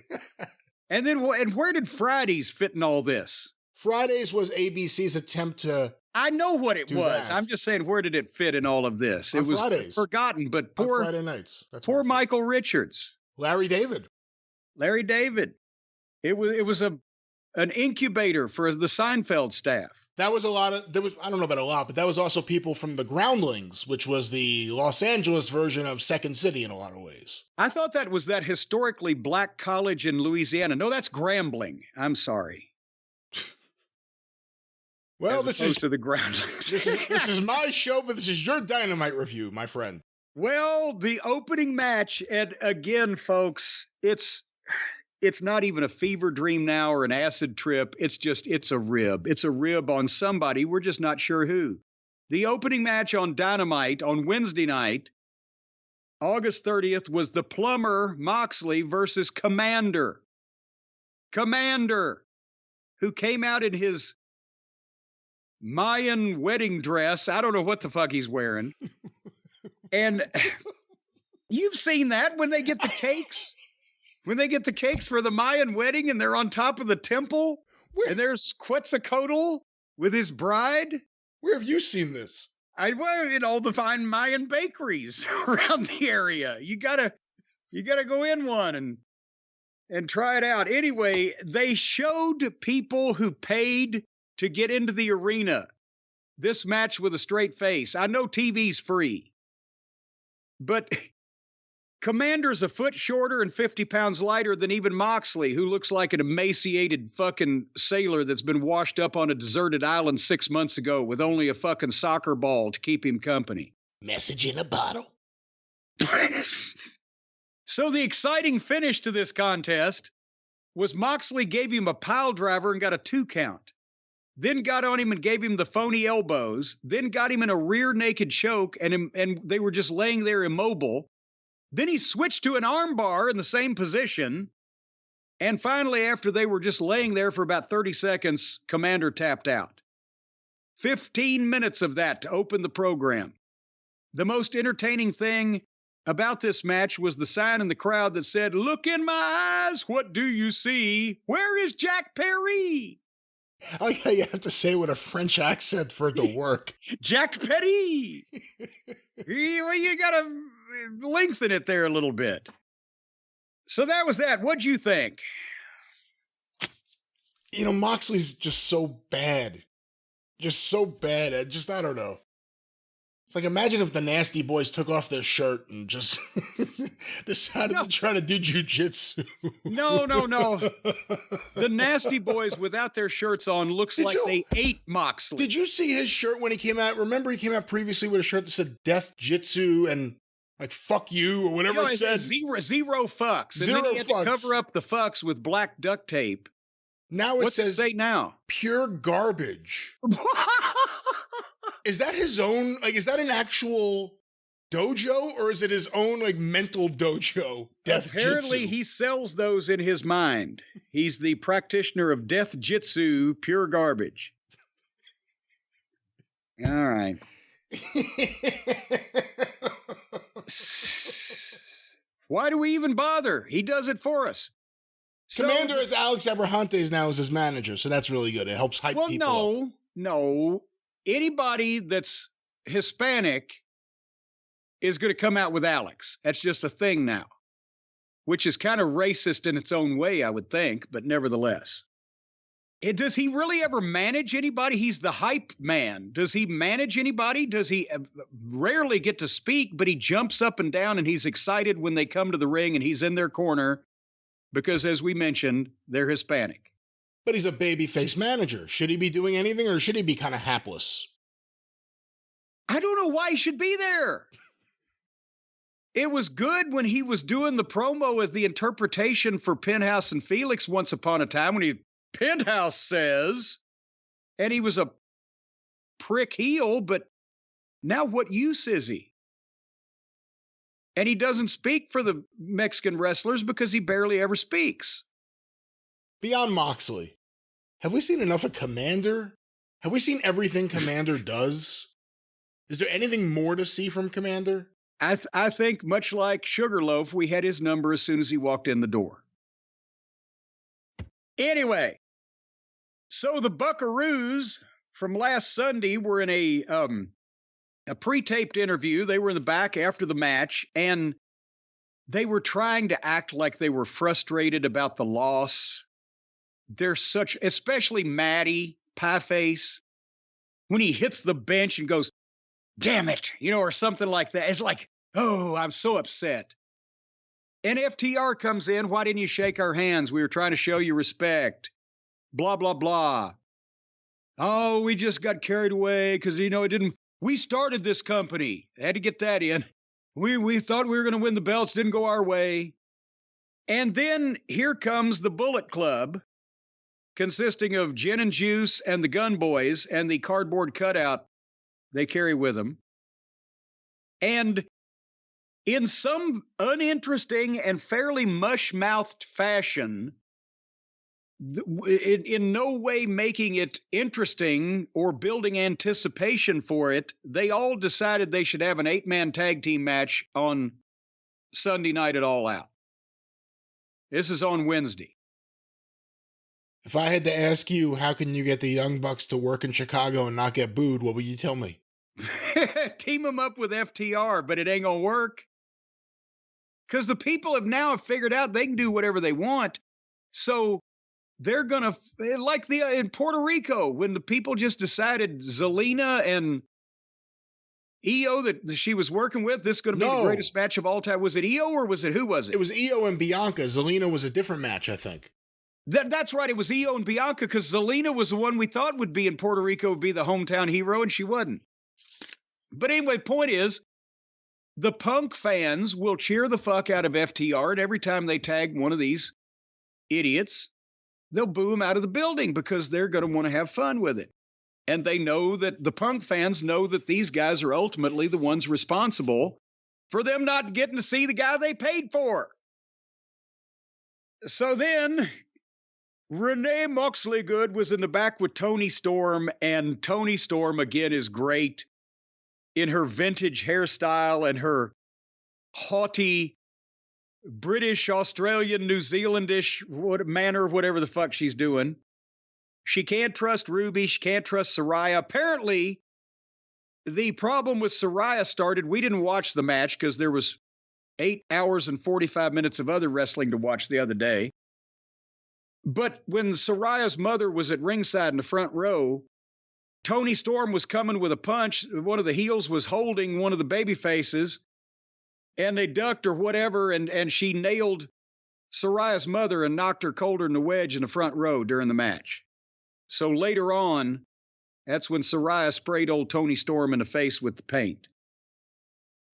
And then, and where did Fridays fit in all this? Fridays was ABC's attempt to... I know what it was. That. I'm just saying, where did it fit in all of this? On it was Fridays. Forgotten, but poor... On Friday nights. That's poor Michael Richards. Larry David. It was an incubator for the Seinfeld staff. That was I don't know about a lot, but that was also people from the Groundlings, which was the Los Angeles version of Second City in a lot of ways. I thought that was that historically black college in Louisiana. No, that's Grambling. I'm sorry. Well, this is to the Groundlings. this is my show, but this is your Dynamite review, my friend. Well, the opening match, and again, folks, it's not even a fever dream now or an acid trip. It's a rib. It's a rib on somebody. We're just not sure who. The opening match on Dynamite on Wednesday night, August 30th, was the Plumber Moxley versus Commander. Commander, who came out in his Mayan wedding dress. I don't know what the fuck he's wearing. And you've seen that when they get the cakes. When they get the cakes for the Mayan wedding and they're on top of the temple, and there's Quetzalcoatl with his bride. Where have you seen this? In all the fine Mayan bakeries around the area. You gotta go in one and try it out. Anyway, they showed people who paid to get into the arena this match with a straight face. I know TV's free, but Commander's a foot shorter and 50 pounds lighter than even Moxley, who looks like an emaciated fucking sailor that's been washed up on a deserted island 6 months ago with only a fucking soccer ball to keep him company. Message in a bottle. So the exciting finish to this contest was Moxley gave him a pile driver and got a 2 count. Then got on him and gave him the phony elbows. Then got him in a rear naked choke, and they were just laying there immobile. Then he switched to an armbar in the same position. And finally, after they were just laying there for about 30 seconds, Commander tapped out. 15 minutes of that to open the program. The most entertaining thing about this match was the sign in the crowd that said, "Look in my eyes, what do you see? Where is Jack Perry?" Oh, yeah, you have to say it with a French accent for it to work. Jack Perry! You got to lengthen it there a little bit. So that was that. What'd you think? You know, Moxley's just so bad. Just so bad. I don't know. It's like, imagine if the Nasty Boys took off their shirt and just decided to try to do jujitsu. No. The Nasty Boys without their shirts on looks like they ate Moxley. Did you see his shirt when he came out? Remember he came out previously with a shirt that said Death Jitsu and like fuck you or whatever it said? Zero fucks. And then he had to cover up the fucks with black duct tape. Now What's it say now? Pure garbage. Is that his own, like, is that an actual dojo or is it his own, like, mental dojo? Death Apparently Jitsu? He sells those in his mind. He's the practitioner of Death Jitsu, pure garbage. All right. Why do we even bother? He does it for us. Commander is Alex Abrahantes now as his manager, so that's really good. It helps hype people up. No. Anybody that's Hispanic is going to come out with Alex. That's just a thing now, which is kind of racist in its own way, I would think, but nevertheless. Does he really ever manage anybody? He's the hype man. Does he manage anybody? Does he rarely get to speak, but he jumps up and down and he's excited when they come to the ring and he's in their corner because, as we mentioned, they're Hispanic. But he's a babyface manager. Should he be doing anything or should he be kind of hapless? I don't know why he should be there. It was good when he was doing the promo as the interpretation for Penthouse and Felix once upon a time when Penthouse says, and he was a prick heel, but now what use is he? And he doesn't speak for the Mexican wrestlers because he barely ever speaks. Beyond Moxley, Have we seen enough of Commander? Have we seen everything Commander does? Is there anything more to see from Commander? I think, much like Sugarloaf, we had his number as soon as he walked in the door. Anyway, so the Buckaroos from last Sunday were in a pre-taped interview. They were in the back after the match, and they were trying to act like they were frustrated about the loss. They're such, especially Matty Pieface, when he hits the bench and goes, "Damn it," or something like that. It's like, oh, I'm so upset. And FTR comes in. "Why didn't you shake our hands? We were trying to show you respect. Blah, blah, blah. Oh, we just got carried away because, it didn't. We started this company. Had to get that in. We thought we were going to win the belts. Didn't go our way." And then here comes the Bullet Club, consisting of Gin and Juice and the Gun Boys and the cardboard cutout they carry with them. And in some uninteresting and fairly mush-mouthed fashion, in no way making it interesting or building anticipation for it, they all decided they should have an 8-man tag team match on Sunday night at All Out. This is on Wednesday. If I had to ask you, how can you get the Young Bucks to work in Chicago and not get booed, what would you tell me? Team them up with FTR, but it ain't gonna work. Because the people have figured out they can do whatever they want. So they're gonna, like in Puerto Rico, when the people just decided Zelina and EO that she was working with, this is going to be the greatest match of all time. Was it EO or was it, who was it? It was EO and Bianca. Zelina was a different match, I think. That's right. It was EO and Bianca, because Zelina was the one we thought would be in Puerto Rico, would be the hometown hero, and she wasn't. But anyway, point is, the Punk fans will cheer the fuck out of FTR, and every time they tag one of these idiots, they'll boo them out of the building because they're going to want to have fun with it. And they know that the Punk fans know that these guys are ultimately the ones responsible for them not getting to see the guy they paid for. So then Renee Moxley-Good was in the back with Toni Storm, and Toni Storm again is great in her vintage hairstyle and her haughty British, Australian, New Zealandish manner, whatever the fuck she's doing. She can't trust Ruby. She can't trust Saraya. Apparently, the problem with Saraya started, we didn't watch the match because there was 8 hours and 45 minutes of other wrestling to watch the other day. But when Saraya's mother was at ringside in the front row, Toni Storm was coming with a punch. One of the heels was holding one of the baby faces, and they ducked or whatever, and she nailed Saraya's mother and knocked her colder than a wedge in the front row during the match. So later on, that's when Saraya sprayed old Toni Storm in the face with the paint.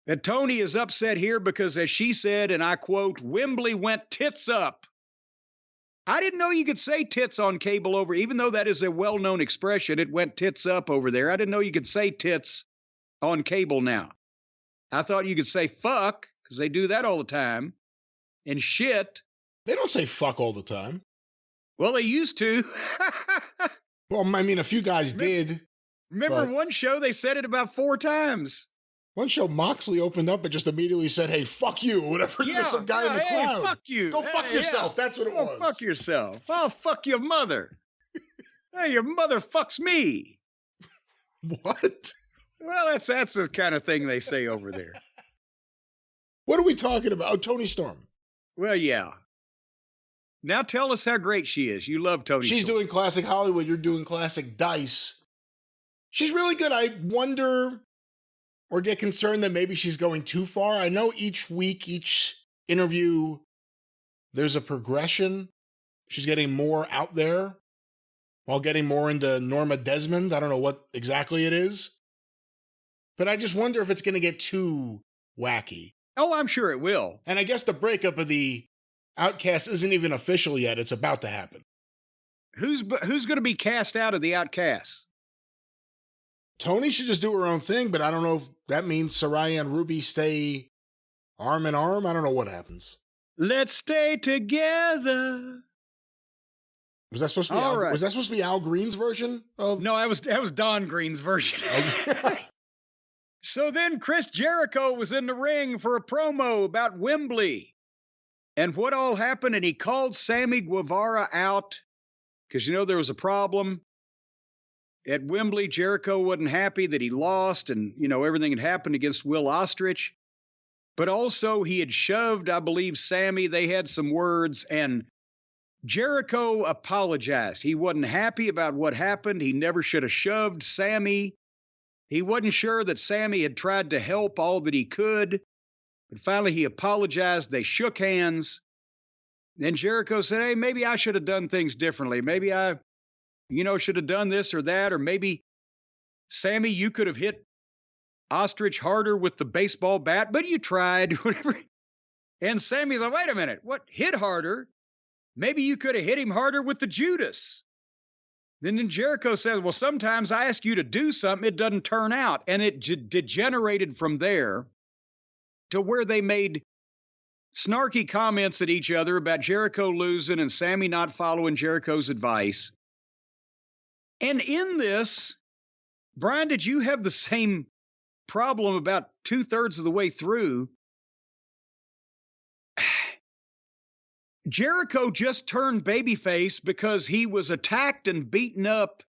And Toni is upset here because, as she said, and I quote, "Wembley went tits up." I didn't know you could say tits on cable over, even though that is a well-known expression. It went tits up over there. I didn't know you could say tits on cable now. I thought you could say fuck, because they do that all the time, and shit. They don't say fuck all the time. Well, they used to. Well, I mean, a few guys did. Remember one show they said it about 4 times. One show, Moxley opened up and just immediately said, "Hey, fuck you," or whatever. Yeah, There's some guy in the crowd. Hey, fuck you. Go fuck yourself. Yeah. That's what it was. Fuck yourself. Oh, fuck your mother. Hey, your mother fucks me. What? Well, that's the kind of thing they say over there. What are we talking about? Oh, Toni Storm. Well, yeah. Now tell us how great she is. You love Toni Storm. She's doing classic Hollywood. You're doing classic Dice. She's really good. I wonder or get concerned that maybe she's going too far. I know each week, each interview, there's a progression. She's getting more out there while getting more into Norma Desmond. I don't know what exactly it is. But I just wonder if it's going to get too wacky. Oh, I'm sure it will. And I guess the breakup of the Outcast isn't even official yet. It's about to happen. Who's going to be cast out of the Outcasts? Toni should just do her own thing, but I don't know if that means Saraya and Ruby stay arm in arm. I don't know what happens. Let's stay together. Was that supposed to be Was that supposed to be Al Green's version of? No, that was Don Green's version. Okay. So then Chris Jericho was in the ring for a promo about Wembley and what all happened, and he called Sammy Guevara out because, there was a problem. At Wembley, Jericho wasn't happy that he lost and, everything had happened against Will Ostrich. But also he had shoved, I believe, Sammy. They had some words, and Jericho apologized. He wasn't happy about what happened. He never should have shoved Sammy. He wasn't sure that Sammy had tried to help all that he could. But finally he apologized. They shook hands. Then Jericho said, hey, maybe I should have done things differently. Maybe I, should have done this or that. Or maybe, Sammy, you could have hit Ostrich harder with the baseball bat, but you tried, whatever. And Sammy's like, wait a minute, what? Hit harder? Maybe you could have hit him harder with the Judas. Then Jericho says, well, sometimes I ask you to do something, it doesn't turn out. And it degenerated from there to where they made snarky comments at each other about Jericho losing and Sammy not following Jericho's advice. And in this, Brian, did you have the same problem about 2/3 of the way through? Jericho just turned babyface because he was attacked and beaten up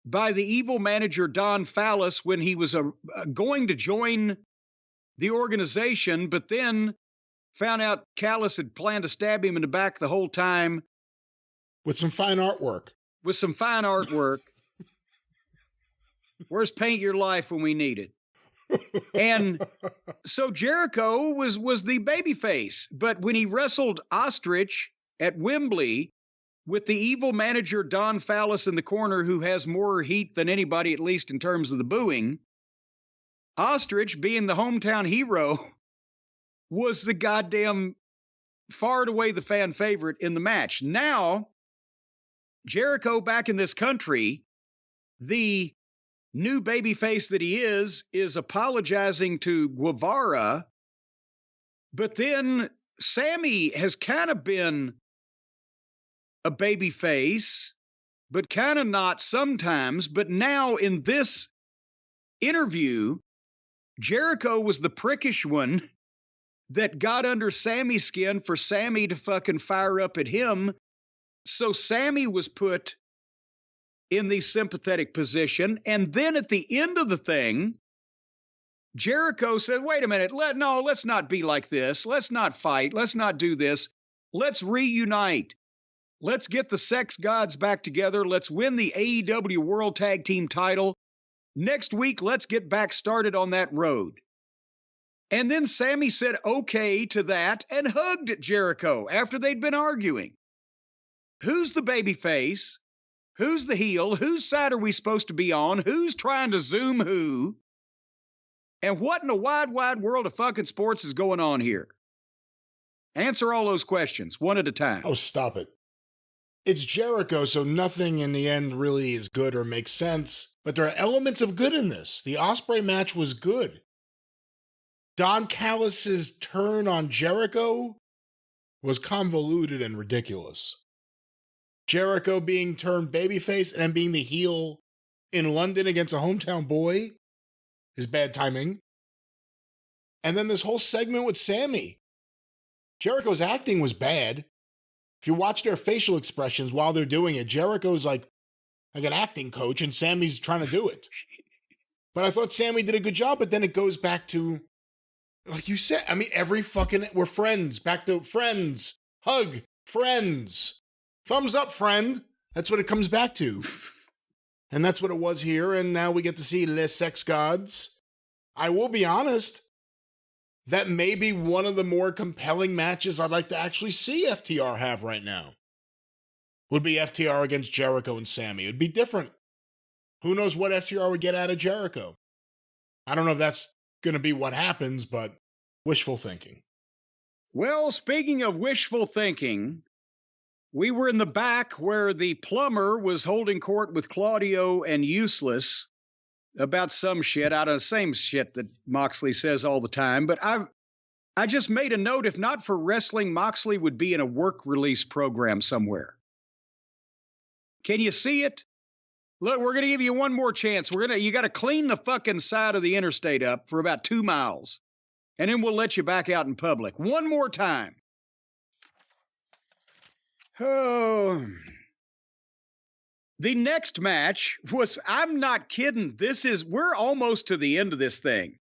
by the evil manager Don Fallis when he was going to join the organization, but then found out Callis had planned to stab him in the back the whole time. With some fine artwork. Where's Paint Your Life when we need it? And so Jericho was the babyface. But when he wrestled Ostrich at Wembley with the evil manager Don Fallis in the corner, who has more heat than anybody, at least in terms of the booing, Ostrich, being the hometown hero, was the goddamn far and away the fan favorite in the match. Now, Jericho back in this country, the new babyface that he is apologizing to Guevara, but then Sammy has kind of been a babyface, but kind of not sometimes. But now in this interview, Jericho was the prickish one that got under Sammy's skin for Sammy to fucking fire up at him. So Sammy was put in the sympathetic position. And then at the end of the thing, Jericho said, wait a minute, let's not be like this. Let's not fight. Let's not do this. Let's reunite. Let's get the sex gods back together. Let's win the AEW World Tag Team title. Next week, let's get back started on that road. And then Sammy said okay to that and hugged Jericho after they'd been arguing. Who's the babyface? Who's the heel? Whose side are we supposed to be on? Who's trying to zoom who? And what in the wide, wide world of fucking sports is going on here? Answer all those questions one at a time. Oh, stop it. It's Jericho, so nothing in the end really is good or makes sense. But there are elements of good in this. The Ospreay match was good. Don Callis' turn on Jericho was convoluted and ridiculous. Jericho being turned babyface and being the heel in London against a hometown boy is bad timing. And then this whole segment with Sammy. Jericho's acting was bad. If you watch their facial expressions while they're doing it, Jericho's like an acting coach and Sammy's trying to do it. But I thought Sammy did a good job, but then it goes back to, like you said, we're friends. Back to friends. Hug. Friends. Thumbs up, friend. That's what it comes back to. And that's what it was here, and now we get to see Les Sex Gods. I will be honest, that may be one of the more compelling matches I'd like to actually see FTR have right now. Would be FTR against Jericho and Sammy. It would be different. Who knows what FTR would get out of Jericho? I don't know if that's going to be what happens, but wishful thinking. Well, speaking of wishful thinking, we were in the back where the plumber was holding court with Claudio and Useless about some shit, out of the same shit that Moxley says all the time. But I just made a note, if not for wrestling, Moxley would be in a work release program somewhere. Can you see it? Look, we're going to give you one more chance. You got to clean the fucking side of the interstate up for about 2 miles. And then we'll let you back out in public. One more time. Oh. The next match was, I'm not kidding. We're almost to the end of this thing.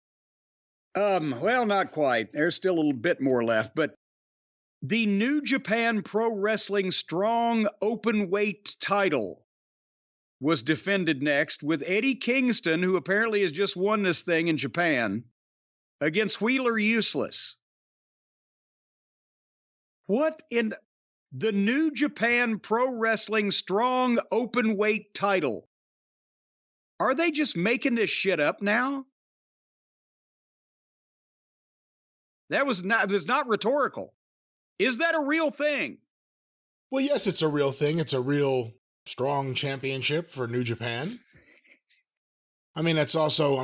Well, not quite. There's still a little bit more left, but the New Japan Pro Wrestling Strong Openweight title was defended next with Eddie Kingston, who apparently has just won this thing in Japan, against Wheeler Useless. What in the New Japan Pro Wrestling Strong Openweight title? Are they just making this shit up now? That's not rhetorical. Is that a real thing? Well, yes, it's a real thing. It's a real strong championship for New Japan. I mean, that's also,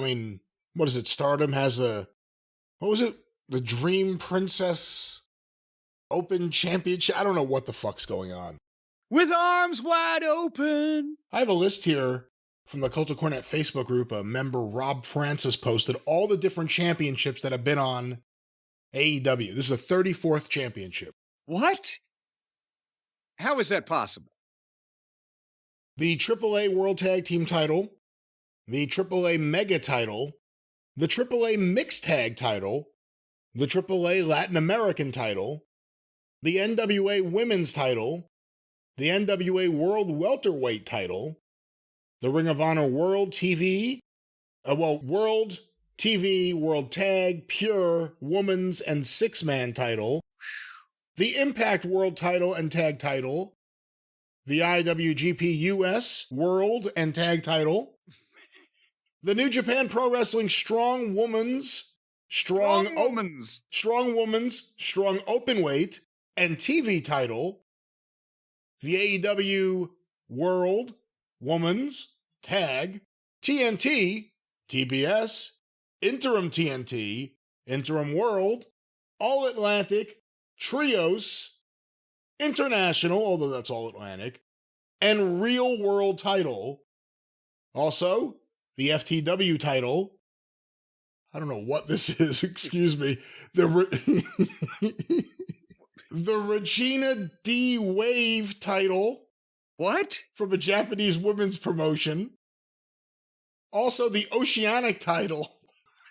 what is it? Stardom has what was it? The Dream Princess Open Championship? I don't know what the fuck's going on. With arms wide open. I have a list here from the Cult of Cornette Facebook group. A member, Rob Francis, posted all the different championships that have been on AEW. This is the 34th championship. What? How is that possible? The AAA World Tag Team title, the AAA Mega title, the AAA Mixed Tag title, the AAA Latin American title, the NWA Women's title, the NWA World Welterweight title, the Ring of Honor World TV, World TV, World Tag, Pure, Women's, and Six-Man title, the Impact World title and Tag title, the IWGP US World and Tag title, the New Japan Pro Wrestling Strong Women's, Strong Openweight and TV title, the AEW World, Women's, Tag, TNT, TBS, Interim TNT, Interim World, All Atlantic, Trios, International, although that's All Atlantic, and Real World title. Also, the FTW title. I don't know what this is, excuse me. The Regina D. Wave title. What? From a Japanese women's promotion. Also, the Oceanic title.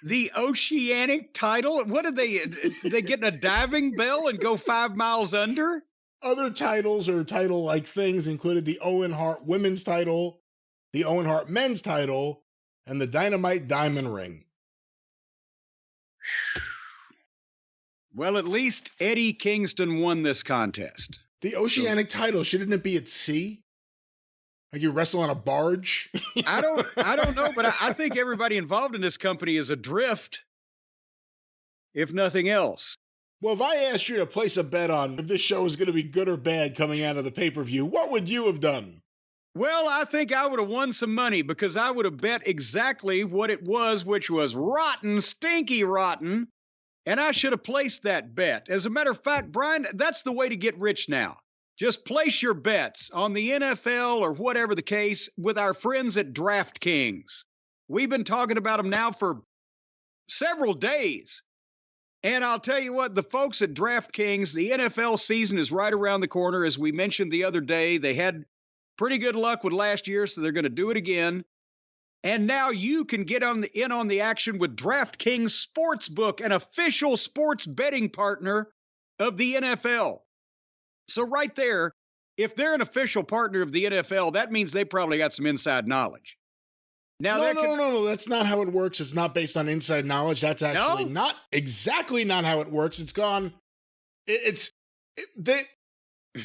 The Oceanic title? What did they get a diving bell and go 5 miles under? Other titles or title-like things included the Owen Hart Women's title, the Owen Hart Men's title, and the Dynamite Diamond Ring. Well, at least Eddie Kingston won this contest. The Oceanic title, shouldn't it be at sea? Like you wrestle on a barge? I don't know, but I think everybody involved in this company is adrift, if nothing else. Well, if I asked you to place a bet on if this show is going to be good or bad coming out of the pay-per-view, what would you have done? Well, I think I would have won some money because I would have bet exactly what it was, which was rotten, stinky rotten, and I should have placed that bet. As a matter of fact, Brian, that's the way to get rich now. Just place your bets on the NFL or whatever the case with our friends at DraftKings. We've been talking about them now for several days. And I'll tell you what, the folks at DraftKings, the NFL season is right around the corner. As we mentioned the other day, they had pretty good luck with last year, so they're going to do it again. And now you can get in on the action with DraftKings Sportsbook, an official sports betting partner of the NFL. So right there, if they're an official partner of the NFL, that means they probably got some inside knowledge. Now, No. That's not how it works. It's not based on inside knowledge. That's actually not exactly not how it works. It's gone. They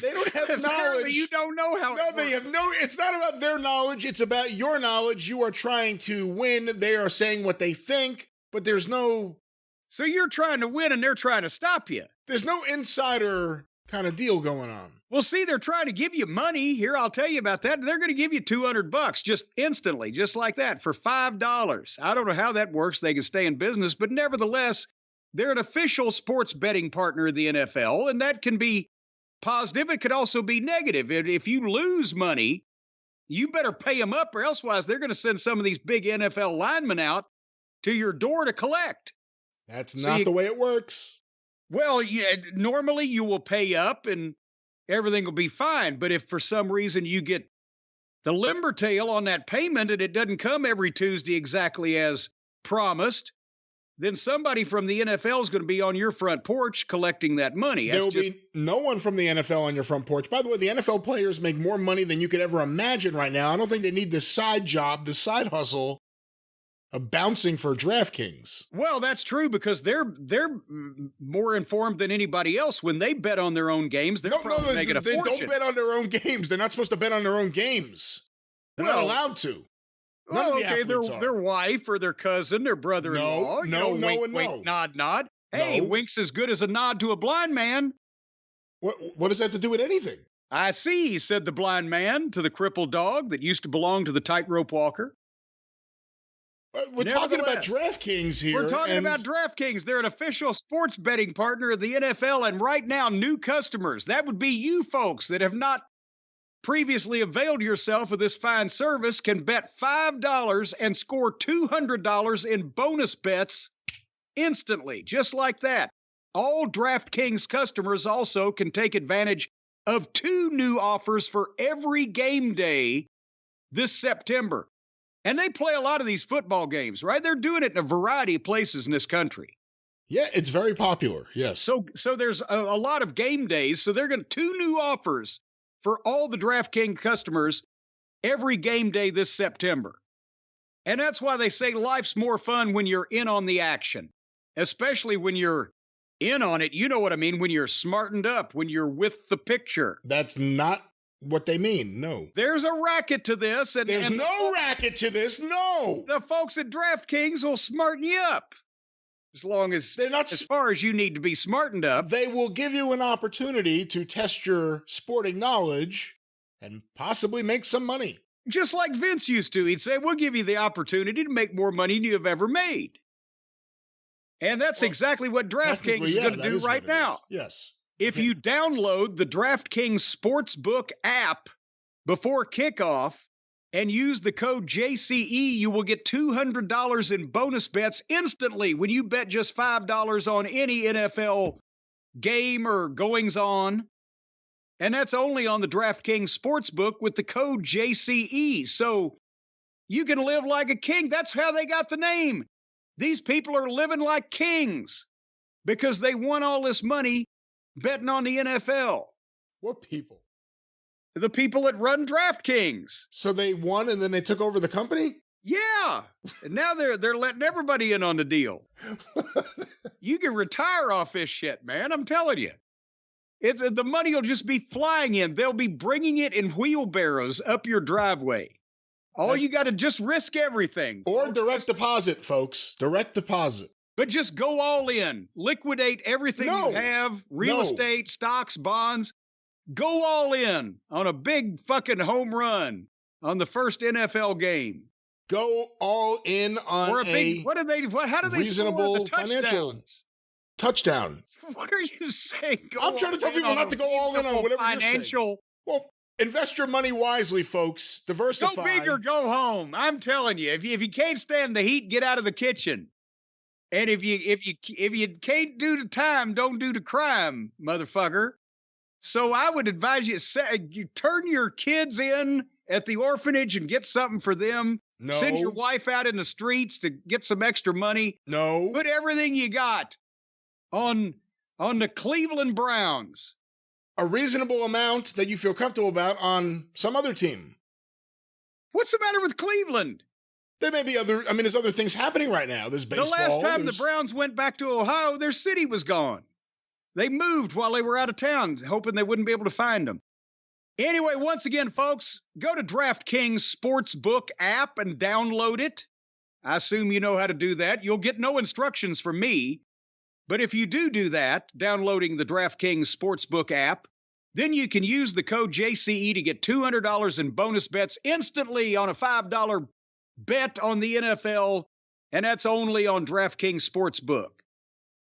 don't have knowledge. You don't know how. No, they have no. It's not about their knowledge. It's about your knowledge. You are trying to win. They are saying what they think, but there's no. So you're trying to win, and they're trying to stop you. There's no insider kind of deal going on. Well, see, they're trying to give you money. Here, I'll tell you about that. They're going to give you $200 just instantly, just like that, for $5. I don't know how that works. They can stay in business, but nevertheless, they're an official sports betting partner of the NFL, and that can be positive. It could also be negative. If you lose money You better pay them up, or elsewise they're going to send some of these big NFL linemen out to your door to collect. That's not the way it works. Well, yeah, normally you will pay up and everything will be fine. But if for some reason you get the limber tail on that payment and it doesn't come every Tuesday exactly as promised, then somebody from the NFL is going to be on your front porch collecting that money. There will be no one from the NFL on your front porch. By the way, the NFL players make more money than you could ever imagine right now. I don't think they need this side job, this side hustle of bouncing for DraftKings. Well, that's true, because they're more informed than anybody else. When they bet on their own games, they're probably making a fortune. They don't bet on their own games. They're not supposed to bet on their own games. They're not allowed to. Well, okay, their wife or their cousin, their brother-in-law. No, wink, nod, nod. Hey, wink's as good as a nod to a blind man. What does that have to do with anything? I see, said the blind man to the crippled dog that used to belong to the tightrope walker. We're talking about DraftKings here. We're talking about DraftKings. They're an official sports betting partner of the NFL, and right now, new customers, that would be you folks that have not previously availed yourself of this fine service, can bet $5 and score $200 in bonus bets instantly, just like that. All DraftKings customers also can take advantage of 2 new offers for every game day this September. And they play a lot of these football games, right? They're doing it in a variety of places in this country. Yeah, it's very popular, yes. So there's a lot of game days, so they're going to 2 new offers for all the DraftKings customers every game day this September. And that's why they say life's more fun when you're in on the action, especially when you're in on it. You know what I mean? When you're smartened up, when you're with the picture. That's not what they mean, no. There's a racket to this. There's no racket to this, no. The folks at DraftKings will smarten you up. As long as, they're not, as far as you need to be smartened up. They will give you an opportunity to test your sporting knowledge and possibly make some money. Just like Vince used to. He'd say, we'll give you the opportunity to make more money than you have ever made. And that's exactly what DraftKings is going to do right now. Yes. If you download the DraftKings Sportsbook app before kickoff and use the code JCE, you will get $200 in bonus bets instantly when you bet just $5 on any NFL game or goings-on. And that's only on the DraftKings Sportsbook with the code JCE. So you can live like a king. That's how they got the name. These people are living like kings because they won all this money betting on the NFL. What people? The people that run DraftKings. So they won and then they took over the company? Yeah. And now they're letting everybody in on the deal. You can retire off this shit, man. I'm telling you. The money will just be flying in. They'll be bringing it in wheelbarrows up your driveway. All you got to just risk everything. Or direct deposit, folks. Direct deposit. But just go all in. Liquidate everything you have. Real estate, stocks, bonds. Go all in on a big fucking home run on the first NFL game. Go all in on or a big, how do they reasonable score the financial touchdown. What are you saying? I'm trying to tell people not to go all in on whatever financial. You're saying. Well, invest your money wisely, folks. Diversify. Go big or go home. I'm telling you, if you can't stand the heat, get out of the kitchen. And if you can't do the time, don't do the crime, motherfucker. So I would advise you turn your kids in at the orphanage and get something for them. No. Send your wife out in the streets to get some extra money. No. Put everything you got on the Cleveland Browns. A reasonable amount that you feel comfortable about on some other team. What's the matter with Cleveland? There may be there's other things happening right now. There's baseball. The last time the Browns went back to Ohio, their city was gone. They moved while they were out of town, hoping they wouldn't be able to find them. Anyway, once again, folks, go to DraftKings Sportsbook app and download it. I assume you know how to do that. You'll get no instructions from me. But if you do that, downloading the DraftKings Sportsbook app, then you can use the code JCE to get $200 in bonus bets instantly on a $5 bet on the NFL, and that's only on DraftKings Sportsbook.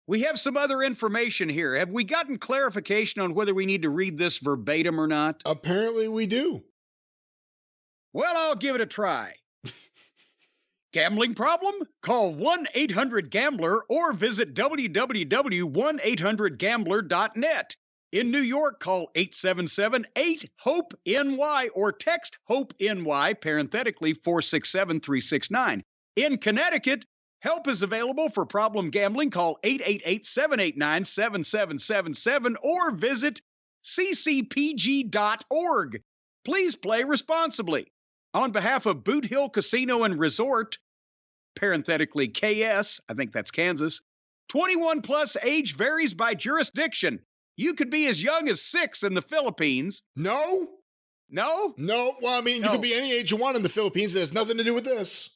We have some other information here. Have we gotten clarification on whether we need to read this verbatim or not? Apparently we do. Well, I'll give it a try. Gambling problem? Call 1-800-GAMBLER or visit www.1800gambler.net. In New York, call 877-8-HOPE-NY or text HOPE-NY, parenthetically 467-369. In Connecticut, help is available for problem gambling. Call 888-789-7777 or visit ccpg.org. Please play responsibly. On behalf of Boot Hill Casino and Resort, parenthetically KS, I think that's Kansas, 21 plus age varies by jurisdiction. You could be as young as 6 in the Philippines. No? No? No. Well, I mean, you could be any age you want in the Philippines. It has nothing to do with this.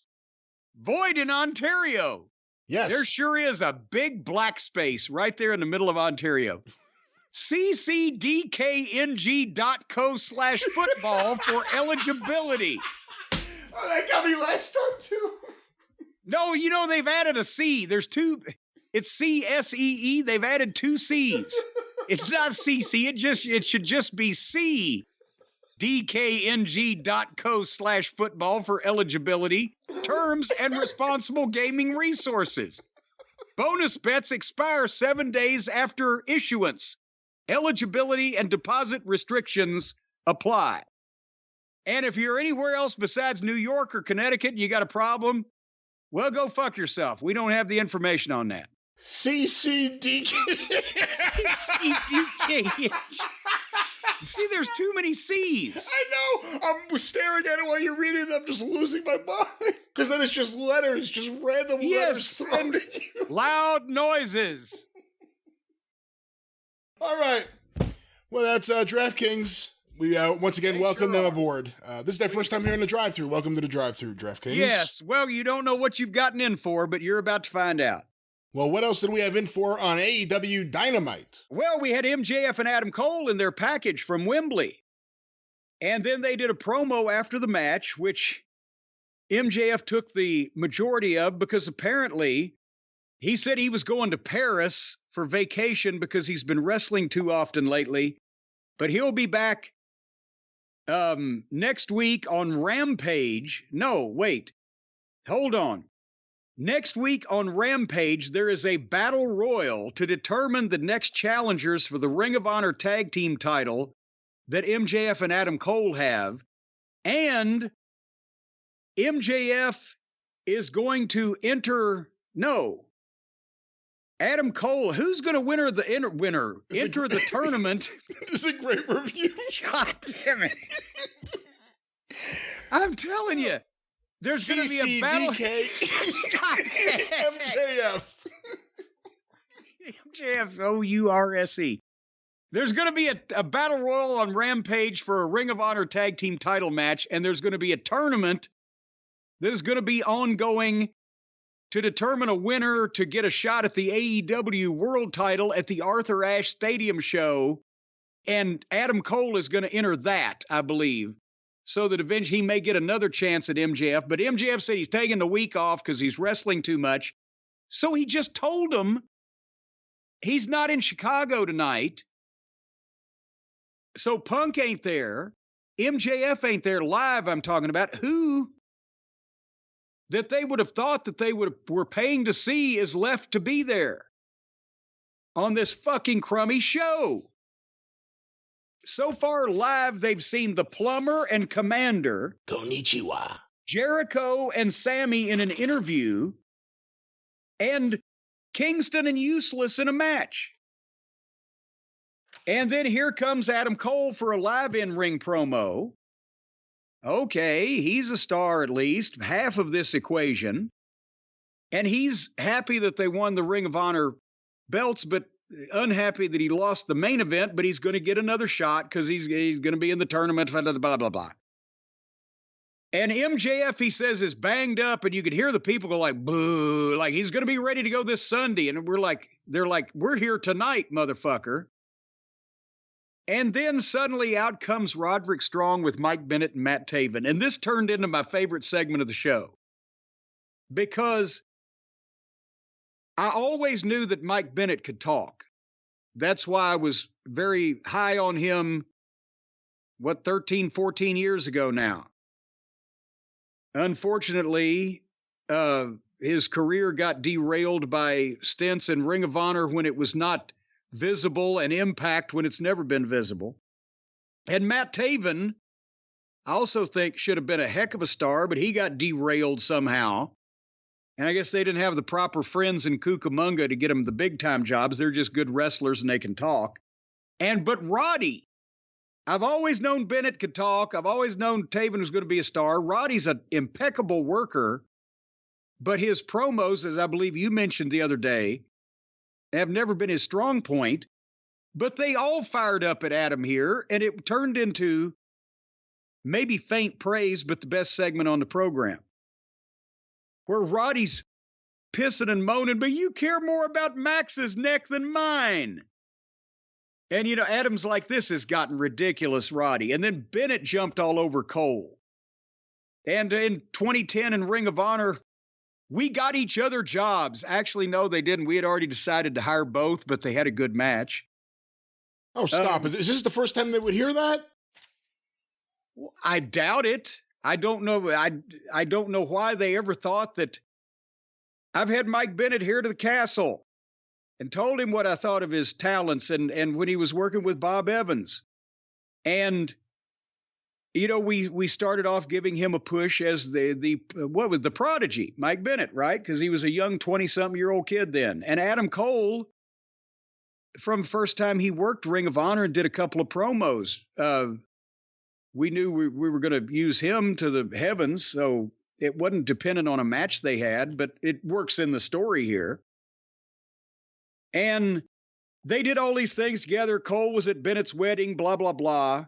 Void in Ontario. Yes. There sure is a big black space right there in the middle of Ontario. ccdkng.co/football for eligibility. Oh, that got me last time, too. No, you know, they've added a C. There's two. It's CSEE. They've added 2 C's. It's not CC. It should just be cdkng.co/football for eligibility, terms, and responsible gaming resources. Bonus bets expire 7 days after issuance. Eligibility and deposit restrictions apply. And if you're anywhere else besides New York or Connecticut and you got a problem, well, go fuck yourself. We don't have the information on that. CCDK. CDK. See, there's too many C's. I know. I'm staring at it while you're reading it. I'm just losing my mind. Because then it's just letters, just random letters thrown at you. Loud noises. All right. Well, that's DraftKings. We once again welcome them aboard. This is their first time here in the drive-thru. Welcome to the drive-thru, DraftKings. Yes. Well, you don't know what you've gotten in for, but you're about to find out. Well, what else did we have in for on AEW Dynamite? Well, we had MJF and Adam Cole in their package from Wembley. And then they did a promo after the match, which MJF took the majority of because apparently he said he was going to Paris for vacation because he's been wrestling too often lately. But he'll be back next week on Rampage. No, wait. Hold on. Next week on Rampage, there is a battle royal to determine the next challengers for the Ring of Honor tag team title that MJF and Adam Cole have. And MJF is going to enter... No. Adam Cole, who's going to enter the tournament? This is a great review. God damn it. I'm telling you, there's going to be a battle. MJF. MJF, O-U-R-S-E. There's going to be a battle royal on Rampage for a Ring of Honor tag team title match, and there's going to be a tournament that is going to be ongoing to determine a winner to get a shot at the AEW World title at the Arthur Ashe Stadium show. And Adam Cole is going to enter that, I believe, so that eventually he may get another chance at MJF. But MJF said he's taking the week off because he's wrestling too much. So he just told him he's not in Chicago tonight. So Punk ain't there. MJF ain't there live, I'm talking about. Who that they would have thought that they were paying to see is left to be there on this fucking crummy show. So far live, they've seen the Plumber and Commander, Konnichiwa, Jericho and Sammy in an interview, and Kingston and Useless in a match. And then here comes Adam Cole for a live in-ring promo. Okay, he's a star at least, half of this equation. And he's happy that they won the Ring of Honor belts, but unhappy that he lost the main event, but he's going to get another shot because he's going to be in the tournament, blah, blah, blah, blah. And MJF, he says, is banged up, and you could hear the people go like, boo, like he's going to be ready to go this Sunday. And they're like, we're here tonight, motherfucker. And then suddenly out comes Roderick Strong with Mike Bennett and Matt Taven. And this turned into my favorite segment of the show. Because I always knew that Mike Bennett could talk. That's why I was very high on him, 13, 14 years ago now. unfortunately, his career got derailed by stints in Ring of Honor when it was not visible and Impact when it's never been visible. And Matt Taven, I also think should have been a heck of a star, but he got derailed somehow. And I guess they didn't have the proper friends in Cucamonga to get them the big time jobs. They're just good wrestlers and they can talk. But Roddy, I've always known Bennett could talk. I've always known Taven was going to be a star. Roddy's an impeccable worker, but his promos, as I believe you mentioned the other day, have never been his strong point. But they all fired up at Adam here, and it turned into maybe faint praise, but the best segment on the program, where Roddy's pissing and moaning, but you care more about Max's neck than mine. And, Adam's like, this has gotten ridiculous, Roddy. And then Bennett jumped all over Cole. And in 2010 in Ring of Honor, we got each other jobs. Actually, no, they didn't. We had already decided to hire both, but they had a good match. Oh, stop it. Is this the first time they would hear that? I doubt it. I don't know. I don't know why they ever thought that. I've had Mike Bennett here to the castle and told him what I thought of his talents and when he was working with Bob Evans. And, we started off giving him a push as the prodigy, Mike Bennett, right? Because he was a young 20-something-year-old kid then. And Adam Cole, from the first time he worked Ring of Honor and did a couple of promos, we knew we were going to use him to the heavens, so it wasn't dependent on a match they had, but it works in the story here. And they did all these things together. Cole was at Bennett's wedding, blah, blah, blah.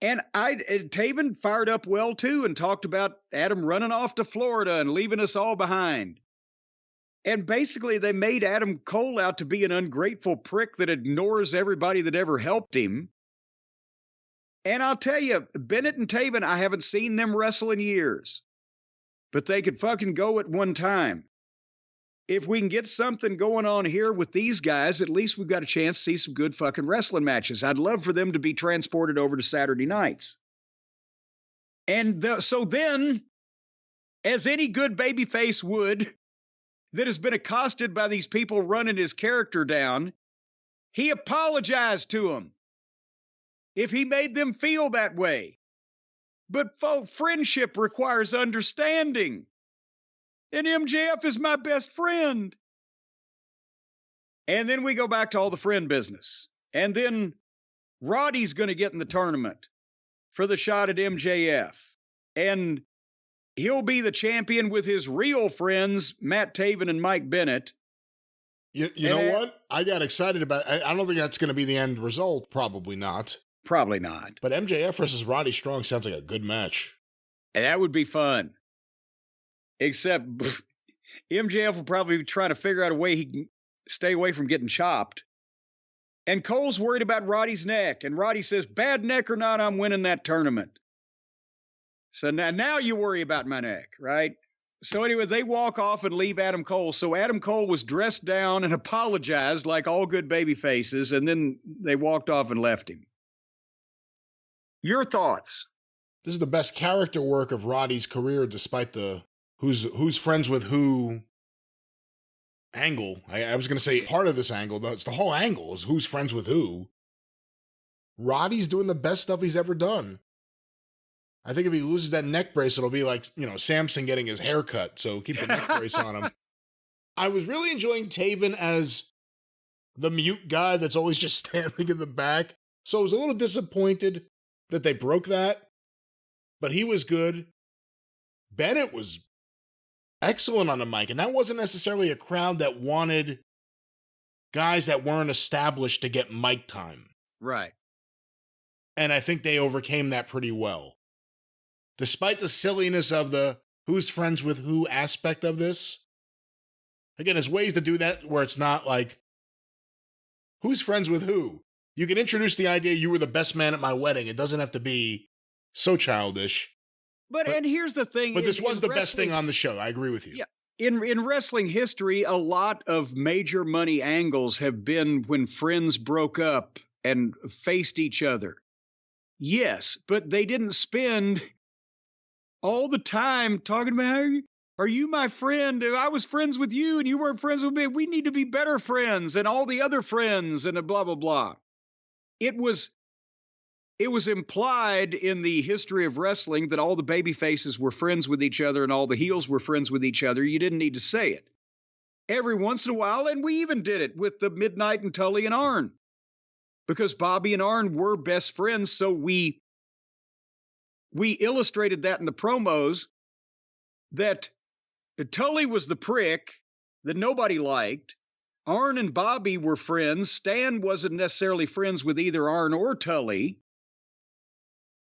And Taven fired up well, too, and talked about Adam running off to Florida and leaving us all behind. And basically, they made Adam Cole out to be an ungrateful prick that ignores everybody that ever helped him. And I'll tell you, Bennett and Taven, I haven't seen them wrestle in years. But they could fucking go at one time. If we can get something going on here with these guys, at least we've got a chance to see some good fucking wrestling matches. I'd love for them to be transported over to Saturday nights. And so then, as any good babyface would, that has been accosted by these people running his character down, he apologized to them if he made them feel that way. But friendship requires understanding. And MJF is my best friend. And then we go back to all the friend business. And then Roddy's going to get in the tournament for the shot at MJF. And he'll be the champion with his real friends, Matt Taven and Mike Bennett. You know what? I got excited about it. I don't think that's going to be the end result. Probably not. Probably not. But MJF versus Roddy Strong sounds like a good match. And that would be fun. Except MJF will probably be trying to figure out a way he can stay away from getting chopped. And Cole's worried about Roddy's neck. And Roddy says, bad neck or not, I'm winning that tournament. So now you worry about my neck, right? So anyway, they walk off and leave Adam Cole. So Adam Cole was dressed down and apologized like all good baby faces. And then they walked off and left him. Your thoughts? This is the best character work of Roddy's career, despite the who's friends with who angle. I was going to say part of this angle. That's the whole angle is who's friends with who. Roddy's doing the best stuff he's ever done. I think if he loses that neck brace, it'll be like, Samson getting his hair cut. So keep the neck brace on him. I was really enjoying Taven as the mute guy that's always just standing in the back. So I was a little disappointed that they broke that. But he was good. Bennett was excellent on the mic, and that wasn't necessarily a crowd that wanted guys that weren't established to get mic time. Right. And I think they overcame that pretty well. Despite the silliness of the who's friends with who aspect of this, again, there's ways to do that where it's not like, who's friends with who? You can introduce the idea you were the best man at my wedding. It doesn't have to be so childish. But and here's the thing. But this was the best thing on the show. I agree with you. Yeah. In wrestling history, a lot of major money angles have been when friends broke up and faced each other. Yes, but they didn't spend all the time talking about, are you my friend? I was friends with you and you weren't friends with me. We need to be better friends and all the other friends and blah, blah, blah. It was implied in the history of wrestling that all the baby faces were friends with each other and all the heels were friends with each other. You didn't need to say it. Every once in a while, and we even did it with the Midnight and Tully and Arn, because Bobby and Arn were best friends. So we illustrated that in the promos, that Tully was the prick that nobody liked. Arn and Bobby were friends. Stan wasn't necessarily friends with either Arn or Tully.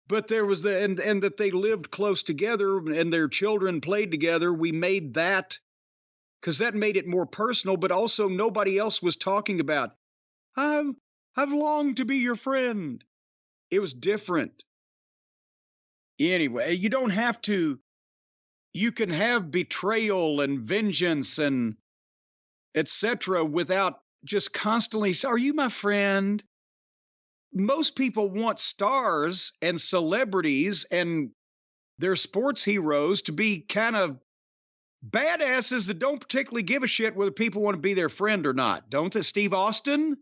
But there was and that they lived close together and their children played together. We made that because that made it more personal, but also nobody else was talking about, I've longed to be your friend. It was different. Anyway, you don't have to, you can have betrayal and vengeance and etc. without just constantly, are you my friend? Most people want stars and celebrities and their sports heroes to be kind of badasses that don't particularly give a shit whether people want to be their friend or not. Don't they? Steve Austin?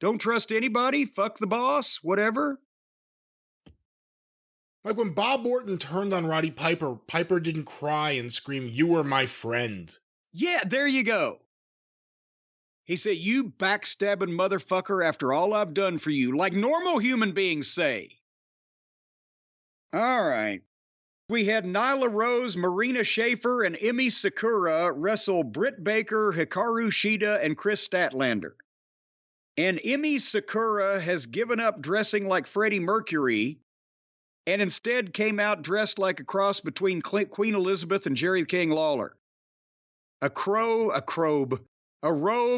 Don't trust anybody? Fuck the boss? Whatever. Like when Bob Orton turned on Roddy Piper, Piper didn't cry and scream, "You were my friend." Yeah, there you go. He said, you backstabbing motherfucker after all I've done for you, like normal human beings say. All right. We had Nyla Rose, Marina Shafir, and Emi Sakura wrestle Britt Baker, Hikaru Shida, and Chris Statlander. And Emi Sakura has given up dressing like Freddie Mercury and instead came out dressed like a cross between Queen Elizabeth and Jerry King Lawler. A robe,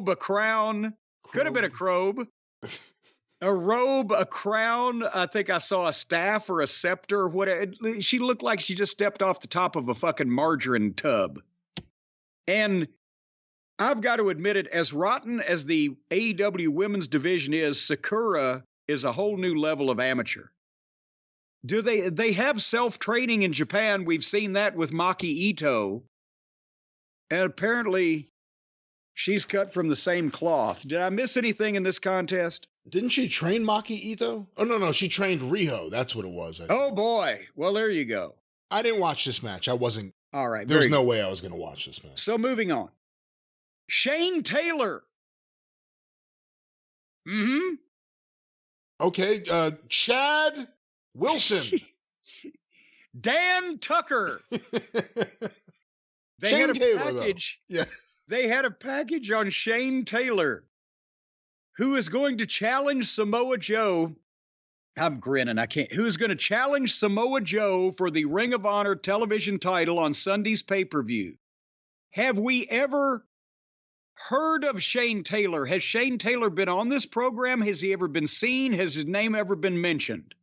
a crown. Could have been a crobe. A robe, a crown. I think I saw a staff or a scepter. She looked like she just stepped off the top of a fucking margarine tub. And I've got to admit it, as rotten as the AEW women's division is, Sakura is a whole new level of amateur. Do they have self-training in Japan? We've seen that with Maki Ito. And apparently she's cut from the same cloth. Did I miss anything in this contest? Didn't she train Maki Ito? Oh, no, she trained Riho. That's what it was. Oh, boy. Well, there you go. I didn't watch this match. I wasn't. All right. There's no way I was going to watch this match. So moving on. Shane Taylor. Mm-hmm. Okay. Chad Wilson. Dan Tucker. They Shane had a Taylor, package. though. Yeah. They had a package on Shane Taylor, who is going to challenge Samoa Joe. I'm grinning. I can't. Who is going to challenge Samoa Joe for the Ring of Honor television title on Sunday's pay-per-view? Have we ever heard of Shane Taylor? Has Shane Taylor been on this program? Has he ever been seen? Has his name ever been mentioned?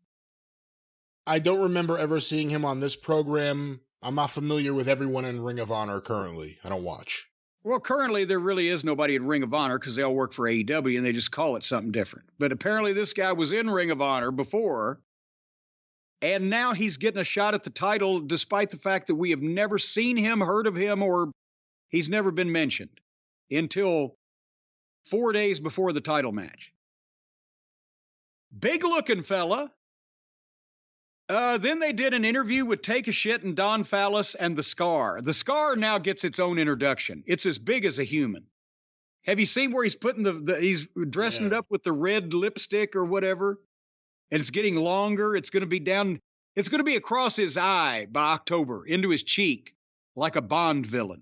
I don't remember ever seeing him on this program. I'm not familiar with everyone in Ring of Honor currently. I don't watch. Well, currently there really is nobody in Ring of Honor because they all work for AEW and they just call it something different. But apparently this guy was in Ring of Honor before, and now he's getting a shot at the title despite the fact that we have never seen him, heard of him, or he's never been mentioned until 4 days before the title match. Big looking fella. Then they did an interview with Take a Shit and Don Fallis and The Scar. The Scar now gets its own introduction. It's as big as a human. Have you seen where he's putting he's dressing it up with the red lipstick or whatever? And it's getting longer. It's going to be down. It's going to be across his eye by October, into his cheek, like a Bond villain.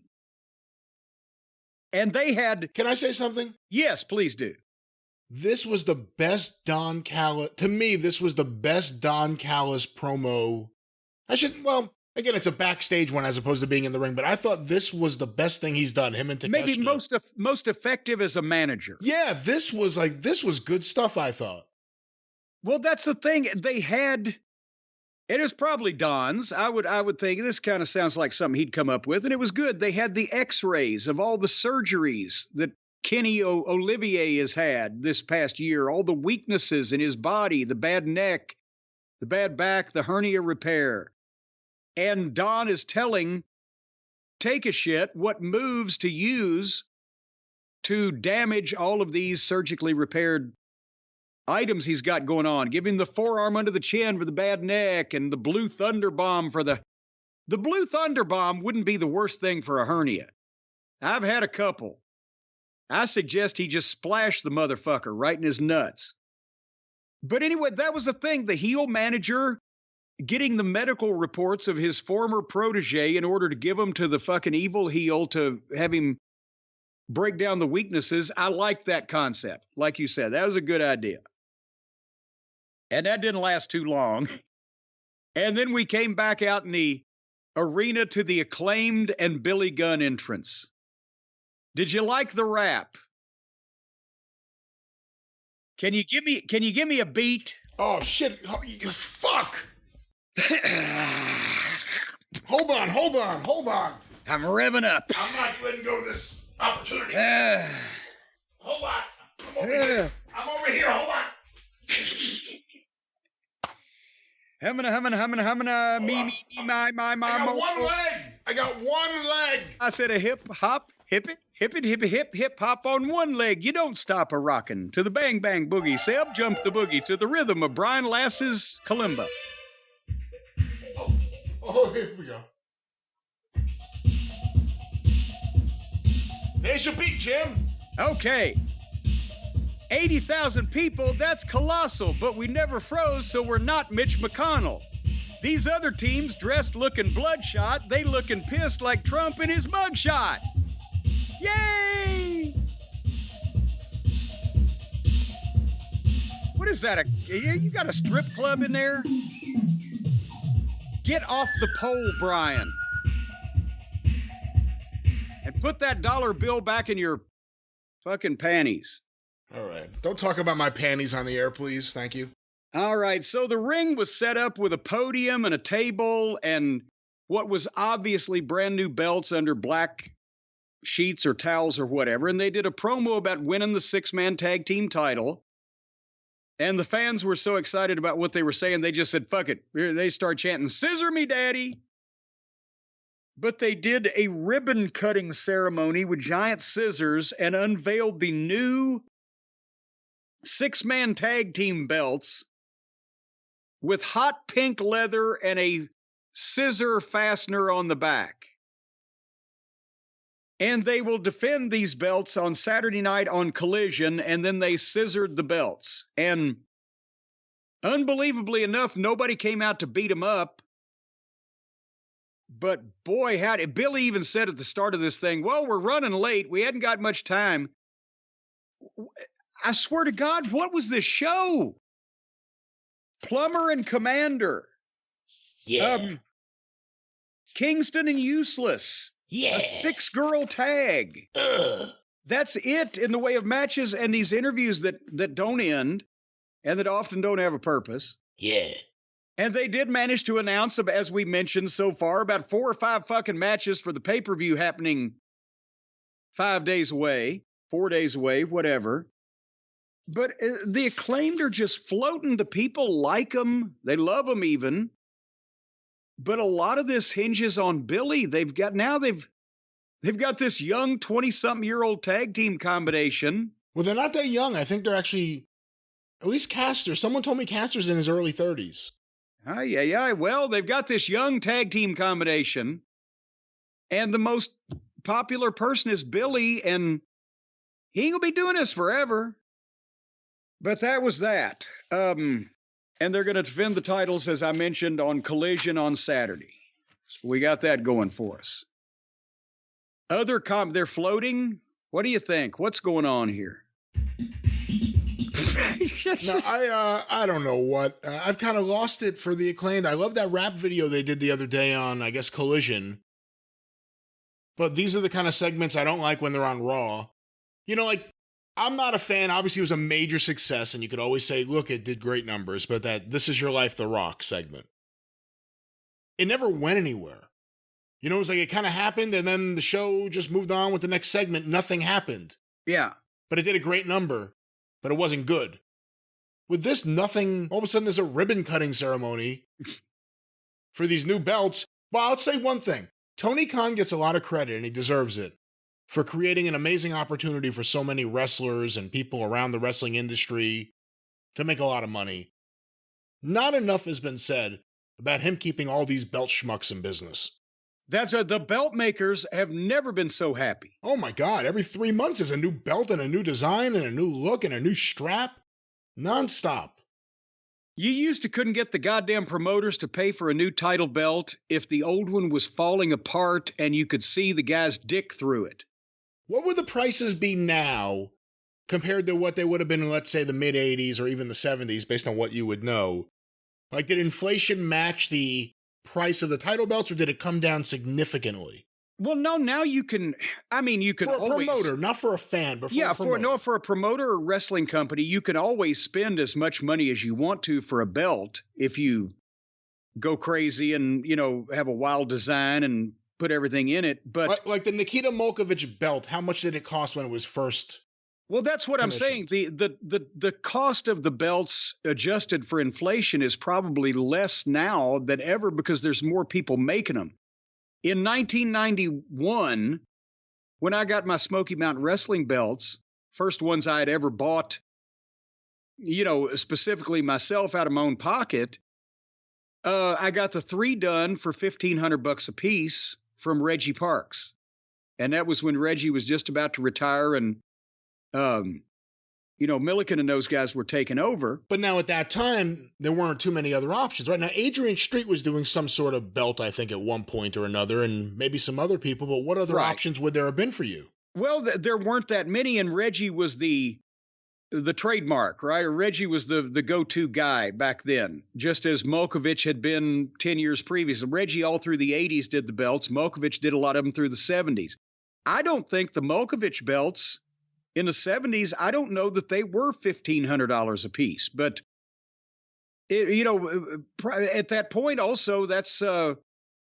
And they had... Can I say something? Yes, please do. This was the best Don Callis. To me, this was the best Don Callis promo. Again, it's a backstage one as opposed to being in the ring, but I thought this was the best thing he's done, him and Takeshita. Maybe most effective as a manager. Yeah, this was good stuff, I thought. Well, that's the thing. They had, it was probably Don's. I would think this kind of sounds like something he'd come up with, and it was good. They had the x-rays of all the surgeries that Kenny Olivier has had this past year, all the weaknesses in his body, the bad neck, the bad back, the hernia repair. And Don is telling Take a Shit what moves to use to damage all of these surgically repaired items he's got going on. Give him the forearm under the chin for the bad neck and the blue thunder bomb for the blue thunder bomb wouldn't be the worst thing for a hernia. I've had a couple. I suggest he just splash the motherfucker right in his nuts. But anyway, that was the thing. The heel manager getting the medical reports of his former protege in order to give them to the fucking evil heel to have him break down the weaknesses. I like that concept. Like you said, that was a good idea. And that didn't last too long. And then we came back out in the arena to the Acclaimed and Billy Gunn entrance. Did you like the rap? Can you give me a beat? Oh shit! Fuck! Hold on. I'm revving up. I'm not letting go of this opportunity. Hold on. I'm over here. Hold on. Humming, me, my. I got one leg. I said a hip hop, hip hop on one leg. You don't stop a rockin' to the bang bang boogie. Seb jump the boogie to the rhythm of Brian Lass's kalimba. Oh, here we go. There's your beat, Jim. Okay. 80,000 people, that's colossal, but we never froze, so we're not Mitch McConnell. These other teams dressed looking bloodshot, they looking pissed like Trump in his mugshot. Yay! What is that? You got a strip club in there? Get off the pole, Brian. And put that dollar bill back in your fucking panties. All right. Don't talk about my panties on the air, please. Thank you. All right. So the ring was set up with a podium and a table and what was obviously brand new belts under black sheets or towels or whatever. And they did a promo about winning the 6-man tag team title. And the fans were so excited about what they were saying, they just said, fuck it. They started chanting, "Scissor me, daddy." But they did a ribbon cutting ceremony with giant scissors and unveiled the new 6-man tag team belts with hot pink leather and a scissor fastener on the back. And they will defend these belts on Saturday night on Collision, and then they scissored the belts. And unbelievably enough, nobody came out to beat them up. But boy, howdy, Billy even said at the start of this thing, well, we're running late. We hadn't got much time. I swear to God, what was this show? Plumber and Commander. Yeah. Kingston and Useless. Yeah. A 6-girl tag. That's it in the way of matches and these interviews that don't end and that often don't have a purpose. Yeah. And they did manage to announce, as we mentioned so far, about 4 or 5 fucking matches for the pay-per-view happening 5 days away, 4 days away, whatever. But the Acclaimed are just floating. The people like them. They love them even. But a lot of this hinges on Billy. They've got this young 20-something-year-old tag team combination. Well, they're not that young. I think they're actually, at least Caster. Someone told me Caster's in his early 30s. Yeah. Well, they've got this young tag team combination. And the most popular person is Billy. And he ain't going to be doing this forever. But that was that. And they're going to defend the titles, as I mentioned, on Collision on Saturday. So we got that going for us. They're floating. What do you think? What's going on here? No, I don't know what. I've kind of lost it for the Acclaimed. I love that rap video they did the other day on, I guess, Collision. But these are the kind of segments I don't like when they're on Raw. You know, like, I'm not a fan. Obviously, it was a major success, and you could always say, look, it did great numbers, but that This Is Your Life, The Rock segment. It never went anywhere. You know, it was like it kind of happened, and then the show just moved on with the next segment. Nothing happened. Yeah. But it did a great number, but it wasn't good. With this, nothing, all of a sudden there's a ribbon cutting ceremony for these new belts. Well, I'll say one thing. Tony Khan gets a lot of credit, and he deserves it, for creating an amazing opportunity for so many wrestlers and people around the wrestling industry to make a lot of money. Not enough has been said about him keeping all these belt schmucks in business. That's the belt makers have never been so happy. Oh my God, every 3 months is a new belt and a new design and a new look and a new strap. Nonstop. You couldn't get the goddamn promoters to pay for a new title belt if the old one was falling apart and you could see the guy's dick through it. What would the prices be now compared to what they would have been in, let's say, the mid-'80s or even the '70s, based on what you would know? Like, did inflation match the price of the title belts, or did it come down significantly? Well, no, now you can For a always, promoter, not for a fan, but for a promoter. for a promoter or wrestling company, you can always spend as much money as you want to for a belt if you go crazy and, have a wild design and put everything in it. But like the Nikita Molkovich belt, how much did it cost when it was first? Well, that's what I'm saying. The cost of the belts adjusted for inflation is probably less now than ever because there's more people making them. In 1991, when I got my Smoky Mountain Wrestling belts, first ones I had ever bought, specifically myself out of my own pocket, I got the 3 done for $1,500 a piece from Reggie Parks. And that was when Reggie was just about to retire and Milliken and those guys were taking over. But now at that time, there weren't too many other options, right? Now, Adrian Street was doing some sort of belt, I think, at one point or another, and maybe some other people, but what other options would there have been for you? Well, there weren't that many, and Reggie was the trademark, right? Or Reggie was the go-to guy back then, just as Molkovich had been 10 years previous. Reggie all through the 80s did the belts. Molkovich did a lot of them through the 70s. I don't think the Molkovich belts in the 70s, I don't know that they were $1,500 a piece, but at that point also, that's now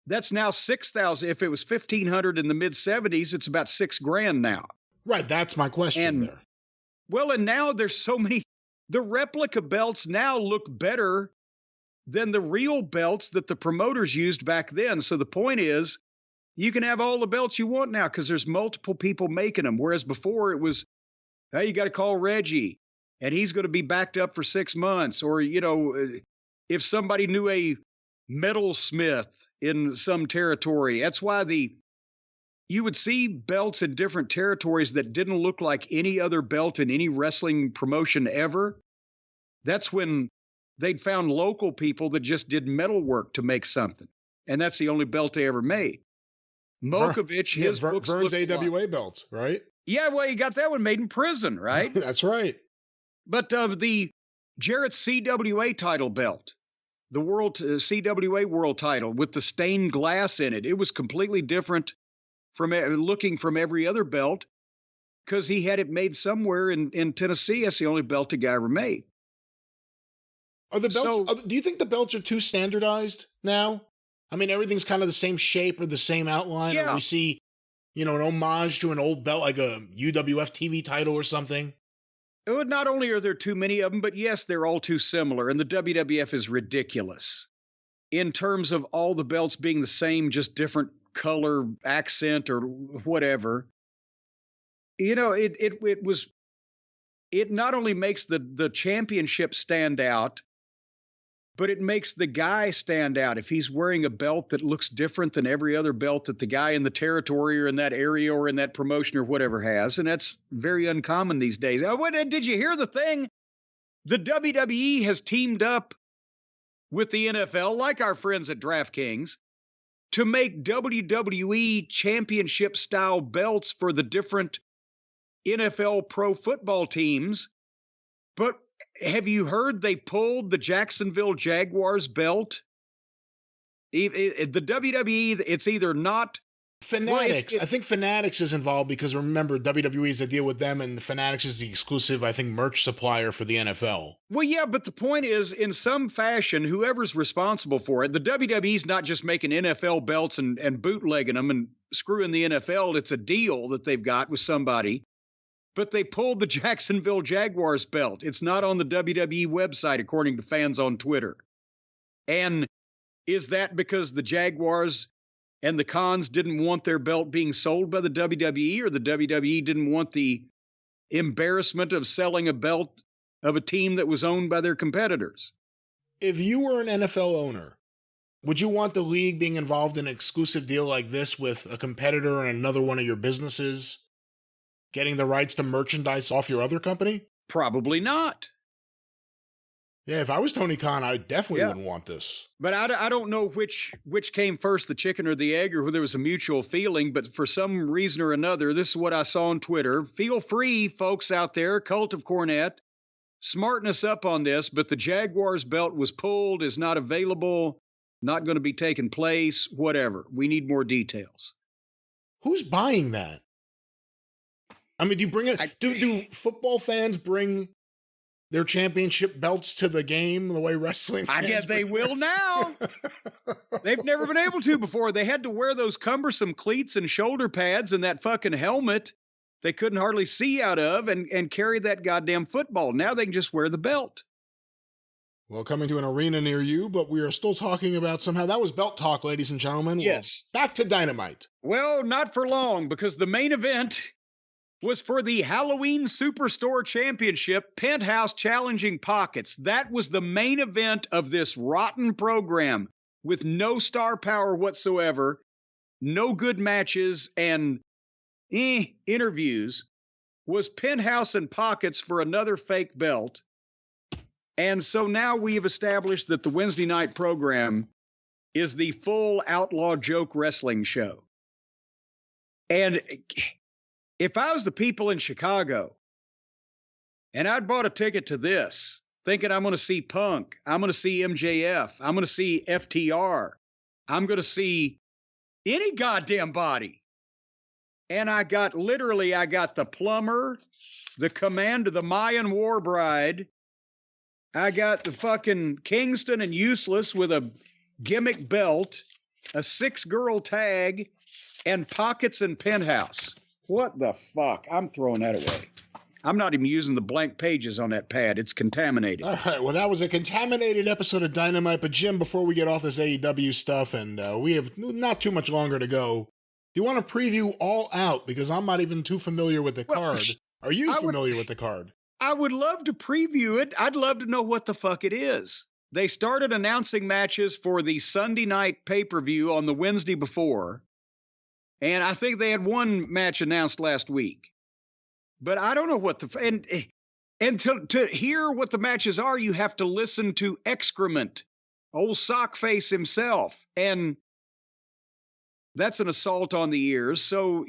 $6,000. If it was $1,500 in the mid 70s, it's about $6,000 now. Right. That's my question there. Well, and now there's so many, the replica belts now look better than the real belts that the promoters used back then. So the point is, you can have all the belts you want now because there's multiple people making them. Whereas before it was, hey, you got to call Reggie and he's going to be backed up for 6 months. Or, if somebody knew a metalsmith in some territory, that's why you would see belts in different territories that didn't look like any other belt in any wrestling promotion ever. That's when they'd found local people that just did metal work to make something. And that's the only belt they ever made. Molkovich, his books Vern's AWA belt, right? Yeah, well, you got that one made in prison, right? That's right. But the Jarrett's CWA title belt, the CWA world title with the stained glass in it, it was completely different from looking from every other belt because he had it made somewhere in Tennessee. That's the only belt the guy ever made. Are the belts? Do you think the belts are too standardized now? I mean, everything's kind of the same shape or the same outline. Yeah. Or we see, an homage to an old belt, like a UWF TV title or something. Not only are there too many of them, but yes, they're all too similar. And the WWF is ridiculous in terms of all the belts being the same, just different color, accent, or whatever. It not only makes the championship stand out, but it makes the guy stand out if he's wearing a belt that looks different than every other belt that the guy in the territory or in that area or in that promotion or whatever has. And that's very uncommon these days. Did you hear the thing? The WWE has teamed up with the NFL, like our friends at DraftKings, to make WWE championship style belts for the different NFL pro football teams. But have you heard they pulled the Jacksonville Jaguars belt? The WWE, it's either not. Fanatics. I think Fanatics is involved because remember, WWE is a deal with them and Fanatics is the exclusive, I think, merch supplier for the NFL. Well, yeah, but the point is, in some fashion, whoever's responsible for it, the WWE's not just making NFL belts and bootlegging them and screwing the NFL. It's a deal that they've got with somebody. But they pulled the Jacksonville Jaguars belt. It's not on the WWE website, according to fans on Twitter. And Is that because the Jaguars and the Khans didn't want their belt being sold by the WWE, or the WWE didn't want the embarrassment of selling a belt of a team that was owned by their competitors? If you were an NFL owner, would you want the league being involved in an exclusive deal like this with a competitor and another one of your businesses getting the rights to merchandise off your other company? Probably not. Yeah, if I was Tony Khan, I definitely wouldn't want this. But I don't know which came first, the chicken or the egg, or whether there was a mutual feeling. But for some reason or another, this is what I saw on Twitter. Feel free, folks out there, Cult of Cornette, smarten us up on this. But the Jaguars belt was pulled, is not available, not going to be taking place, whatever. We need more details. Who's buying that? I mean, do you bring it? Do football fans bring their championship belts to the game the way wrestling fans I guess they will now. They've never been able to before. They had to wear those cumbersome cleats and shoulder pads and that fucking helmet they couldn't hardly see out of and carry that goddamn football. Now they can just wear the belt. Well, coming to an arena near you, but we are still talking about somehow. That was Belt Talk, ladies and gentlemen. Yes. Well, back to Dynamite. Well, not for long, because the main event was for the Halloween Superstore Championship, Penthouse challenging Pockets. That was the main event of this rotten program with no star power whatsoever, no good matches, and interviews, was Penthouse and Pockets for another fake belt. And so now we've established that the Wednesday night program is the full Outlaw Joke Wrestling show. And if I was the people in Chicago and I'd bought a ticket to this, thinking I'm going to see Punk, I'm going to see MJF, I'm going to see FTR, I'm going to see any goddamn body. And I got the plumber, the commander, the Mayan war bride. I got the fucking Kingston and Useless with a gimmick belt, a 6-girl tag, and Pockets and Penthouse. What the fuck? I'm throwing that away. I'm not even using the blank pages on that pad. It's contaminated. All right. Well, that was a contaminated episode of Dynamite. But Jim, before we get off this AEW stuff, and we have not too much longer to go, do you want to preview All Out? Because I'm not even too familiar with the card. Are you familiar with the card? I would love to preview it. I'd love to know what the fuck it is. They started announcing matches for the Sunday night pay-per-view on the Wednesday before. And I think they had one match announced last week. But I don't know what the... And to hear what the matches are, you have to listen to Excrement, old Sockface himself. And that's an assault on the ears. So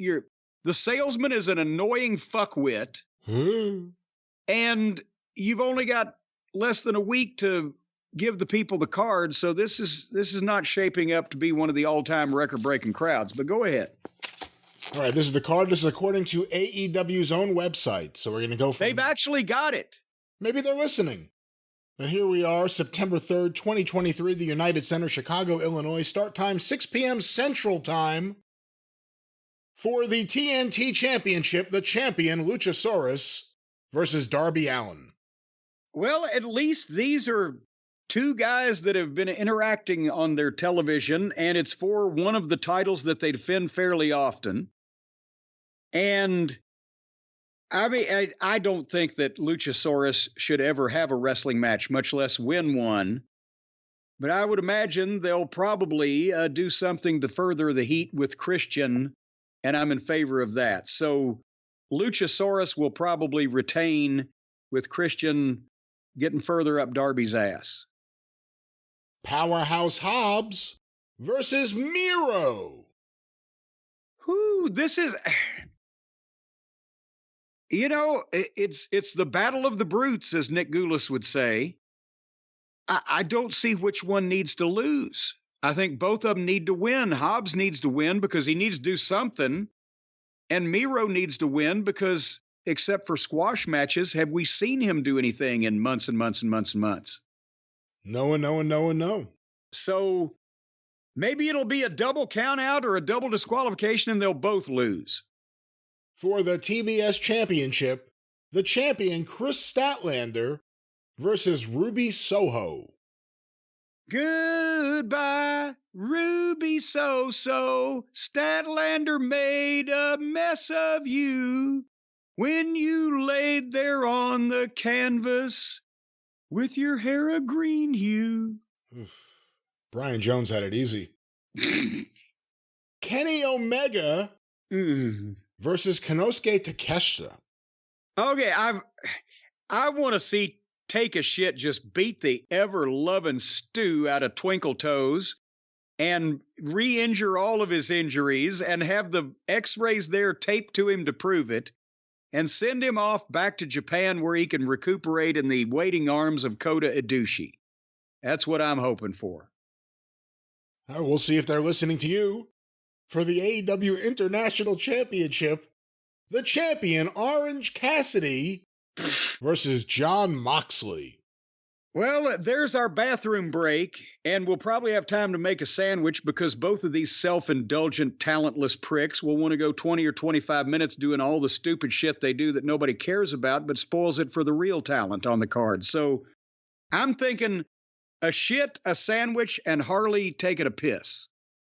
the salesman is an annoying fuckwit. And you've only got less than a week to give the people the card. So this is not shaping up to be one of the all-time record-breaking crowds. But go ahead. All right, this is the card. This is according to AEW's own website. So we're going to go from... They've actually got it. Maybe they're listening. But here we are, September 3rd, 2023, the United Center, Chicago, Illinois. Start time, 6 p.m. Central Time. For the TNT Championship, the champion, Luchasaurus, versus Darby Allin. Well, at least these are two guys that have been interacting on their television, and it's for one of the titles that they defend fairly often. And I mean, I don't think that Luchasaurus should ever have a wrestling match, much less win one. But I would imagine they'll probably do something to further the heat with Christian, and I'm in favor of that. So Luchasaurus will probably retain with Christian getting further up Darby's ass. Powerhouse Hobbs versus Miro. Whoo, this is... You know, it's the battle of the brutes, as Nick Goulas would say. I don't see which one needs to lose. I think both of them need to win. Hobbs needs to win because he needs to do something. And Miro needs to win because, except for squash matches, have we seen him do anything in months and months and months and months? No. So maybe it'll be a double count out or a double disqualification and they'll both lose. For the TBS Championship, the champion Chris Statlander versus Ruby Soho. Goodbye, Ruby So-So. Statlander made a mess of you when you laid there on the canvas with your hair a green hue. Oof. Brian Jones had it easy. Kenny Omega versus Konosuke Takeshita. Okay, I want to see Take a Shit just beat the ever-loving stew out of Twinkle Toes and re-injure all of his injuries and have the x-rays there taped to him to prove it and send him off back to Japan where he can recuperate in the waiting arms of Kota Ibushi. That's what I'm hoping for. We'll see if they're listening to you. For the AEW International Championship, the champion Orange Cassidy versus Jon Moxley. Well, there's our bathroom break, and we'll probably have time to make a sandwich because both of these self-indulgent, talentless pricks will want to go 20 or 25 minutes doing all the stupid shit they do that nobody cares about but spoils it for the real talent on the card. So I'm thinking a shit, a sandwich, and Harley taking a piss.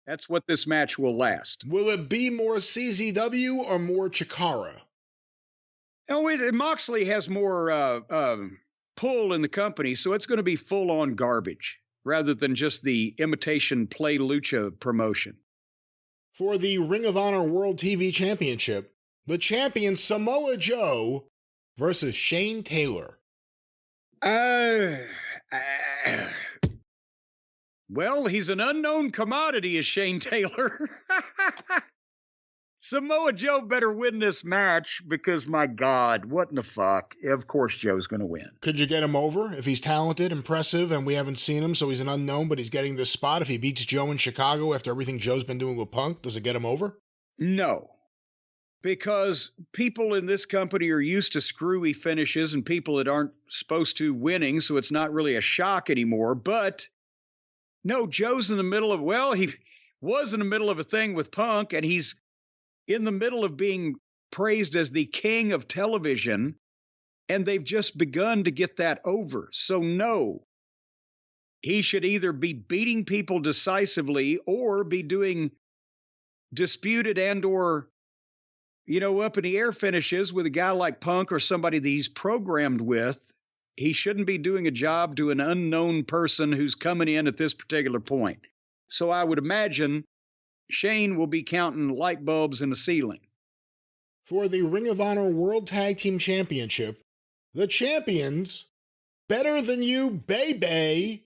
That's what this match will last. Will it be more CZW or more Chikara? Oh, Moxley has more pull in the company, so it's going to be full-on garbage rather than just the imitation Play Lucha promotion. For the Ring of Honor World TV Championship, the champion Samoa Joe versus Shane Taylor. Well, he's an unknown commodity, is Shane Taylor. Samoa Joe better win this match because, my God, what in the fuck? Of course Joe's going to win. Could you get him over if he's talented, impressive, and we haven't seen him, so he's an unknown, but he's getting this spot? If he beats Joe in Chicago after everything Joe's been doing with Punk, does it get him over? No, because people in this company are used to screwy finishes and people that aren't supposed to winning, so it's not really a shock anymore. But no, Joe's in the middle of, well, he was in the middle of a thing with Punk, and he's in the middle of being praised as the king of television, and they've just begun to get that over. So no, he should either be beating people decisively or be doing disputed and or, up in the air finishes with a guy like Punk or somebody that he's programmed with. He shouldn't be doing a job to an unknown person who's coming in at this particular point. So I would imagine Shane will be counting light bulbs in the ceiling. For the Ring of Honor World Tag Team Championship, the champions, Better Than You, Baby,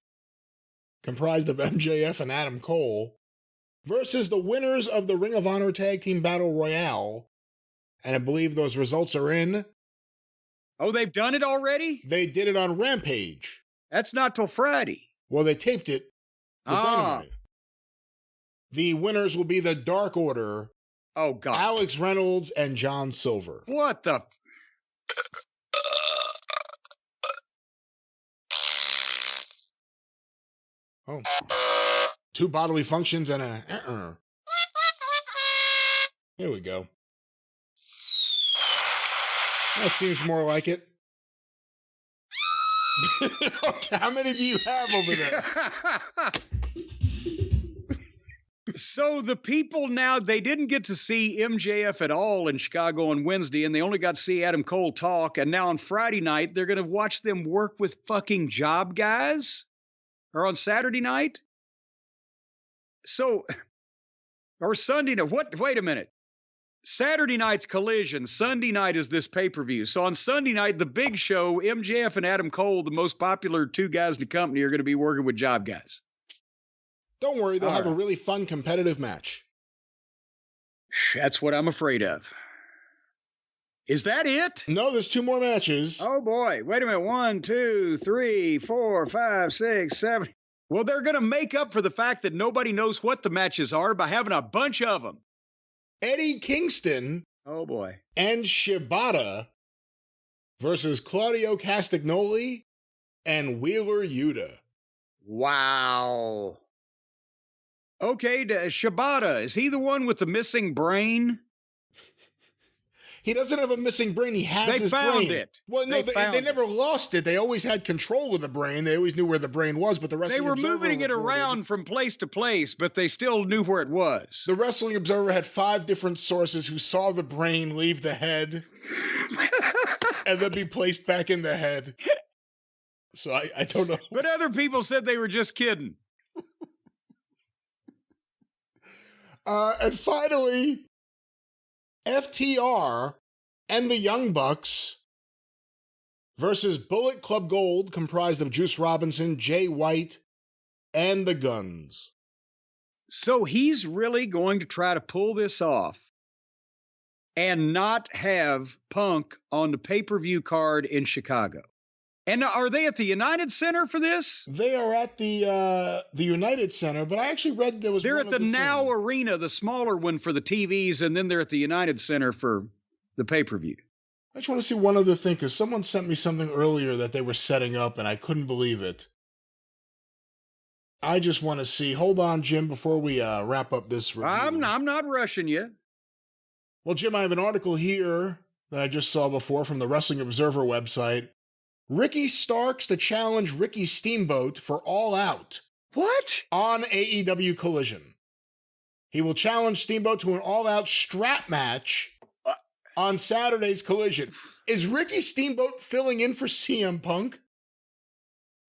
comprised of MJF and Adam Cole, versus the winners of the Ring of Honor Tag Team Battle Royale. And I believe those results are in. Oh, they've done it already? They did it on Rampage. That's not till Friday. Well, they taped it with Dynamite. The winners will be the Dark Order. Oh, God. Alex Reynolds and John Silver. What the? Oh. 2 bodily functions and a... Here we go. That seems more like it. Okay, how many do you have over there? So the people now, they didn't get to see MJF at all in Chicago on Wednesday, and they only got to see Adam Cole talk. And now on Friday night, they're going to watch them work with fucking job guys? Or on Saturday night? So, or Sunday night. What? Wait a minute. Saturday night's Collision. Sunday night is this pay-per-view. So on Sunday night, the big show, MJF and Adam Cole, the most popular 2 guys in the company, are going to be working with job guys. Don't worry, they'll have a really fun competitive match. That's what I'm afraid of. Is that it? No, there's 2 more matches. Oh, boy. Wait a minute. 1, 2, 3, 4, 5, 6, 7. Well, they're going to make up for the fact that nobody knows what the matches are by having a bunch of them. Eddie Kingston. Oh, boy. And Shibata versus Claudio Castagnoli and Wheeler Yuta. Wow. Okay, Shibata, is he the one with the missing brain? He doesn't have a missing brain. He has They his found brain. it. Well, no, they never it. lost it. They always had control of the brain. They always knew where the brain was, but the Wrestling They were Observer moving it reported, around from place to place, but they still knew where it was. The Wrestling Observer had 5 different sources who saw the brain leave the head and then be placed back in the head. So I don't know. But other people said they were just kidding. And finally, FTR and the Young Bucks versus Bullet Club Gold, comprised of Juice Robinson, Jay White, and the Guns. So he's really going to try to pull this off and not have Punk on the pay-per-view card in Chicago. And are they at the United Center for this? They are at the United Center, but I actually read there was They're one at the other Now thing. Arena, the smaller one for the TVs, and then they're at the United Center for the pay-per-view. I just want to see one other thing, because someone sent me something earlier that they were setting up, and I couldn't believe it. I just want to see. Hold on, Jim, before we wrap up this review. I'm not rushing you. Well, Jim, I have an article here that I just saw before from the Wrestling Observer website. Ricky Starks to challenge Ricky Steamboat for All Out. What? On AEW Collision. He will challenge Steamboat to an all-out strap match on Saturday's Collision. Is Ricky Steamboat filling in for CM Punk?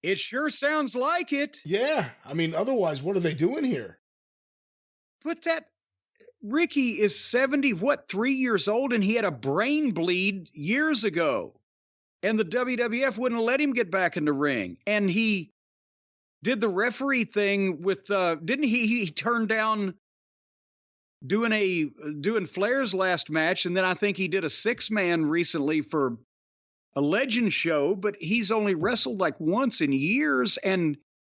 It sure sounds like it. Yeah, I mean, otherwise, what are they doing here? But that Ricky is 3 years old, and he had a brain bleed years ago. And the WWF wouldn't let him get back in the ring. And he did the referee thing with, didn't he turn down doing Flair's last match, and then I think he did a 6-man recently for a Legend show, but he's only wrestled like once in years, and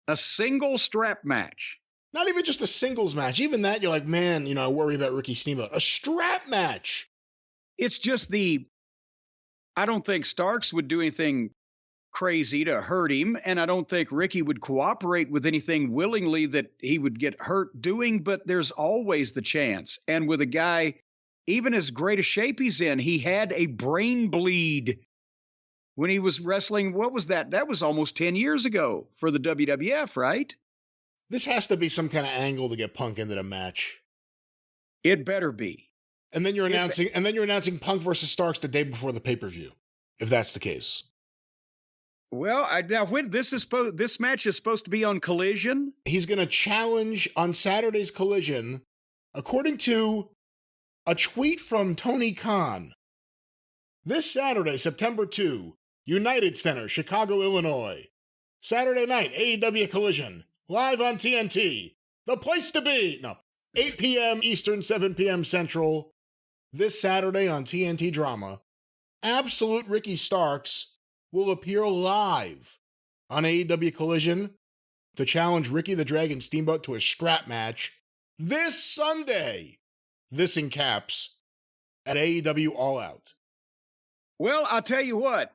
a single strap match. Not even just a singles match. Even that, you're like, man, I worry about Ricky Steamboat. A strap match. It's just I don't think Starks would do anything crazy to hurt him, and I don't think Ricky would cooperate with anything willingly that he would get hurt doing, but there's always the chance. And with a guy, even as great a shape he's in, he had a brain bleed when he was wrestling. What was that? That was almost 10 years ago for the WWF, right? This has to be some kind of angle to get Punk into the match. It better be. And then you're announcing Punk versus Starks the day before the pay-per-view, if that's the case. Well, this match is supposed to be on Collision. He's going to challenge on Saturday's Collision, according to a tweet from Tony Khan. This Saturday, September 2, United Center, Chicago, Illinois. Saturday night, AEW Collision, live on TNT. The place to be. 8 p.m. Eastern, 7 p.m. Central. This Saturday on TNT Drama, Absolute Ricky Starks will appear live on AEW Collision to challenge Ricky the Dragon Steamboat to a strap match this Sunday. This in caps at AEW All Out. Well, I'll tell you what.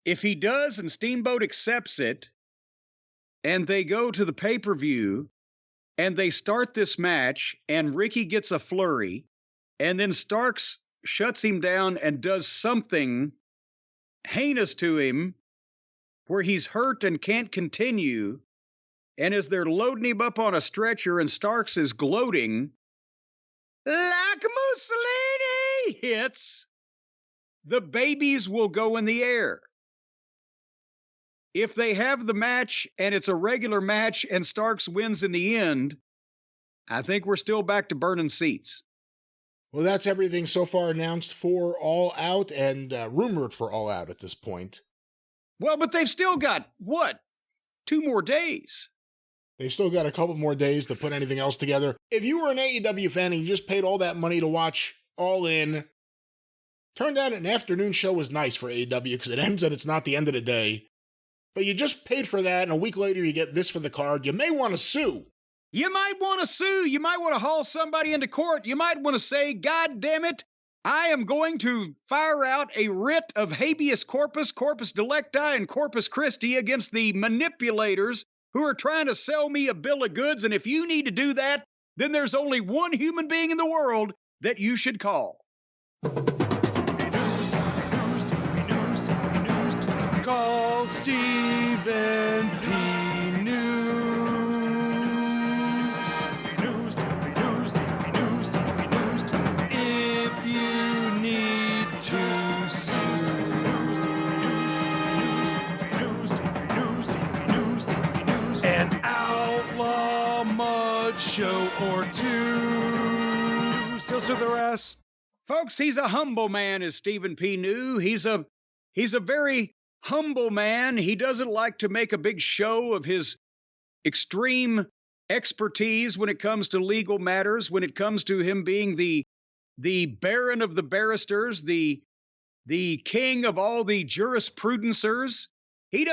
If he does and Steamboat accepts it, and they go to the pay-per-view, and they start this match, and Ricky gets a flurry, and then Starks shuts him down and does something heinous to him where he's hurt and can't continue, and as they're loading him up on a stretcher and Starks is gloating, like Mussolini hits, the babies will go in the air. If they have the match and it's a regular match and Starks wins in the end, I think we're still back to burning seats. Well, that's everything so far announced for All Out and rumored for All Out at this point. Well, but they've still got, 2 more days? They've still got a couple more days to put anything else together. If you were an AEW fan and you just paid all that money to watch All In, turned out an afternoon show was nice for AEW because it ends and it's not the end of the day. But you just paid for that, and a week later you get this for the card. You may want to sue. You might want to sue. You might want to haul somebody into court. You might want to say, God damn it, I am going to fire out a writ of habeas corpus, corpus delicti, and corpus Christi against the manipulators who are trying to sell me a bill of goods. And if you need to do that, then there's only one human being in the world that you should call. call Stephen P. News. If you need to sue. An outlaw mud show or two. Still to the rest. Folks, he's a humble man, as Stephen P. knew. He's a very humble man. He doesn't like to make a big show of his extreme expertise when it comes to legal matters, when it comes to him being the baron of the barristers, the king of all the jurisprudencers. He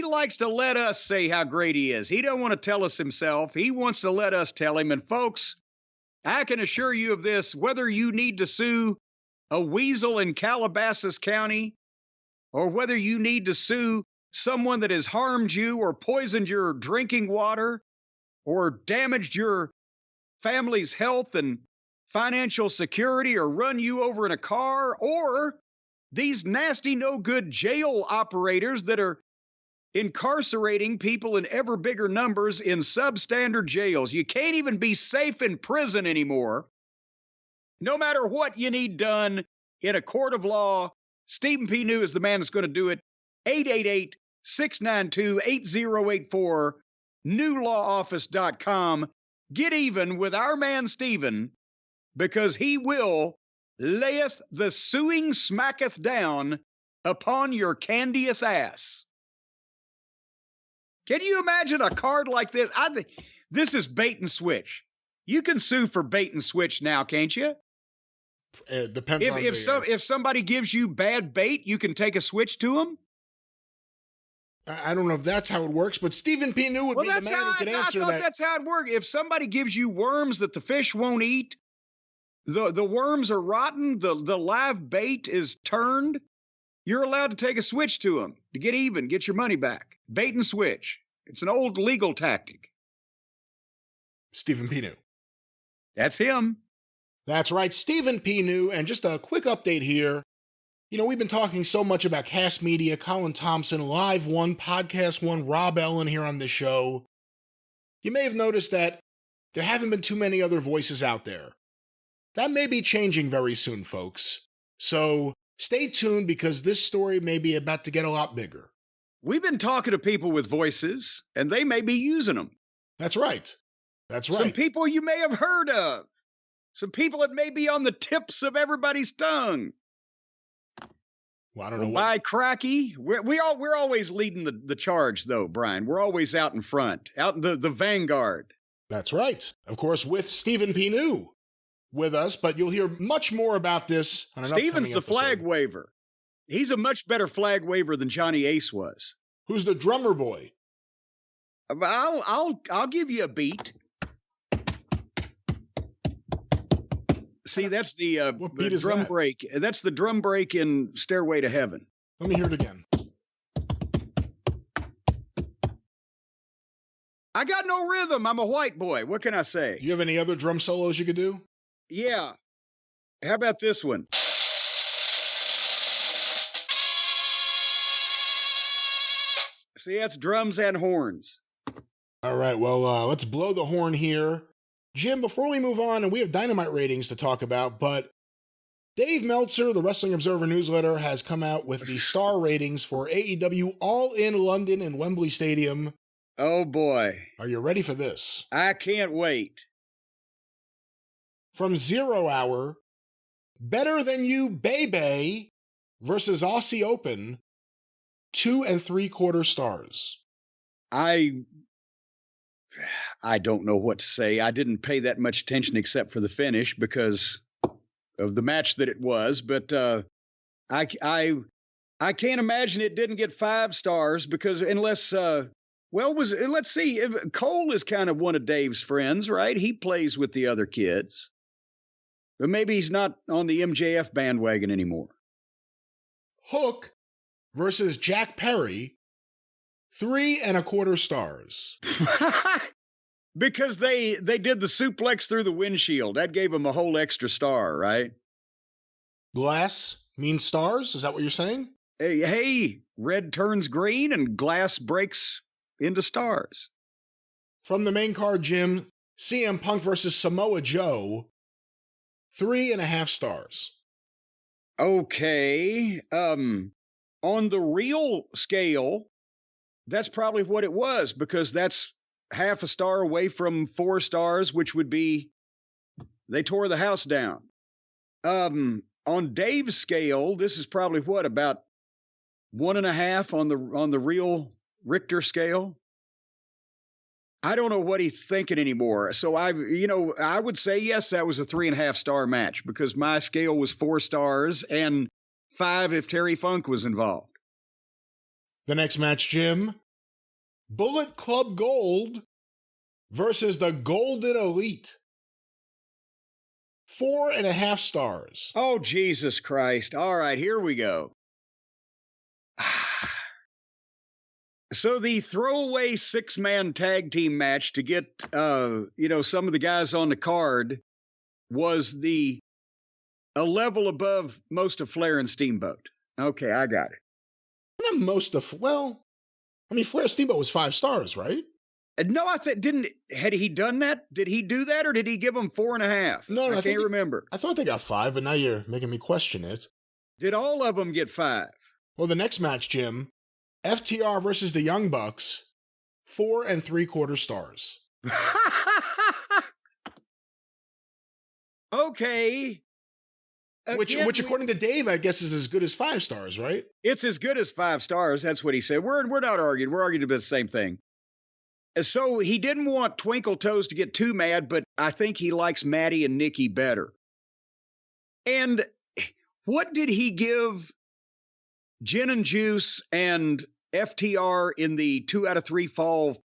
likes to let us say how great he is. He don't want to tell us himself. He wants to let us tell him. And folks, I can assure you of this, whether you need to sue a weasel in Calabasas County, or whether you need to sue someone that has harmed you or poisoned your drinking water or damaged your family's health and financial security or run you over in a car, or these nasty, no good jail operators that are incarcerating people in ever bigger numbers in substandard jails. You can't even be safe in prison anymore. No matter what you need done in a court of law, Stephen P. New is the man that's going to do it. 888-692-8084, newlawoffice.com. Get even with our man Stephen, because he will layeth the suing smacketh down upon your candieth ass. Can you imagine a card like this? This is bait and switch. You can sue for bait and switch now, can't you? It depends on if somebody gives you bad bait, you can take a switch to them. I don't know if that's how it works, but Stephen P. New would be the man who could answer that. That's how it works. If somebody gives you worms that the fish won't eat, the worms are rotten, the live bait is turned, you're allowed to take a switch to them to get even, get your money back. Bait and switch. It's an old legal tactic. Stephen P. New. That's him. That's right, Stephen P. New. And just a quick update here. You know, we've been talking so much about Cast Media, Colin Thompson, Live One, Podcast One, Rob Ellen here on the show. You may have noticed that there haven't been too many other voices out there. That may be changing very soon, folks. So stay tuned, because this story may be about to get a lot bigger. We've been talking to people with voices, and they may be using them. That's right. That's right. Some people you may have heard of. Some people that may be on the tips of everybody's tongue. Well, I don't know. By cracky, we're always leading the charge, though, Brian. We're always out in front, out in the vanguard. That's right. Of course, with Stephen P. New with us, but you'll hear much more about this on an upcoming Stephen's the episode. flag waver. He's a much better flag waver than Johnny Ace was. Who's the drummer boy? I'll give you a beat. See, that's the drum break. That's the drum break in Stairway to Heaven. Let me hear it again. I got no rhythm. I'm a white boy. What can I say? You have any other drum solos you could do? Yeah. How about this one? See, that's drums and horns. All right, well, let's blow the horn here. Jim, before we move on, and we have Dynamite ratings to talk about, but Dave Meltzer, the Wrestling Observer newsletter, has come out with the star ratings for AEW All In London and Wembley Stadium. Oh, boy. Are you ready for this? I can't wait. From 0 Hour, Better Than You, Baby versus Aussie Open, 2 3/4 stars. I don't know what to say. I didn't pay that much attention except for the finish because of the match that it was. But I can't imagine it didn't get 5 stars because unless, let's see. Cole is kind of one of Dave's friends, right? He plays with the other kids. But maybe he's not on the MJF bandwagon anymore. Hook versus Jack Perry, 3 1/4 stars. Because they did the suplex through the windshield. That gave him a whole extra star, right? Glass means stars? Is that what you're saying? hey, red turns green and glass breaks into stars. From the main card, Jim, CM Punk versus Samoa Joe, 3.5 stars. Okay. On the real scale, that's probably what it was, because that's half a star away from 4 stars, which would be they tore the house down. On Dave's scale, this is probably what, about 1.5 on the real Richter scale. I don't know what he's thinking anymore. So I would say, yes, that was a 3.5 star match, because my scale was 4 stars and 5 if Terry Funk was involved. The next match, Jim, Bullet Club Gold versus the Golden Elite, 4.5 stars. Oh, Jesus Christ. All right, here we go. So the throwaway 6-man tag team match to get, some of the guys on the card was a level above most of Flair and Steamboat. Okay, I got it. Not most of, Flair Steamboat was 5 stars, right? No, had he done that? Did he do that, or did he give them 4.5? No, I can't remember. I thought they got 5, but now you're making me question it. Did all of them get 5? Well, the next match, Jim, FTR versus the Young Bucks, 4.75 stars. Okay. Which according to Dave, I guess is as good as 5 stars, right? It's as good as 5 stars. That's what he said. We're not arguing. We're arguing about the same thing. So he didn't want Twinkle Toes to get too mad, but I think he likes Maddie and Nikki better. And what did he give Gin and Juice and FTR in the 2 out of 3 fall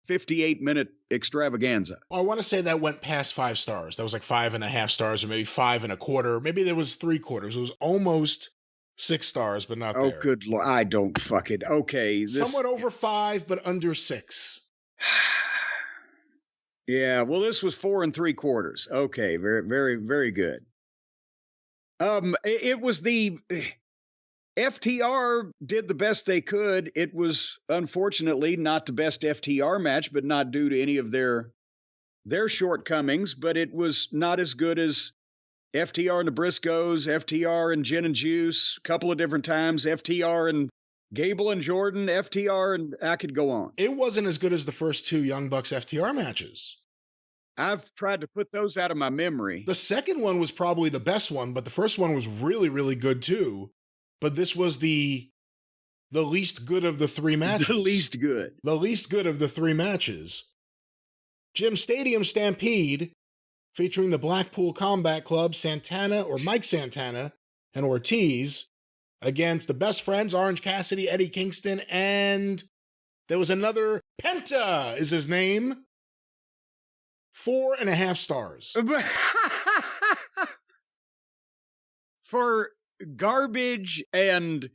58-minute extravaganza? I want to say that went past 5 stars. That was like 5.5 stars, or maybe 5.25. Maybe there was 3/4. It was almost 6 stars, but not there. Oh, good Lord. I don't fucking... Okay. Somewhat over 5, but under 6. Yeah, well, this was 4.75. Okay, very, very, very good. It was the... FTR did the best they could. It was unfortunately not the best FTR match, but not due to any of their shortcomings, but it was not as good as FTR and the Briscoes, FTR and Gin and Juice, a couple of different times, FTR and Gable and Jordan, FTR, and I could go on. It wasn't as good as the first 2 Young Bucks FTR matches. I've tried to put those out of my memory. The second one was probably the best one, but the first one was really, really good too. But this was the least good of the 3 matches. The least good. The least good of the 3 matches. Jim, Stadium Stampede, featuring the Blackpool Combat Club, Mike Santana, and Ortiz, against the Best Friends, Orange Cassidy, Eddie Kingston, and there was another, Penta is his name. 4.5 stars. For garbage and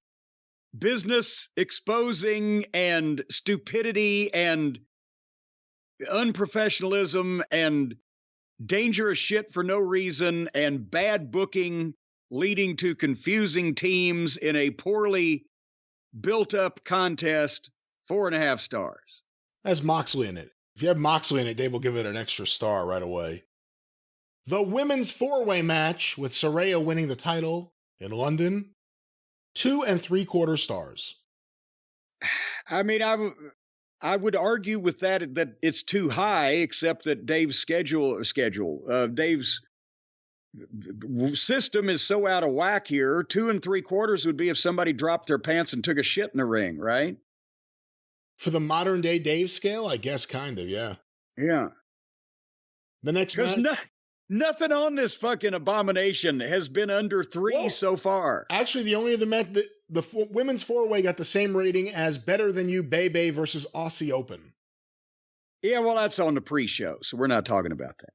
business exposing and stupidity and unprofessionalism and dangerous shit for no reason and bad booking leading to confusing teams in a poorly built up contest, 4.5 stars. Has Moxley in it. If you have Moxley in it, Dave will give it an extra star right away. The women's 4-way match with Saraya winning the title in London, 2.75 stars. I mean, I would argue with that it's too high, except that Dave's Dave's system is so out of whack here. 2.75 would be if somebody dropped their pants and took a shit in the ring, right? For the modern day Dave scale, I guess kind of, yeah. Yeah. The next match... Nothing on this fucking abomination has been under 3 so far. Actually, the only other match, the women's 4-way got the same rating as Better Than You Bebe versus Aussie Open. Yeah, well, that's on the pre-show, so we're not talking about that.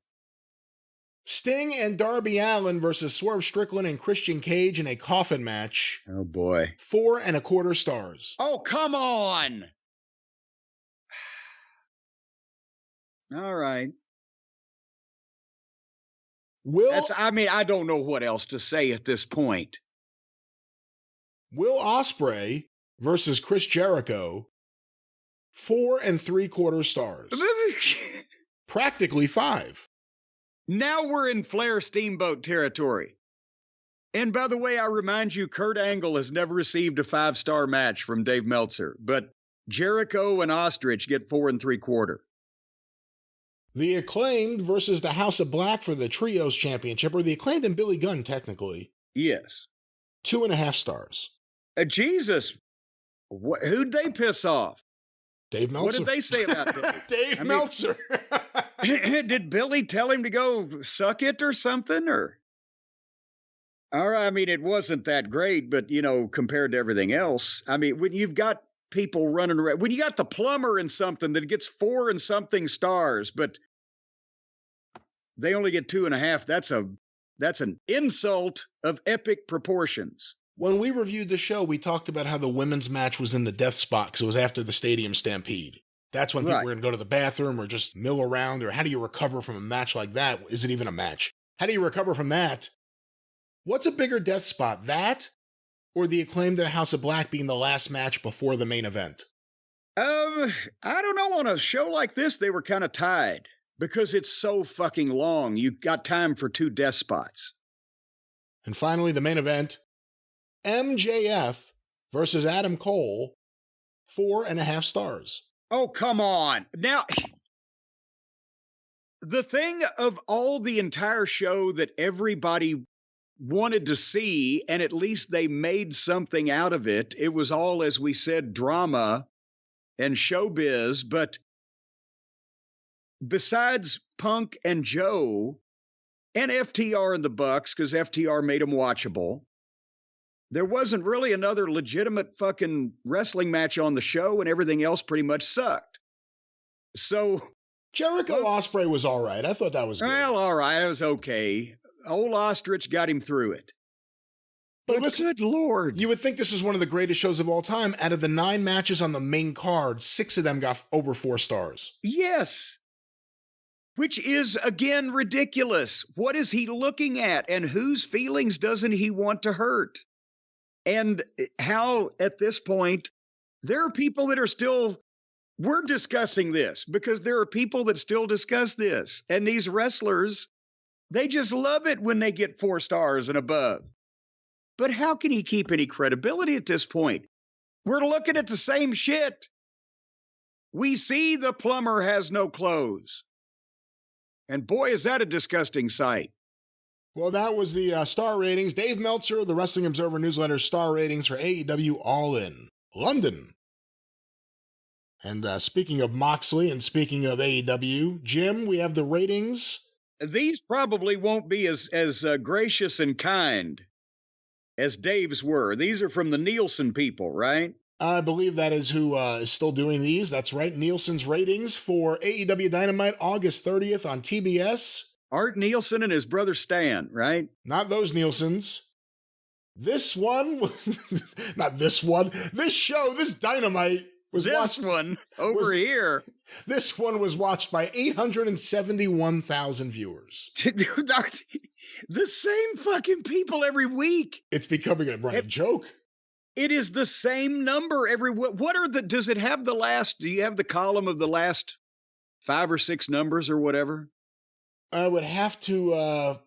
Sting and Darby Allin versus Swerve Strickland and Christian Cage in a coffin match. Oh, boy. 4.25 stars. Oh, come on! All right. I don't know what else to say at this point. Will Ospreay versus Chris Jericho, 4 3/4 stars. Practically 5. Now we're in Flair Steamboat territory. And by the way, I remind you, Kurt Angle has never received a 5-star match from Dave Meltzer, but Jericho and Ostrich get 4 3/4. The Acclaimed versus the House of Black for the Trios Championship, or the Acclaimed and Billy Gunn, technically. Yes. 2.5 stars. Jesus. Who'd they piss off? Dave Meltzer. What did they say about Billy? Dave Meltzer. Did Billy tell him to go suck it or something? Or, all right, I mean, it wasn't that great, but, you know, compared to everything else, I mean, when you've got people running around, when you got the plumber in something that gets 4 and something stars, but they only get 2.5, that's an insult of epic proportions. When we reviewed the show, we talked about how the women's match was in the death spot because it was after the Stadium Stampede. That's when people were going to go to the bathroom or just mill around, or how do you recover from a match like that? Is it even a match? How do you recover from that? What's a bigger death spot, that or the Acclaimed House of Black being the last match before the main event? I don't know. On a show like this, they were kind of tied because it's so fucking long. You got time for 2 death spots. And finally, the main event, MJF versus Adam Cole, 4.5 stars. Oh, come on. Now, the thing of all the entire show that everybody wanted to see, and at least they made something out of it, it was all, as we said, drama and showbiz. But besides Punk and Joe and FTR and the Bucks, because FTR made them watchable, there wasn't really another legitimate fucking wrestling match on the show, and everything else pretty much sucked. So Jericho Ospreay was all right. I thought that was good. Well, all right. It was okay. Old Ostrich got him through it. But listen, good Lord. You would think this is one of the greatest shows of all time. Out of the 9 matches on the main card, 6 of them got over 4 stars. Yes. Which is, again, ridiculous. What is he looking at? And whose feelings doesn't he want to hurt? And how, at this point, there are people that are still, we're discussing this because there are people that still discuss this. And these wrestlers, they just love it when they get 4 stars and above. But how can he keep any credibility at this point? We're looking at the same shit. We see the plumber has no clothes. And boy, is that a disgusting sight. Well, that was the star ratings. Dave Meltzer, the Wrestling Observer Newsletter, star ratings for AEW All In London. And speaking of Moxley and speaking of AEW, Jim, we have the ratings. These probably won't be as gracious and kind as Dave's were. These are from the Nielsen people, right? I believe that is who is still doing these. That's right. Nielsen's ratings for AEW Dynamite August 30th on TBS. Art Nielsen and his brother Stan, right? Not those Nielsens. This one, not this one. This show, this Dynamite was watched. This one over here. This one was watched by 871,000 viewers. The same fucking people every week. It's becoming a running joke. It is the same number every week. Does it have do you have the column of the last 5 or 6 numbers or whatever? I would have to.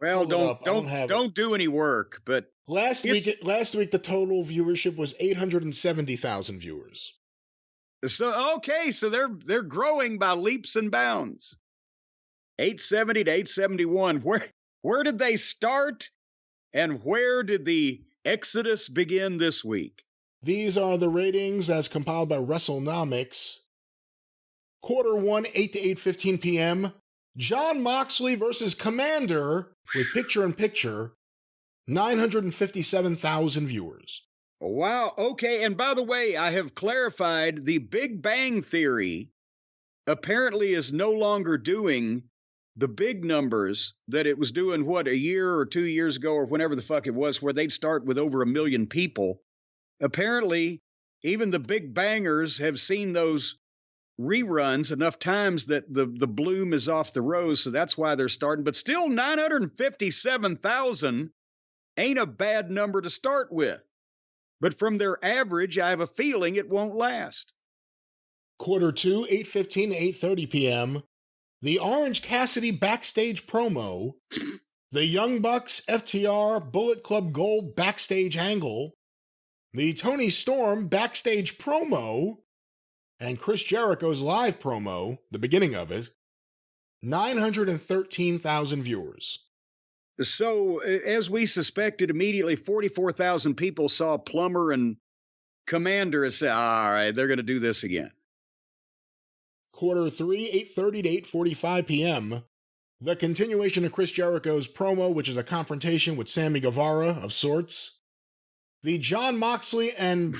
Well, don't do any work. But last week, the total viewership was 870,000 viewers. So okay, so they're growing by leaps and bounds. 870 to 871. Where did they start, and where did the exodus begin this week? These are the ratings as compiled by WrestleNomics. Q1, 8 to 8:15 p.m. Jon Moxley versus Commander with picture-in-picture, 957,000 viewers. Wow. Okay. And by the way, I have clarified the Big Bang Theory apparently is no longer doing the big numbers that it was doing, a year or 2 years ago or whenever the fuck it was, where they'd start with over 1 million people. Apparently, even the big bangers have seen those reruns enough times that the bloom is off the rose, so that's why they're starting. But still, 957,000 ain't a bad number to start with. But from their average, I have a feeling it won't last. Quarter 2, 8:15 to 8:30 p.m. The Orange Cassidy backstage promo, the Young Bucks FTR Bullet Club Gold backstage angle, the Tony Storm backstage promo, and Chris Jericho's live promo, the beginning of it, 913,000 viewers. So, as we suspected, immediately 44,000 people saw Plummer and Commander and said, all right, they're going to do this again. Quarter 3, 8:30 to 8:45 p.m. The continuation of Chris Jericho's promo, which is a confrontation with Sammy Guevara of sorts. The John Moxley and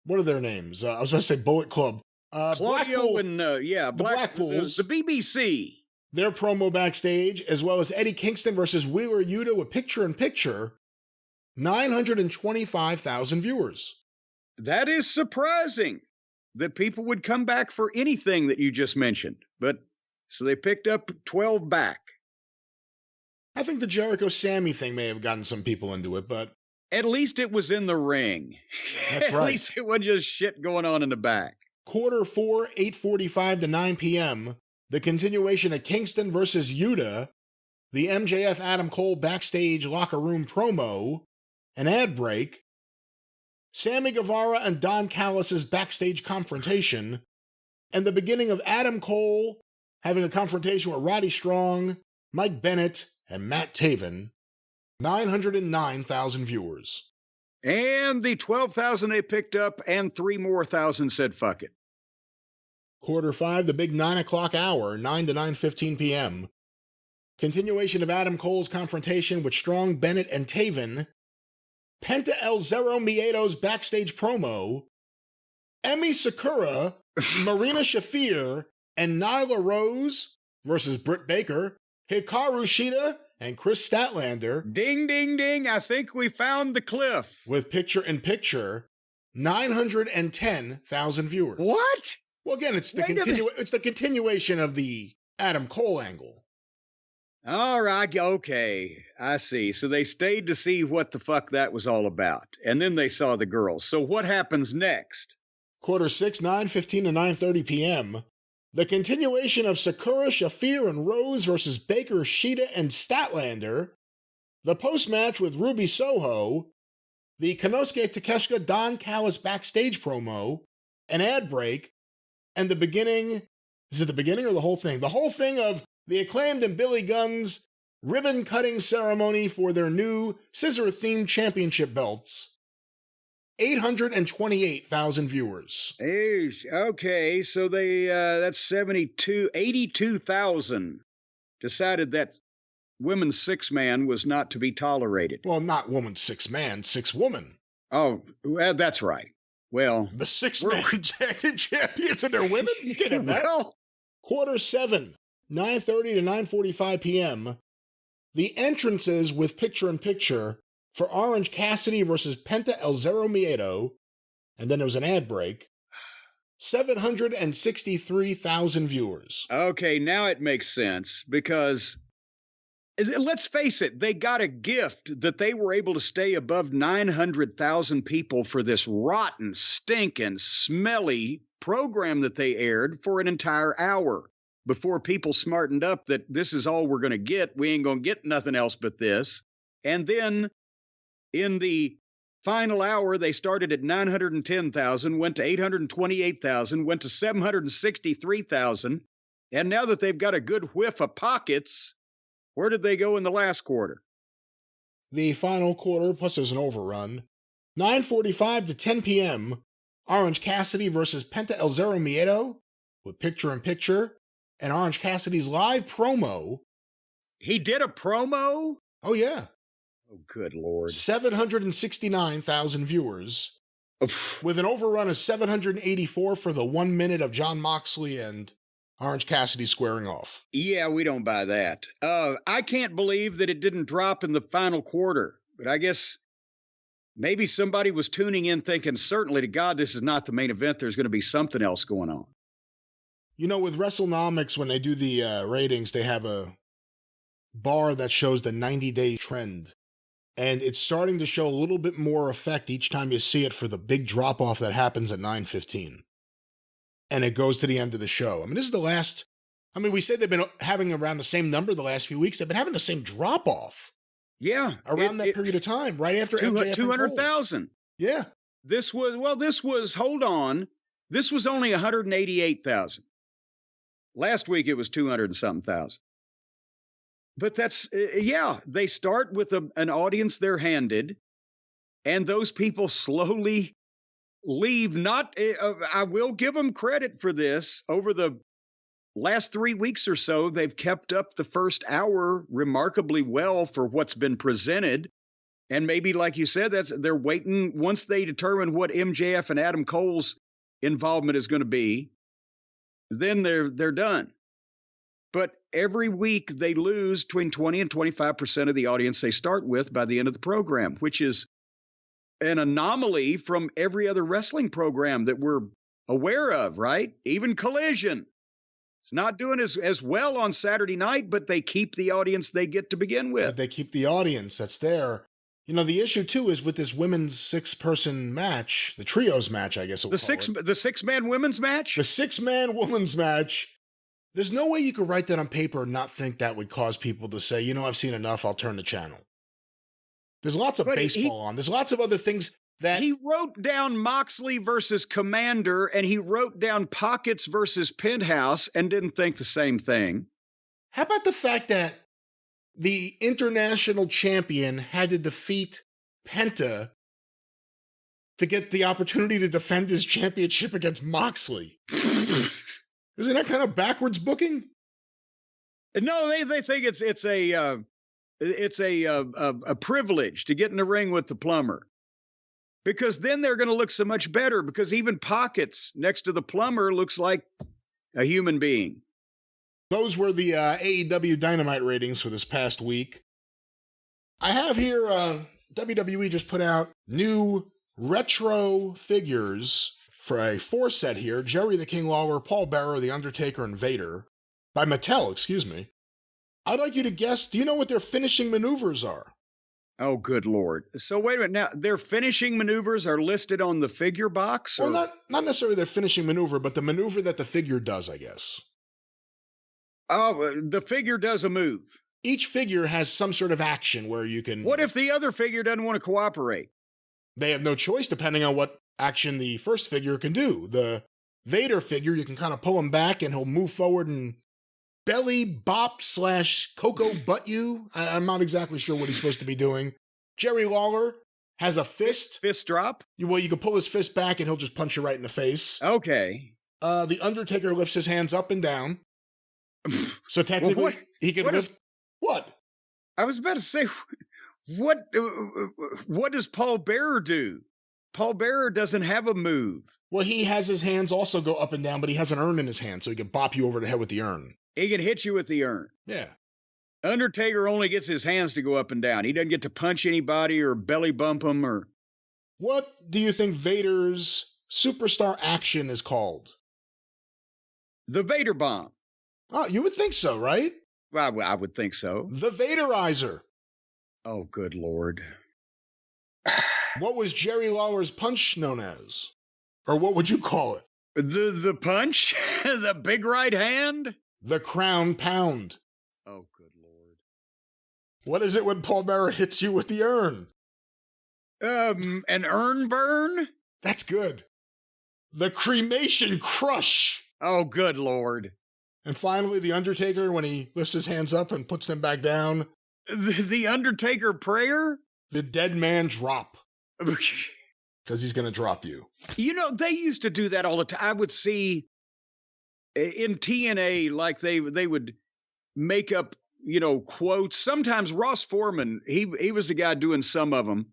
what are their names? I was about to say Bullet Club. Claudio and Blackpools. The BBC. Their promo backstage, as well as Eddie Kingston versus Wheeler Yuta with picture-in-picture, 925,000 viewers. That is surprising that people would come back for anything that you just mentioned. But so they picked up 12 back. I think the Jericho-Sammy thing may have gotten some people into it, but at least it was in the ring. That's right. At least it wasn't just shit going on in the back. Quarter 4, 8:45 to 9 p.m., the continuation of Kingston versus Yuta, the MJF Adam Cole backstage locker room promo, an ad break, Sammy Guevara and Don Callis' backstage confrontation, and the beginning of Adam Cole having a confrontation with Roddy Strong, Mike Bennett, and Matt Taven, 909,000 viewers. And the 12,000 they picked up and 3 more thousand said fuck it. Quarter 5, the big 9 o'clock hour, 9 to 9:15 p.m. Continuation of Adam Cole's confrontation with Strong, Bennett, and Taven. Penta El Zero Mieto's backstage promo. Emi Sakura, Marina Shafir, and Nyla Rose versus Britt Baker, Hikaru Shida, and Chris Statlander. Ding, ding, ding. I think we found the cliff. With picture-in-picture, 910,000 viewers. What? Well, again, it's the continuation of the Adam Cole angle. All right, okay, I see. So they stayed to see what the fuck that was all about, and then they saw the girls. So what happens next? Quarter 6, 9:15 to 9:30 p.m. The continuation of Sakura, Shafir, and Rose versus Baker, Shida, and Statlander. The post-match with Ruby Soho. The Konosuke Takeshita Don Callis backstage promo. An ad break. And the beginning, is it the beginning or the whole thing? The whole thing of the Acclaimed and Billy Gunn's ribbon-cutting ceremony for their new scissor-themed championship belts. 828,000 viewers. Okay, so they, that's 82,000 decided that women's 6-man was not to be tolerated. Well, not woman's 6-man, 6-woman. Oh, well, that's right. Well, the 6-man tag team champions and their women? You can't have that. Well, Quarter 7, 9:30 to 9:45 p.m. The entrances with picture-in-picture for Orange Cassidy versus Penta El Zero Miedo, and then there was an ad break. 763,000 viewers. Okay, now it makes sense because let's face it, they got a gift that they were able to stay above 900,000 people for this rotten, stinking, smelly program that they aired for an entire hour before people smartened up that this is all we're going to get. We ain't going to get nothing else but this. And then in the final hour, they started at 910,000, went to 828,000, went to 763,000. And now that they've got a good whiff of pockets, where did they go in the last quarter? The final quarter, plus there's an overrun. 9:45 to 10 p.m. Orange Cassidy versus Penta El Zero Miedo with picture-in-picture and Orange Cassidy's live promo. He did a promo? Oh, yeah. Oh, good Lord. 769,000 viewers. With an overrun of 784 for the 1 minute of John Moxley and Orange Cassidy squaring off. Yeah, we don't buy that. I can't believe that it didn't drop in the final quarter, but I guess maybe somebody was tuning in thinking, certainly to God, this is not the main event. There's going to be something else going on. You know, with WrestleNomics, when they do the ratings, they have a bar that shows the 90-day trend. And it's starting to show a little bit more effect each time you see it for the big drop-off that happens at 9:15. And it goes to the end of the show. I mean, this is the last... I mean, we said they've been having around the same number the last few weeks. They've been having the same drop-off. Yeah. Around that period of time, right after MJF 200,000. Yeah. This was, hold on. This was only 188,000. Last week it was 200 and something thousand. But that's, they start with an audience they're handed, and those people slowly leave. I will give them credit for this. Over the last 3 weeks or so, they've kept up the first hour remarkably well for what's been presented. And maybe, like you said, they're waiting. Once they determine what MJF and Adam Cole's involvement is going to be, then they're done. But every week they lose between 20 and 25% of the audience they start with by the end of the program, which is an anomaly from every other wrestling program that we're aware of, right? Even Collision. It's not doing as well on Saturday night, but they keep the audience they get to begin with. They keep the audience that's there. You know, the issue, too, is with this women's 6-person match, the trios match, I guess. The 6-man women's match? The 6-man women's match. There's no way you could write that on paper and not think that would cause people to say, I've seen enough, I'll turn the channel. There's lots of baseball on. There's lots of other things that... He wrote down Moxley versus Commander, and he wrote down Pockets versus Penthouse, and didn't think the same thing. How about the fact that the international champion had to defeat Penta to get the opportunity to defend his championship against Moxley? Isn't that kind of backwards booking? No, they think it's a privilege to get in the ring with the plumber, because then they're going to look so much better, because even Pockets next to the plumber looks like a human being. Those were the AEW Dynamite ratings for this past week. I have here, WWE just put out new retro figures for a 4-set here. Jerry the King Lawler, Paul Bearer, The Undertaker, and Vader. By Mattel, excuse me. I'd like you to guess, do you know what their finishing maneuvers are? Oh, good Lord. So wait a minute. Now, their finishing maneuvers are listed on the figure box? Well, not necessarily their finishing maneuver, but the maneuver that the figure does, I guess. Oh, the figure does a move. Each figure has some sort of action where you can... What if the other figure doesn't want to cooperate? They have no choice depending on what action the first figure can do. The Vader figure, you can kind of pull him back and he'll move forward and belly bop / Coco butt you. I'm not exactly sure what he's supposed to be doing. Jerry Lawler has a fist. Fist drop? Well, you can pull his fist back and he'll just punch you right in the face. Okay. The Undertaker lifts his hands up and down. So technically, he can lift... What? I was about to say, what does Paul Bearer do? Paul Bearer doesn't have a move. Well, he has his hands also go up and down, but he has an urn in his hand, so he can bop you over the head with the urn. He can hit you with the urn. Yeah. Undertaker only gets his hands to go up and down. He doesn't get to punch anybody or belly bump them or... What do you think Vader's superstar action is called? The Vader Bomb. Oh, you would think so, right? Well, I would think so. The Vaderizer. Oh, good Lord. What was Jerry Lawler's punch known as? Or what would you call it? The punch? The big right hand? The Crown Pound. Oh, good Lord. What is it when Paul Bearer hits you with the urn? An urn burn? That's good. The Cremation Crush. Oh, good Lord. And finally, The Undertaker, when he lifts his hands up and puts them back down. The Undertaker prayer? The Dead Man Drop. Because he's going to drop you. You know, they used to do that all the time. I would see in TNA, like they would make up, quotes. Sometimes Ross Foreman, he was the guy doing some of them.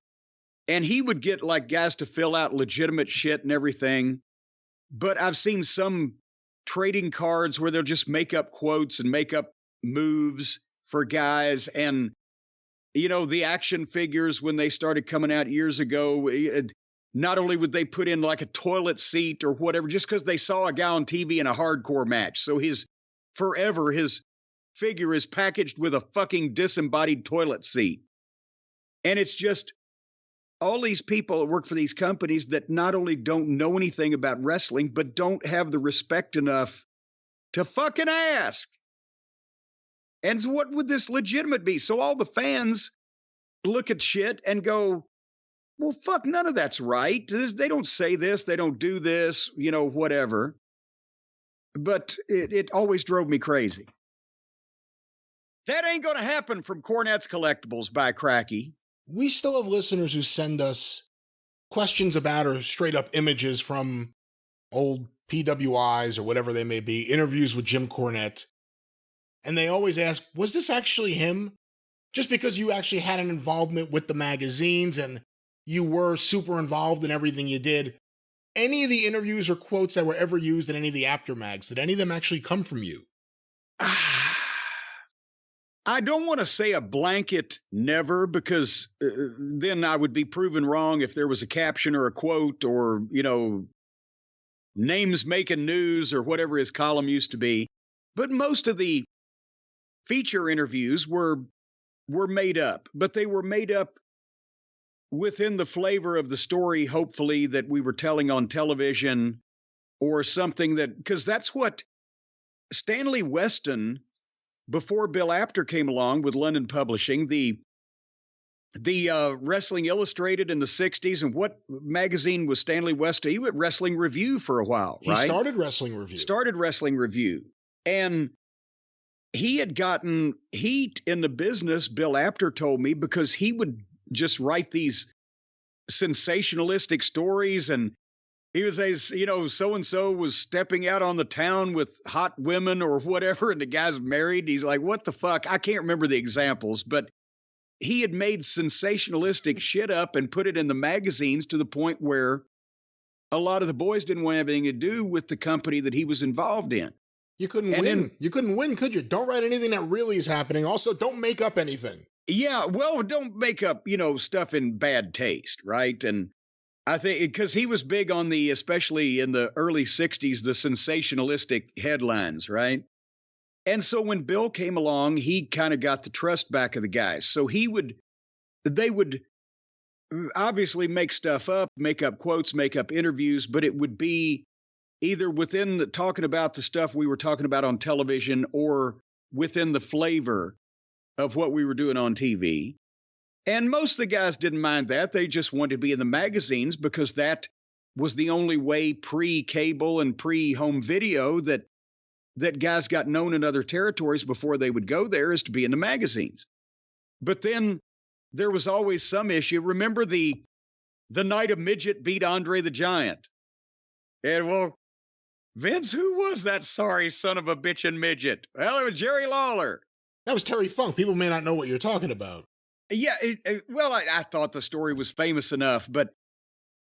And he would get like guys to fill out legitimate shit and everything. But I've seen some trading cards where they'll just make up quotes and make up moves for guys. And, the action figures, when they started coming out years ago, not only would they put in like a toilet seat or whatever, just because they saw a guy on TV in a hardcore match. So his figure is packaged with a fucking disembodied toilet seat. And it's just all these people that work for these companies that not only don't know anything about wrestling, but don't have the respect enough to fucking ask. And so what would this legitimate be? So all the fans look at shit and go, well, fuck, none of that's right. They don't say this. They don't do this, whatever. But it always drove me crazy. That ain't going to happen from Cornette's Collectibles by Cracky. We still have listeners who send us questions about or straight up images from old PWIs or whatever they may be, interviews with Jim Cornette. And they always ask, was this actually him? Just because you actually had an involvement with the magazines and you were super involved in everything you did, any of the interviews or quotes that were ever used in any of the aftermags, did any of them actually come from you? I don't want to say a blanket never, because then I would be proven wrong if there was a caption or a quote or, names making news or whatever his column used to be. But most of the feature interviews were made up, but they were made up within the flavor of the story, hopefully, that we were telling on television, or something because that's what Stanley Weston, before Bill Apter came along with London Publishing, the Wrestling Illustrated in the 60s, and what magazine was Stanley Weston? He went Wrestling Review for a while, right? He started Wrestling Review. And he had gotten heat in the business, Bill Apter told me, because he would just write these sensationalistic stories, and he was, so-and-so was stepping out on the town with hot women or whatever, and the guy's married. He's like, what the fuck? I can't remember the examples, but he had made sensationalistic shit up and put it in the magazines to the point where a lot of the boys didn't want to have anything to do with the company that he was involved in. You couldn't win. You couldn't win, could you? Don't write anything that really is happening. Also, don't make up anything. Yeah, well, don't make up, stuff in bad taste, right? And I think because he was big on especially in the early 60s, the sensationalistic headlines, right? And so when Bill came along, he kind of got the trust back of the guys. So they would obviously make stuff up, make up quotes, make up interviews, but it would be either within talking about the stuff we were talking about on television or within the flavor of what we were doing on TV. And most of the guys didn't mind that. They just wanted to be in the magazines because that was the only way pre-cable and pre-home video that guys got known in other territories before they would go there, is to be in the magazines. But then there was always some issue. Remember the night a midget beat Andre the Giant? And well, Vince, who was that sorry son of a bitchin' midget? Well, it was Jerry Lawler. That was Terry Funk. People may not know what you're talking about. Yeah, I thought the story was famous enough, but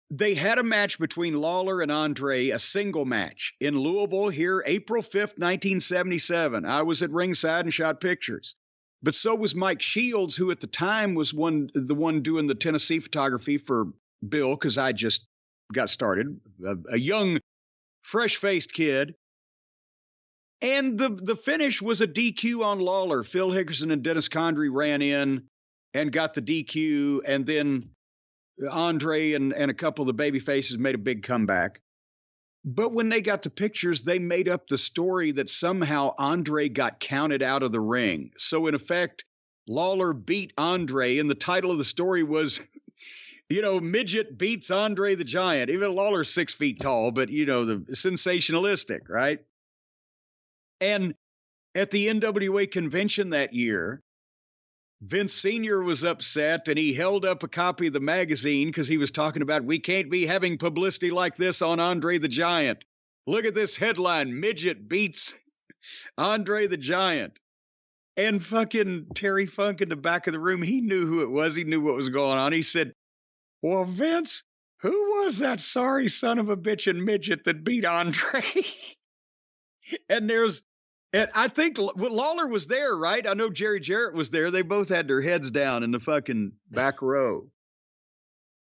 they had a match between Lawler and Andre, a single match in Louisville here, April 5th, 1977. I was at ringside and shot pictures. But so was Mike Shields, who at the time was the one doing the Tennessee photography for Bill, because I just got started, a young, fresh-faced kid. And the finish was a DQ on Lawler. Phil Hickerson and Dennis Condrey ran in and got the DQ, and then Andre and a couple of the baby faces made a big comeback. But when they got the pictures, they made up the story that somehow Andre got counted out of the ring. So in effect, Lawler beat Andre, and the title of the story was, midget beats Andre the Giant. Even Lawler's 6 feet tall, but the sensationalistic, right? And at the NWA convention that year, Vince Sr. was upset, and he held up a copy of the magazine because he was talking about, we can't be having publicity like this on Andre the Giant. Look at this headline, midget beats Andre the Giant. And fucking Terry Funk in the back of the room, he knew who it was. He knew what was going on. He said, well, Vince, who was that sorry son of a bitchin' midget that beat Andre? And I think Lawler was there, right? I know Jerry Jarrett was there. They both had their heads down in the fucking back row.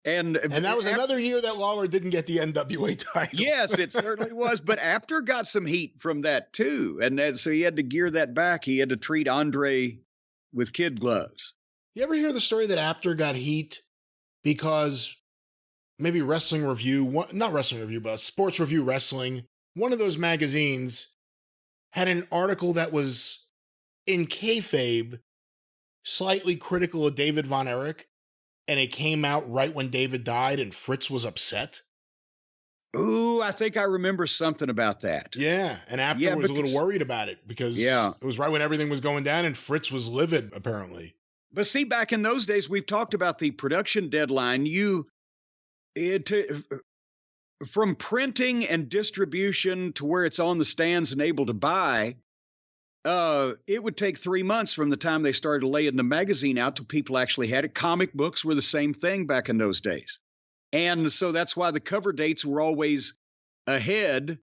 And that was another year that Lawler didn't get the NWA title. Yes, it certainly was. But Apter got some heat from that, too. And so he had to gear that back. He had to treat Andre with kid gloves. You ever hear the story that Apter got heat because maybe Wrestling Review, not Wrestling Review, but Sports Review Wrestling, one of those magazines had an article that was in kayfabe slightly critical of David Von Erich, and it came out right when David died and Fritz was upset? Ooh, I think I remember something about that. Yeah, and Apter was a little worried about it because it was right when everything was going down and Fritz was livid, apparently. But see, back in those days, we've talked about the production deadline. From printing and distribution to where it's on the stands and able to buy, it would take 3 months from the time they started laying the magazine out till people actually had it. Comic books were the same thing back in those days. And so that's why the cover dates were always ahead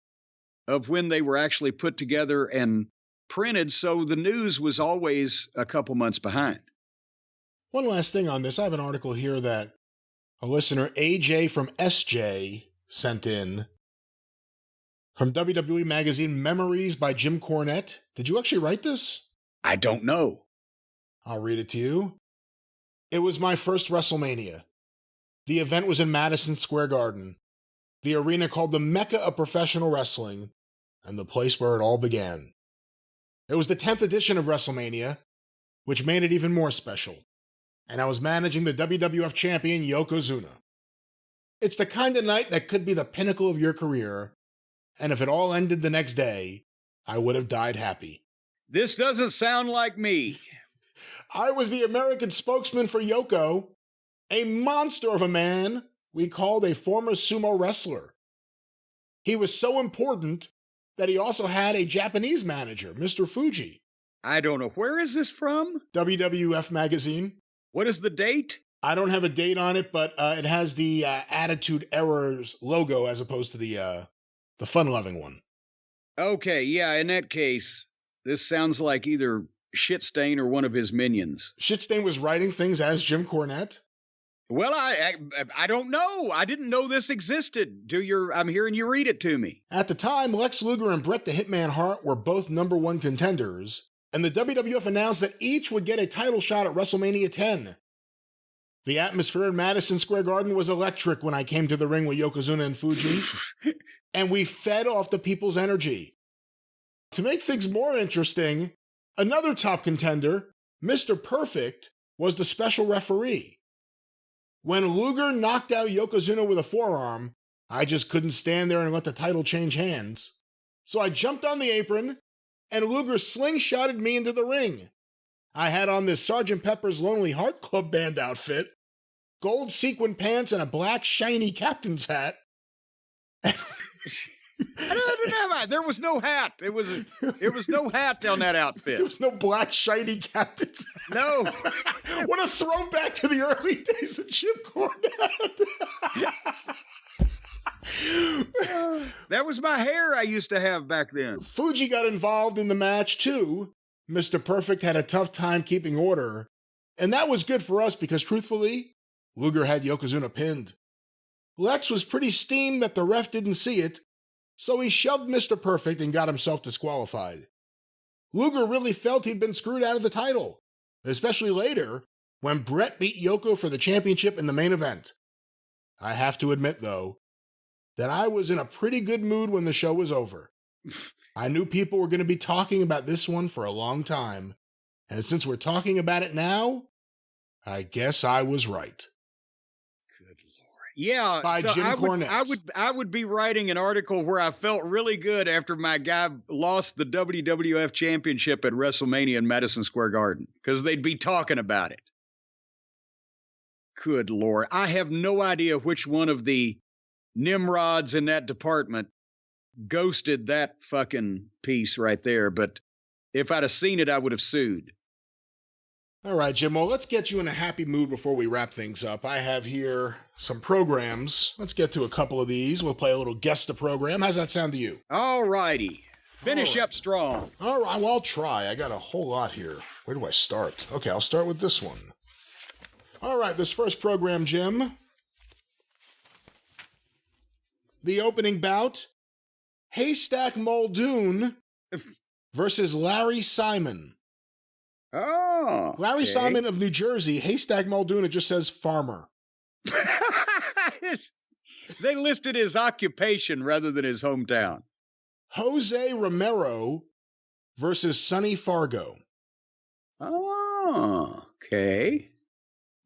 of when they were actually put together and printed. So the news was always a couple months behind. One last thing on this. I have an article here that a listener, AJ from SJ, sent in from WWE Magazine, Memories by Jim Cornette. Did you actually write this? I don't know. I'll read it to you. It was my first WrestleMania. The event was in Madison Square Garden, the arena called the Mecca of professional wrestling, and the place where it all began. It was the 10th edition of WrestleMania, which made it even more special, and I was managing the WWF champion Yokozuna. It's the kind of night that could be the pinnacle of your career, and if it all ended the next day, I would have died happy. This doesn't sound like me. I was the American spokesman for Yoko, a monster of a man we called a former sumo wrestler. He was so important that he also had a Japanese manager, Mr. Fuji. I don't know. Where is this from? WWF Magazine. What is the date? I don't have a date on it, but it has the Attitude Errors logo as opposed to the fun-loving one. Okay, yeah, in that case, this sounds like either Shitstain or one of his minions. Shitstain was writing things as Jim Cornette? Well, I don't know. I didn't know this existed. I'm hearing you read it to me. At the time, Lex Luger and Bret the Hitman Hart were both #1 contenders, and the WWF announced that each would get a title shot at WrestleMania 10. The atmosphere in Madison Square Garden was electric when I came to the ring with Yokozuna and Fuji, and we fed off the people's energy. To make things more interesting, another top contender, Mr. Perfect, was the special referee. When Luger knocked out Yokozuna with a forearm, I just couldn't stand there and let the title change hands. So I jumped on the apron, and Luger slingshotted me into the ring. I had on this Sgt. Pepper's Lonely Heart Club Band outfit, gold sequin pants, and a black shiny captain's hat. There was no hat. It was no hat on that outfit. There was no black shiny captain's hat. No. What a throwback to the early days of Jim Cornette. That was my hair I used to have back then. Fuji got involved in the match too. Mr. Perfect had a tough time keeping order, and that was good for us because, truthfully, Luger had Yokozuna pinned. Lex was pretty steamed that the ref didn't see it, so he shoved Mr. Perfect and got himself disqualified. Luger really felt he'd been screwed out of the title, especially later when Bret beat Yoko for the championship in the main event. I have to admit, though, that I was in a pretty good mood when the show was over. I knew people were going to be talking about this one for a long time, and since we're talking about it now, I guess I was right. Yeah, by so Jim Cornette. I would be writing an article where I felt really good after my guy lost the WWF Championship at WrestleMania in Madison Square Garden because they'd be talking about it. Good Lord. I have no idea which one of the Nimrods in that department ghosted that fucking piece right there, but if I'd have seen it, I would have sued. All right, Jim, well, let's get you in a happy mood before we wrap things up. I have here some programs. Let's get to a couple of these. We'll play a little guess the program. How's that sound to you? All righty. Finish up strong. All right, well, I'll try. I got a whole lot here. Where do I start? Okay, I'll start with this one. All right, this first program, Jim. The opening bout, Haystack Muldoon versus Larry Simon. Oh. Larry okay. Simon of New Jersey, Haystack Muldoon, it just says farmer. They listed his occupation rather than his hometown. Jose Romero versus Sonny Fargo. Oh, okay.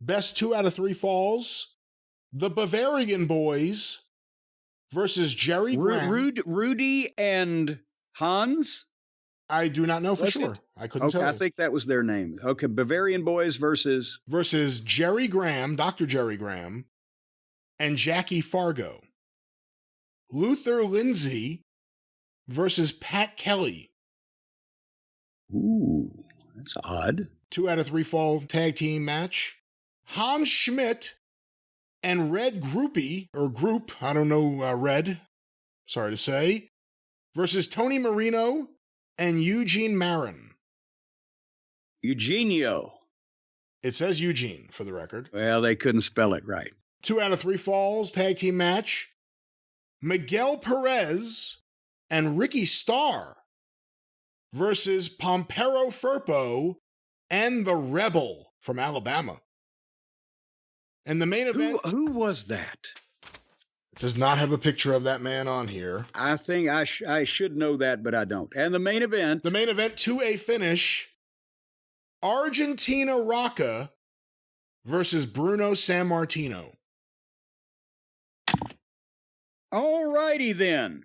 Best 2 out of 3 falls. The Bavarian Boys versus Jerry Graham. Rudy and Hans? I do not know for Was sure. it? I couldn't tell. I think that was their name. Okay, Bavarian Boys versus Jerry Graham, Dr. Jerry Graham, and Jackie Fargo. Luther Lindsay versus Pat Kelly. Ooh, that's odd. 2 out of 3 fall tag team match. Hans Schmidt and Red Groupie, or Group, I don't know, Red, sorry to say, versus Tony Marino and Eugene Marin. Eugenio. It says Eugene, for the record. Well, they couldn't spell it right. 2 out of 3 falls tag team match. Miguel Perez and Ricky Starr versus Pompero Firpo and the Rebel from Alabama. And the main event... Who was that? Does not have a picture of that man on here. I think I should know that, but I don't. And the main event... The main event to a finish. Argentina Rocca versus Bruno Sammartino. All righty then.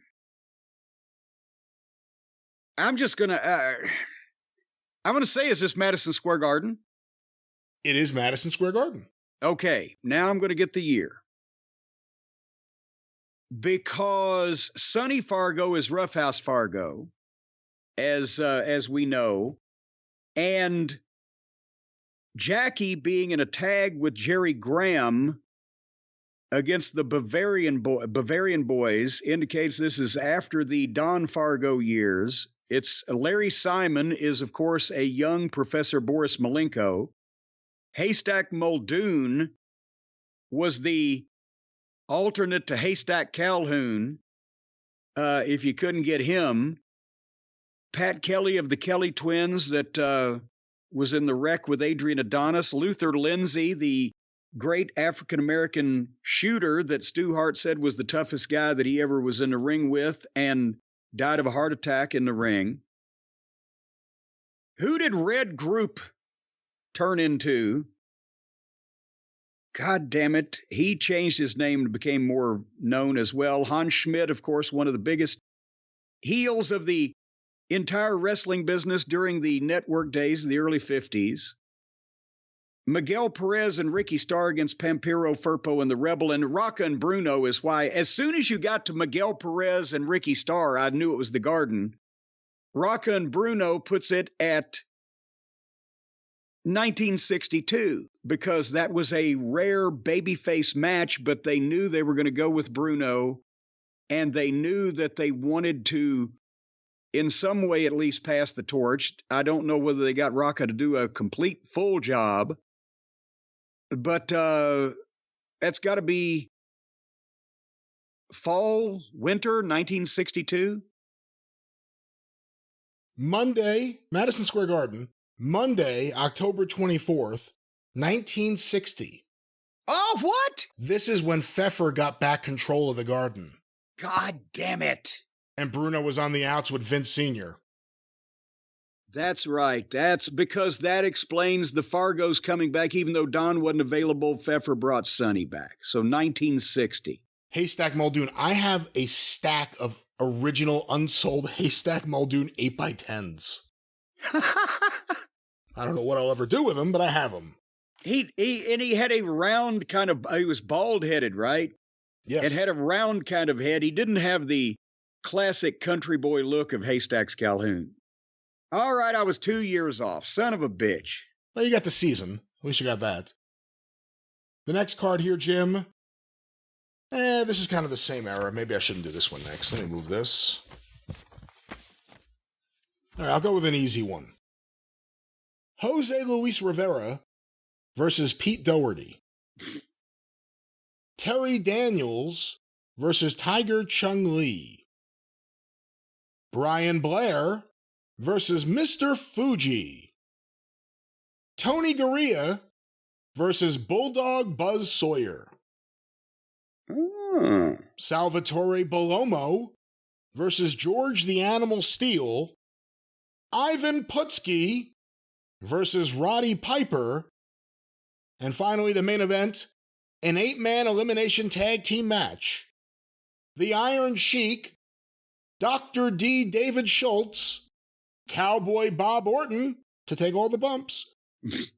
I'm just going to... I'm going to say, is this Madison Square Garden? It is Madison Square Garden. Okay, now I'm going to get the year. Because Sonny Fargo is Roughhouse Fargo, as we know, and Jackie being in a tag with Jerry Graham against the Bavarian Boys indicates this is after the Don Fargo years. It's Larry Simon is, of course, a young Professor Boris Malenko. Haystack Muldoon was the alternate to Haystack Calhoun, if you couldn't get him. Pat Kelly of the Kelly Twins that was in the wreck with Adrian Adonis. Luther Lindsay, the great African-American shooter that Stu Hart said was the toughest guy that he ever was in the ring with and died of a heart attack in the ring. Who did Red Group turn into? God damn it. He changed his name and became more known as well. Hans Schmidt, of course, one of the biggest heels of the entire wrestling business during the network days of the early 50s. Miguel Perez and Ricky Starr against Pampero, Firpo, and the Rebel. And Rocca and Bruno is why, as soon as you got to Miguel Perez and Ricky Starr, I knew it was the Garden. Rocca and Bruno puts it at 1962, because that was a rare babyface match, but they knew they were going to go with Bruno, and they knew that they wanted to, in some way at least, pass the torch. I don't know whether they got Rocca to do a complete full job, but that's got to be fall, winter, 1962. Monday, Madison Square Garden, Monday, October 24th, 1960. Oh, what? This is when Pfeffer got back control of the Garden. God damn it. And Bruno was on the outs with Vince Sr. That's right. That's because that explains the Fargos coming back. Even though Don wasn't available, Pfeffer brought Sonny back. So 1960. Haystack Muldoon. I have a stack of original unsold Haystack Muldoon 8x10s. I don't know what I'll ever do with them, but I have them. He had a round kind of, he was bald-headed, right? Yes. And had a round kind of head. He didn't have the classic country boy look of Haystack's Calhoun. All right, I was 2 years off. Son of a bitch. Well, you got the season. At least you got that. The next card here, Jim. This is kind of the same era. Maybe I shouldn't do this one next. Let me move this. All right, I'll go with an easy one. Jose Luis Rivera versus Pete Doherty. Terry Daniels versus Tiger Chung Lee. Brian Blair versus Mr. Fuji. Tony Garea versus Bulldog Buzz Sawyer. Salvatore Bellomo versus George the Animal Steele. Ivan Putski versus Roddy Piper. And finally, the main event, an 8-man elimination tag team match. The Iron Sheik, Dr. D. David Schultz, Cowboy Bob Orton, to take all the bumps,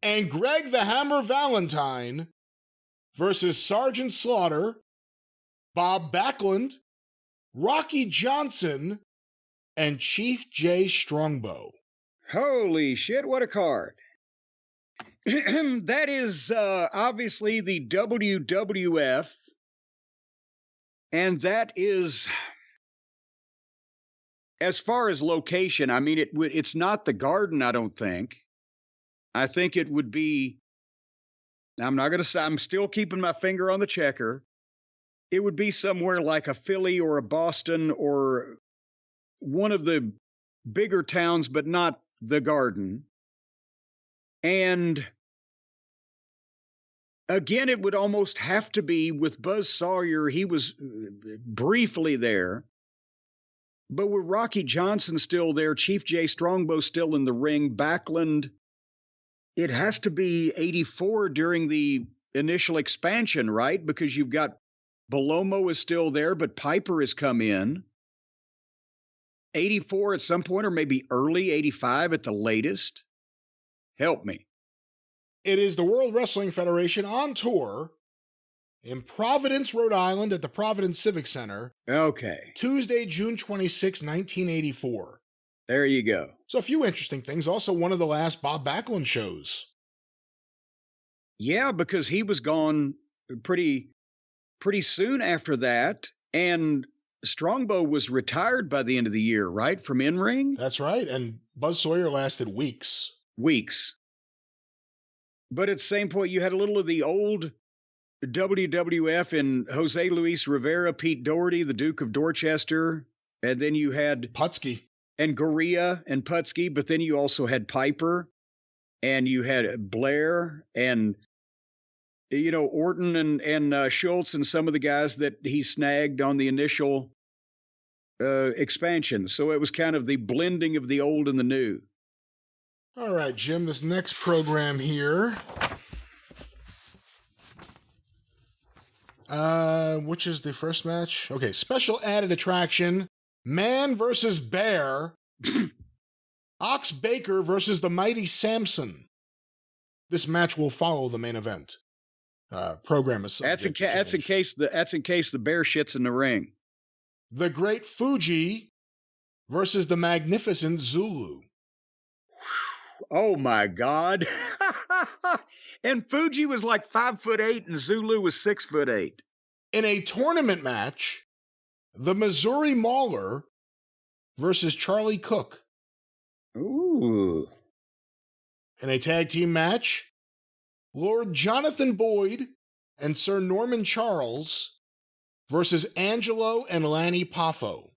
and Greg the Hammer Valentine versus Sergeant Slaughter, Bob Backlund, Rocky Johnson, and Chief Jay Strongbow. Holy shit, what a card. That is obviously the WWF, and that is, as far as location, I mean, it's not the Garden, I don't think. I think it would be, I'm not going to say, I'm still keeping my finger on the checker. It would be somewhere like a Philly or a Boston or one of the bigger towns, but not the Garden. And again, it would almost have to be with Buzz Sawyer. He was briefly there. But with Rocky Johnson still there, Chief Jay Strongbow still in the ring, Backlund, it has to be 84 during the initial expansion, right? Because you've got Bellomo is still there, but Piper has come in. 84 at some point, or maybe early 85 at the latest. Help me. It is the World Wrestling Federation on tour in Providence, Rhode Island at the Providence Civic Center. Okay. Tuesday, June 26, 1984. There you go. So a few interesting things. Also one of the last Bob Backlund shows. Yeah, because he was gone pretty soon after that. And Strongbow was retired by the end of the year, right? From in-ring? That's right. And Buzz Sawyer lasted weeks. But at the same point, you had a little of the old WWF in Jose Luis Rivera, Pete Doherty, the Duke of Dorchester. And then you had Putski. And Garea and Putski. But then you also had Piper. And you had Blair and, you know, Orton and Schultz and some of the guys that he snagged on the initial expansion. So it was kind of the blending of the old and the new. All right, Jim, this next program here, which is the first match? Okay, special added attraction, Man versus Bear, Ox Baker versus the Mighty Samson. This match will follow the main event. Program is that's in case the Bear shits in the ring. The Great Fuji versus the Magnificent Zulu. Oh my God. And Fuji was like 5'8" and Zulu was 6'8". In a tournament match, the Missouri Mauler versus Charlie Cook. Ooh. In a tag team match, Lord Jonathan Boyd and Sir Norman Charles versus Angelo and Lanny Poffo.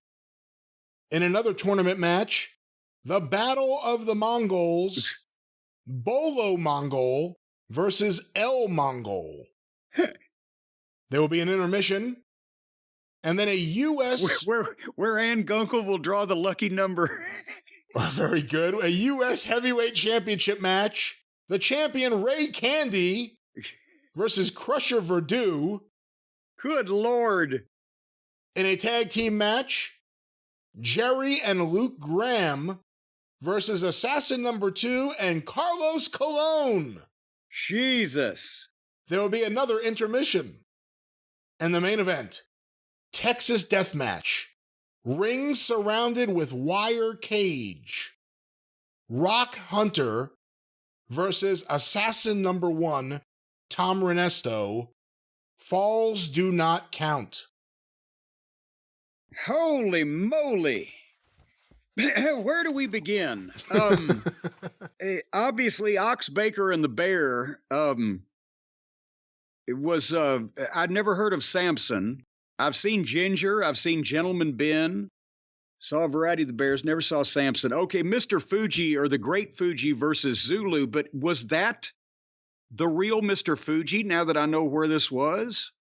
In another tournament match, the Battle of the Mongols, Bolo Mongol versus El Mongol. There will be an intermission, and then a U.S. Where Ann Gunkel will draw the lucky number. Very good. A U.S. Heavyweight Championship match. The champion Ray Candy versus Crusher Verdue. Good Lord. In a tag team match, Jerry and Luke Graham versus Assassin Number 2 and Carlos Colon. Jesus. There will be another intermission. And the main event, Texas Death Match. Ring surrounded with wire cage. Rock Hunter versus Assassin Number 1, Tom Renesto. Falls do not count. Holy moly. Where do we begin? Obviously, Ox Baker and the Bear. It was. I'd never heard of Samson. I've seen Ginger. I've seen Gentleman Ben. Saw a variety of the Bears, never saw Samson. Okay, Mr. Fuji or the Great Fuji versus Zulu, but was that the real Mr. Fuji now that I know where this was?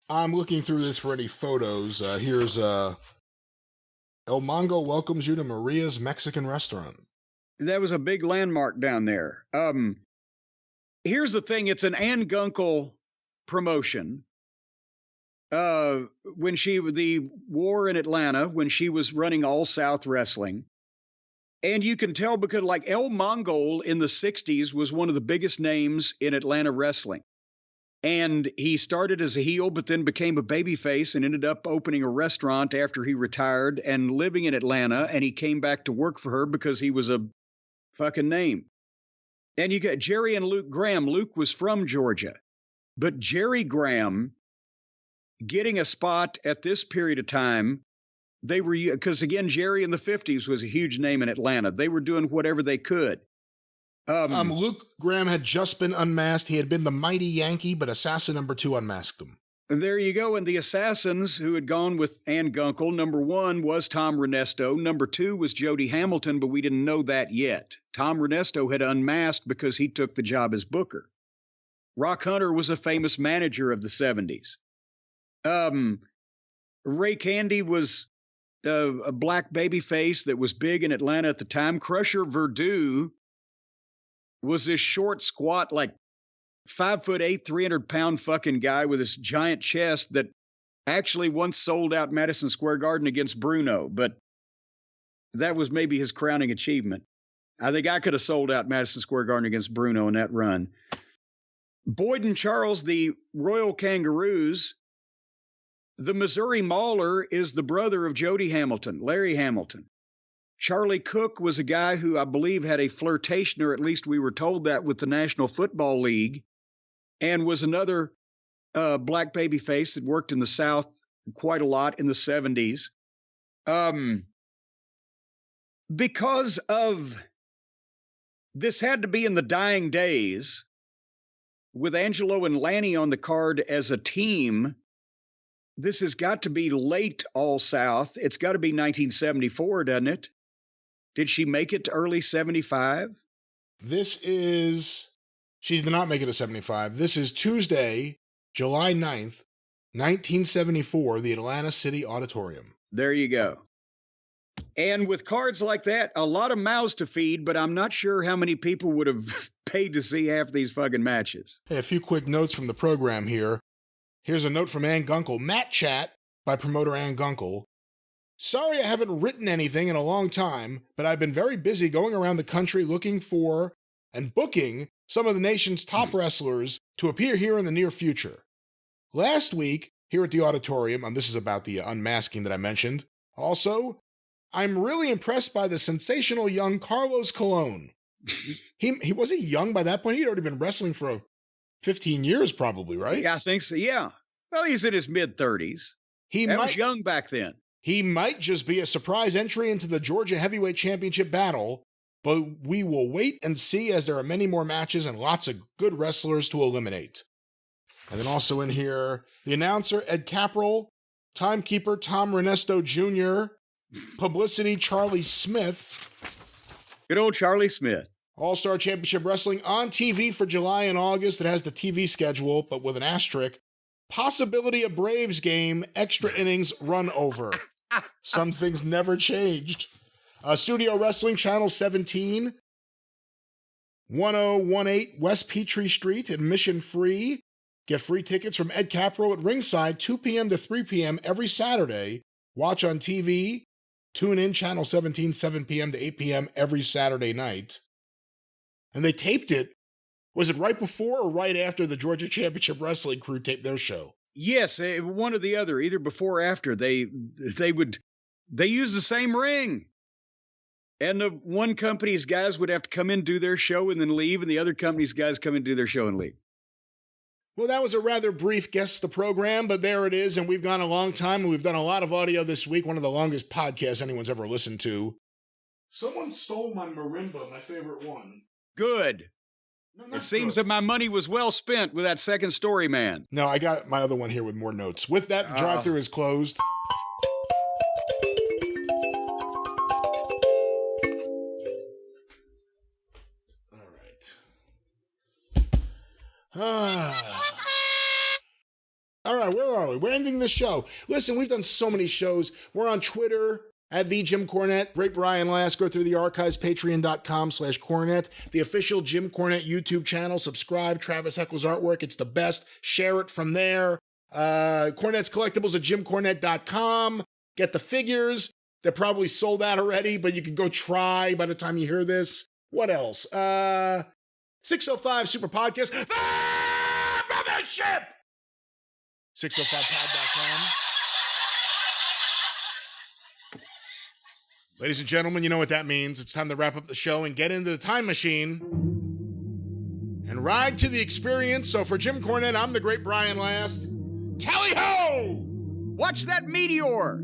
I'm looking through this for any photos. Here's El Mongo welcomes you to Maria's Mexican restaurant. That was a big landmark down there. Here's the thing. It's an Ann Gunkel promotion. When the war in Atlanta, when she was running All South Wrestling. And you can tell because like El Mongol in the 60s was one of the biggest names in Atlanta wrestling. And he started as a heel, but then became a babyface and ended up opening a restaurant after he retired and living in Atlanta. And he came back to work for her because he was a fucking name. And you got Jerry and Luke Graham. Luke was from Georgia. But Jerry Graham getting a spot at this period of time, they were, because again, Jerry in the 50s was a huge name in Atlanta. They were doing whatever they could. Luke Graham had just been unmasked. He had been the mighty Yankee, but Assassin number 2 unmasked him. And there you go. And the Assassins who had gone with Ann Gunkel, number 1 was Tom Renesto. Number 2 was Jody Hamilton, but we didn't know that yet. Tom Renesto had unmasked because he took the job as booker. Rock Hunter was a famous manager of the 70s. Ray Candy was a black baby face that was big in Atlanta at the time. Crusher Verdue was this short, squat, like 5'8", 300-pound fucking guy with this giant chest that actually once sold out Madison Square Garden against Bruno, but that was maybe his crowning achievement. I think I could have sold out Madison Square Garden against Bruno in that run. Boyd and Charles, the Royal Kangaroos. The Missouri Mauler is the brother of Jody Hamilton, Larry Hamilton. Charlie Cook was a guy who I believe had a flirtation, or at least we were told that, with the National Football League, and was another black baby face that worked in the South quite a lot in the 70s. Because of this had to be in the dying days, with Angelo and Lanny on the card as a team. This has got to be late All South. It's got to be 1974, doesn't it? Did she make it to early 75? She did not make it to 75. This is Tuesday, July 9th, 1974, the Atlanta City Auditorium. There you go. And with cards like that, a lot of mouths to feed, but I'm not sure how many people would have paid to see half these fucking matches. Hey, a few quick notes from the program here. Here's a note from Ann Gunkel. Matt Chat by promoter Ann Gunkel. Sorry I haven't written anything in a long time, but I've been very busy going around the country looking for and booking some of the nation's top wrestlers to appear here in the near future. Last week, here at the auditorium, and this is about the unmasking that I mentioned, also, I'm really impressed by the sensational young Carlos Colon. He wasn't young by that point. He'd already been wrestling for 15 years probably, right? Yeah, I think so, yeah. Well, he's in his mid-30s. He was young back then. He might just be a surprise entry into the Georgia Heavyweight Championship battle, but we will wait and see as there are many more matches and lots of good wrestlers to eliminate. And then also in here, the announcer, Ed Capral, timekeeper, Tom Renesto Jr., publicity, Charlie Smith. Good old Charlie Smith. All-Star Championship Wrestling on TV for July and August. It has the TV schedule, but with an asterisk. Possibility of Braves game, extra innings, run over. Some things never changed. Studio Wrestling, Channel 17, 1018 West Peachtree Street, admission free. Get free tickets from Ed Capro at ringside, 2 p.m. to 3 p.m. every Saturday. Watch on TV. Tune in, Channel 17, 7 p.m. to 8 p.m. every Saturday night. And they taped it. Was it right before or right after the Georgia Championship Wrestling crew taped their show? Yes, one or the other, either before or after. They use the same ring. And the one company's guys would have to come in, do their show, and then leave, and the other company's guys come in, do their show, and leave. Well, that was a rather brief guess the program, but there it is, and we've gone a long time, and we've done a lot of audio this week, one of the longest podcasts anyone's ever listened to. Someone stole my marimba, my favorite one. Good. No, it seems that my money was well spent with that second story, man. No, I got my other one here with more notes. With that, the drive-thru is closed. All right, where are we? We're ending the show. Listen, we've done so many shows. We're on Twitter at the Jim Cornette. Great Brian Last. Go through the archives, patreon.com/Cornette. The official Jim Cornette YouTube channel. Subscribe. Travis Heckel's artwork. It's the best. Share it from there. Cornette's Collectibles at JimCornette.com. Get the figures. They're probably sold out already, but you can go try by the time you hear this. What else? 605 Superpodcast. The mothership! 605pod.com. Ladies and gentlemen, you know what that means. It's time to wrap up the show and get into the time machine and ride to the experience. So for Jim Cornette, I'm the great Brian Last. Tally-ho! Watch that meteor!